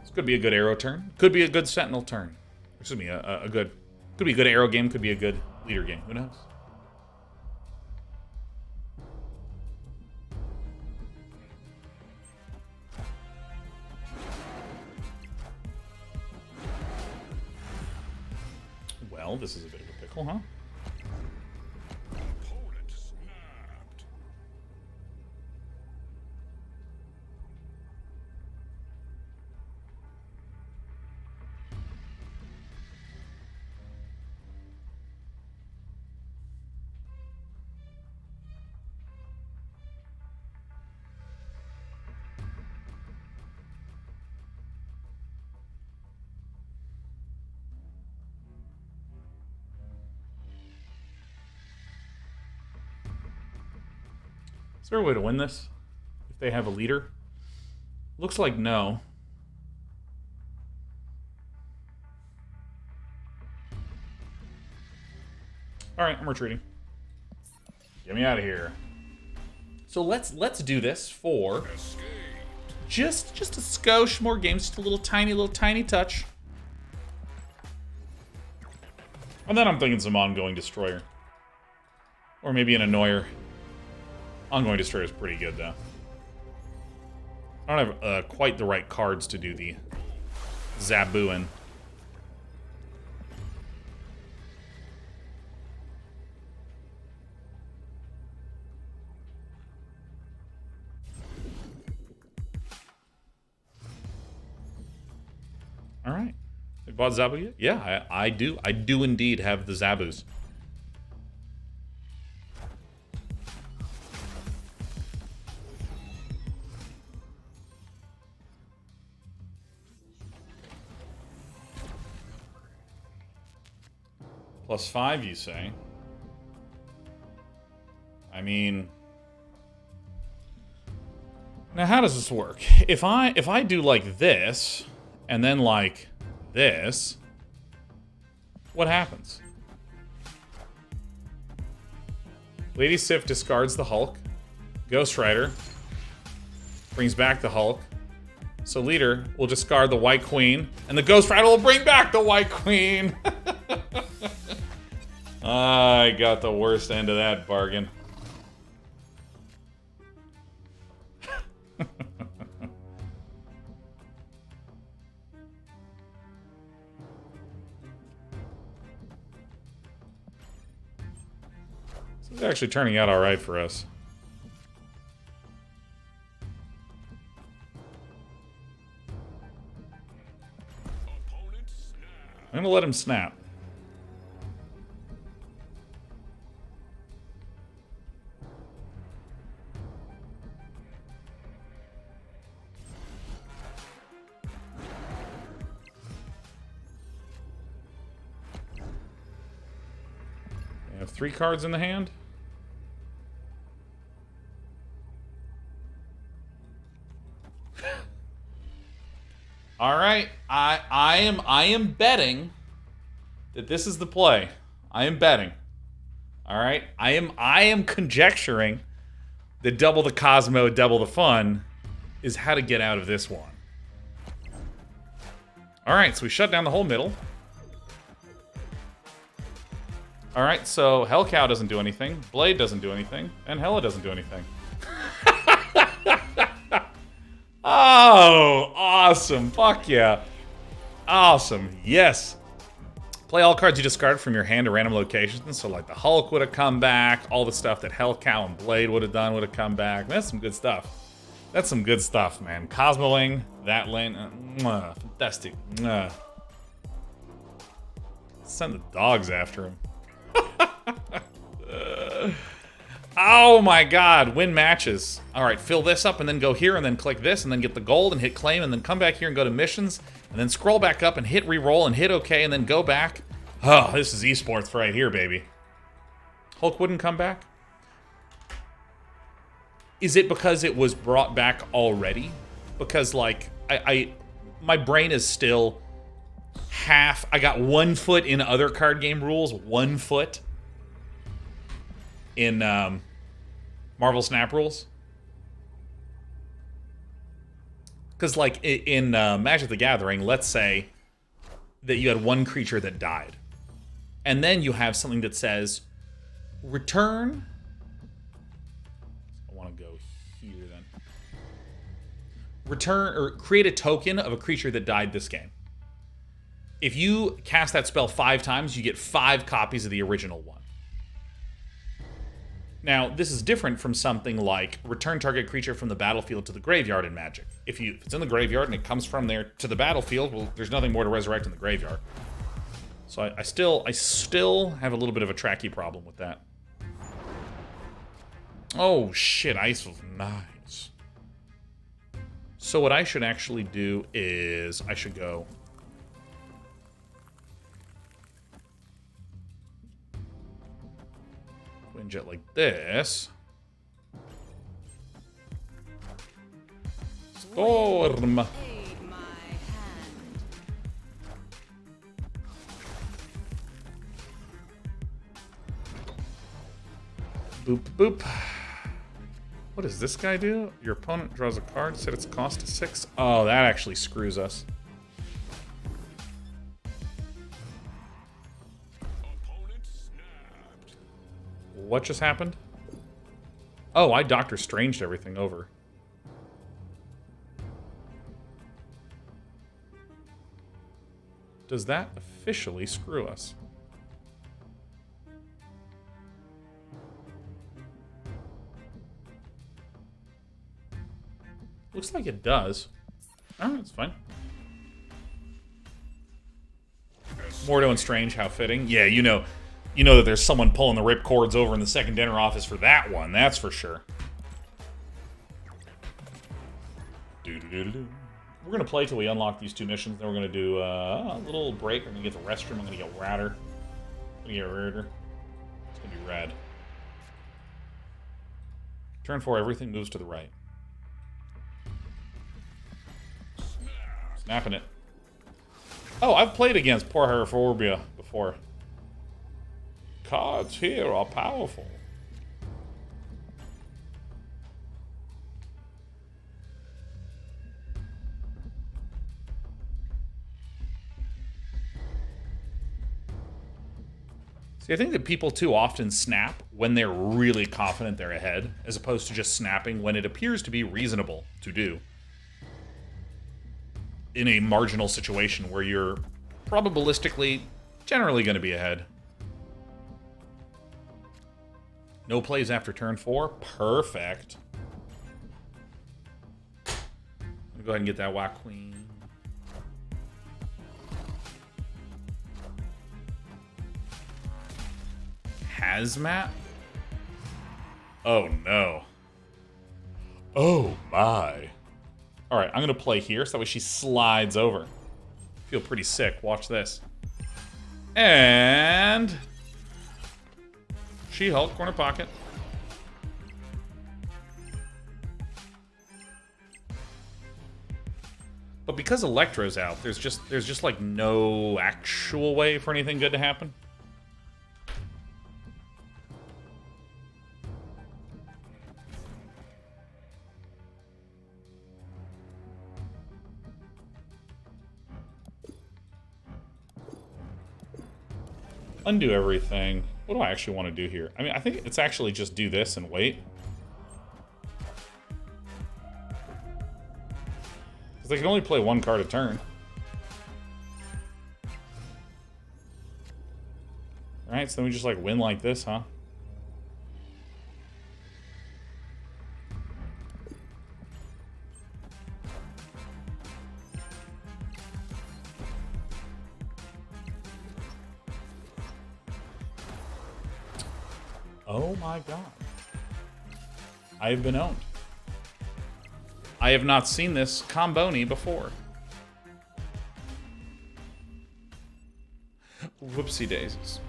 This could be a good arrow turn. Could be a good sentinel turn. Excuse me, a good... could be a good arrow game. Could be a good leader game. Who knows? Well, this is a bit of a pickle, huh? Opponent snapped. Is there a way to win this? If they have a leader? Looks like no. Alright, I'm retreating. Get me out of here. So let's do this for Escaped. just a skosh more games, just a little tiny touch. And then I'm thinking some ongoing destroyer. Or maybe an annoyer. Ongoing Destroyer is pretty good, though. I don't have quite the right cards to do the Zabooing. All right. You bought Zabu yet? Yeah, I do. I do indeed have the Zabus. +5, you say? I mean, now how does this work? If I do like this and then like this, what happens? Lady Sif discards the Hulk. Ghost Rider brings back the Hulk. So leader will discard the White Queen, and the Ghost Rider will bring back the White Queen. I got the worst end of that bargain. This is actually turning out all right for us. I'm gonna let him snap. We have 3 cards in the hand. All right, I am betting that this is the play. I am betting. All right, I am conjecturing that double the Cosmo, double the fun is how to get out of this one. All right, so we shut down the whole middle. All right, so Hell Cow doesn't do anything, Blade doesn't do anything, and Hella doesn't do anything. Oh, awesome. Fuck yeah. Awesome. Yes. Play all cards you discarded from your hand to random locations. So like the Hulk would have come back. All the stuff that Hell Cow and Blade would have done would have come back. That's some good stuff. That's some good stuff, man. Cosmoing, that lane. Fantastic. Send the dogs after him. Oh my god, win matches. Alright, fill this up and then go here and then click this and then get the gold and hit claim and then come back here and go to missions and then scroll back up and hit reroll and hit OK and then go back. Oh, this is esports right here, baby. Hulk wouldn't come back? Is it because it was brought back already? Because, like, my brain is still half... I got 1 foot in other card game rules, 1 foot in Marvel Snap rules. Because, like, in Magic the Gathering, let's say that you had 1 creature that died. And then you have something that says, return... I want to go here, then. Return, or create a token of a creature that died this game. If you cast that spell 5 times, you get 5 copies of the original one. Now, this is different from something like return target creature from the battlefield to the graveyard in Magic. If it's in the graveyard and it comes from there to the battlefield, well, there's nothing more to resurrect in the graveyard. So I still have a little bit of a tracky problem with that. Oh shit, Ice was nice. So what I should actually do is I should go Quinjet like this. Storm. Boop, boop. What does this guy do? Your opponent draws a card, set its cost to 6. Oh, that actually screws us. What just happened? Oh, I Doctor Stranged everything over. Does that officially screw us? Looks like it does. Alright, that's fine. Mordo and Strange, how fitting. Yeah, you know that there's someone pulling the rip cords over in the second dinner office for that one, that's for sure. We're gonna play till we unlock these 2 missions, then we're gonna do a little break. I'm gonna get the restroom, I'm gonna get radder. I'm gonna get radder. It's gonna be rad. Turn 4, everything moves to the right. Snapping it. Oh, I've played against poor Heraphobia before. Cards here are powerful. See, I think that people too often snap when they're really confident they're ahead, as opposed to just snapping when it appears to be reasonable to do. In a marginal situation where you're probabilistically generally going to be ahead. No plays after turn 4. Perfect. I'm gonna go ahead and get that Whack Queen. Hazmat? Oh no. Oh my. Alright, I'm gonna play here so that way she slides over. Feel pretty sick. Watch this. And She-Hulk, corner pocket. But because Electro's out, there's just like no actual way for anything good to happen. Undo everything. What do I actually want to do here? I mean, I think it's actually just do this and wait. Because they can only play 1 card a turn. Alright, so then we just like win like this, huh? Oh my god. I have been owned. I have not seen this Comboni before. Whoopsie daisies.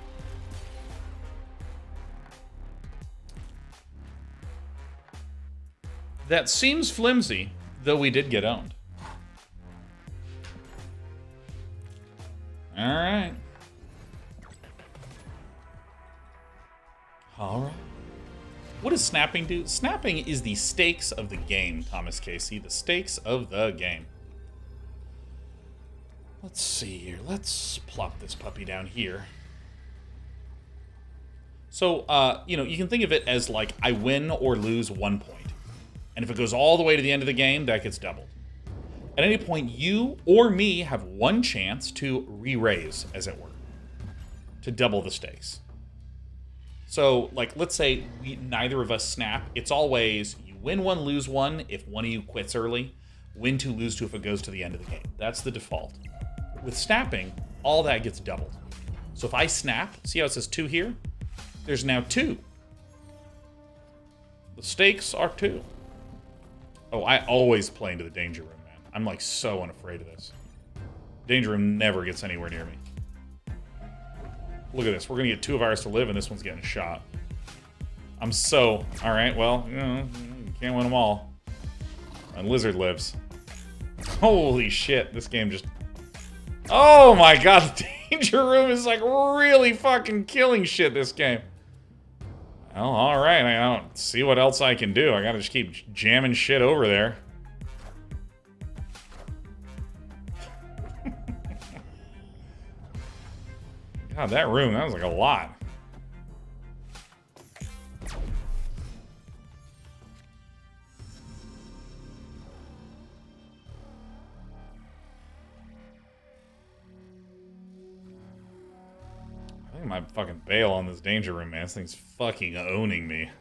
That seems flimsy, though we did get owned. Alright. Alright. What does snapping do? Snapping is the stakes of the game, Thomas Casey. The stakes of the game. Let's see here. Let's plop this puppy down here. So, you know, you can think of it as like I win or lose 1 point. And if it goes all the way to the end of the game, that gets doubled. At any point, you or me have 1 chance to re-raise, as it were. To double the stakes. So, like, let's say neither of us snap. It's always you win 1, lose 1 if one of you quits early. Win 2, lose 2 if it goes to the end of the game. That's the default. With snapping, all that gets doubled. So if I snap, see how it says 2 here? There's now 2. The stakes are 2. Oh, I always play into the danger room, man. I'm like so unafraid of this. Danger room never gets anywhere near me. Look at this. We're going to get 2 of ours to live, and this one's getting shot. I'm so... Alright, well, you know, can't win them all. And Lizard lives. Holy shit, this game just... Oh my god, the danger room is like really fucking killing shit this game. Well, alright, I don't see what else I can do. I gotta just keep jamming shit over there. God, that room, that was like a lot. Look at my fucking bail on this danger room, man. This thing's fucking owning me.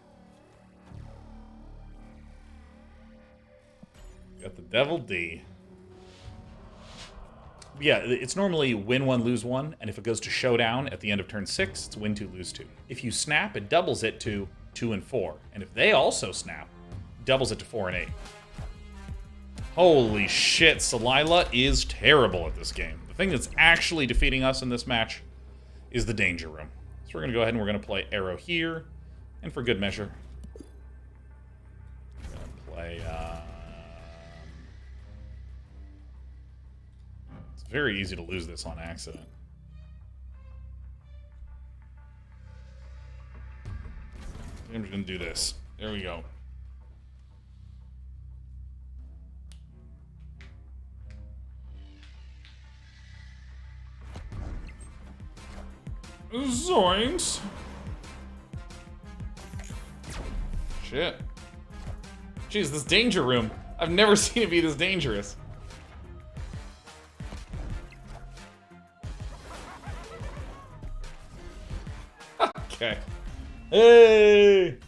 Got the Devil D. Yeah, it's normally win 1, lose 1, and if it goes to showdown at the end of turn 6, it's win 2, lose 2. If you snap, it doubles it to 2 and 4. And if they also snap, doubles it to 4 and 8. Holy shit, Salila is terrible at this game. The thing that's actually defeating us in this match is the danger room. So we're going to go ahead and we're going to play Arrow here. And for good measure, we're going to play... It's very easy to lose this on accident. I'm just going to do this. There we go. Zoinks! Shit. Jeez, this danger room. I've never seen it be this dangerous. Okay. Hey!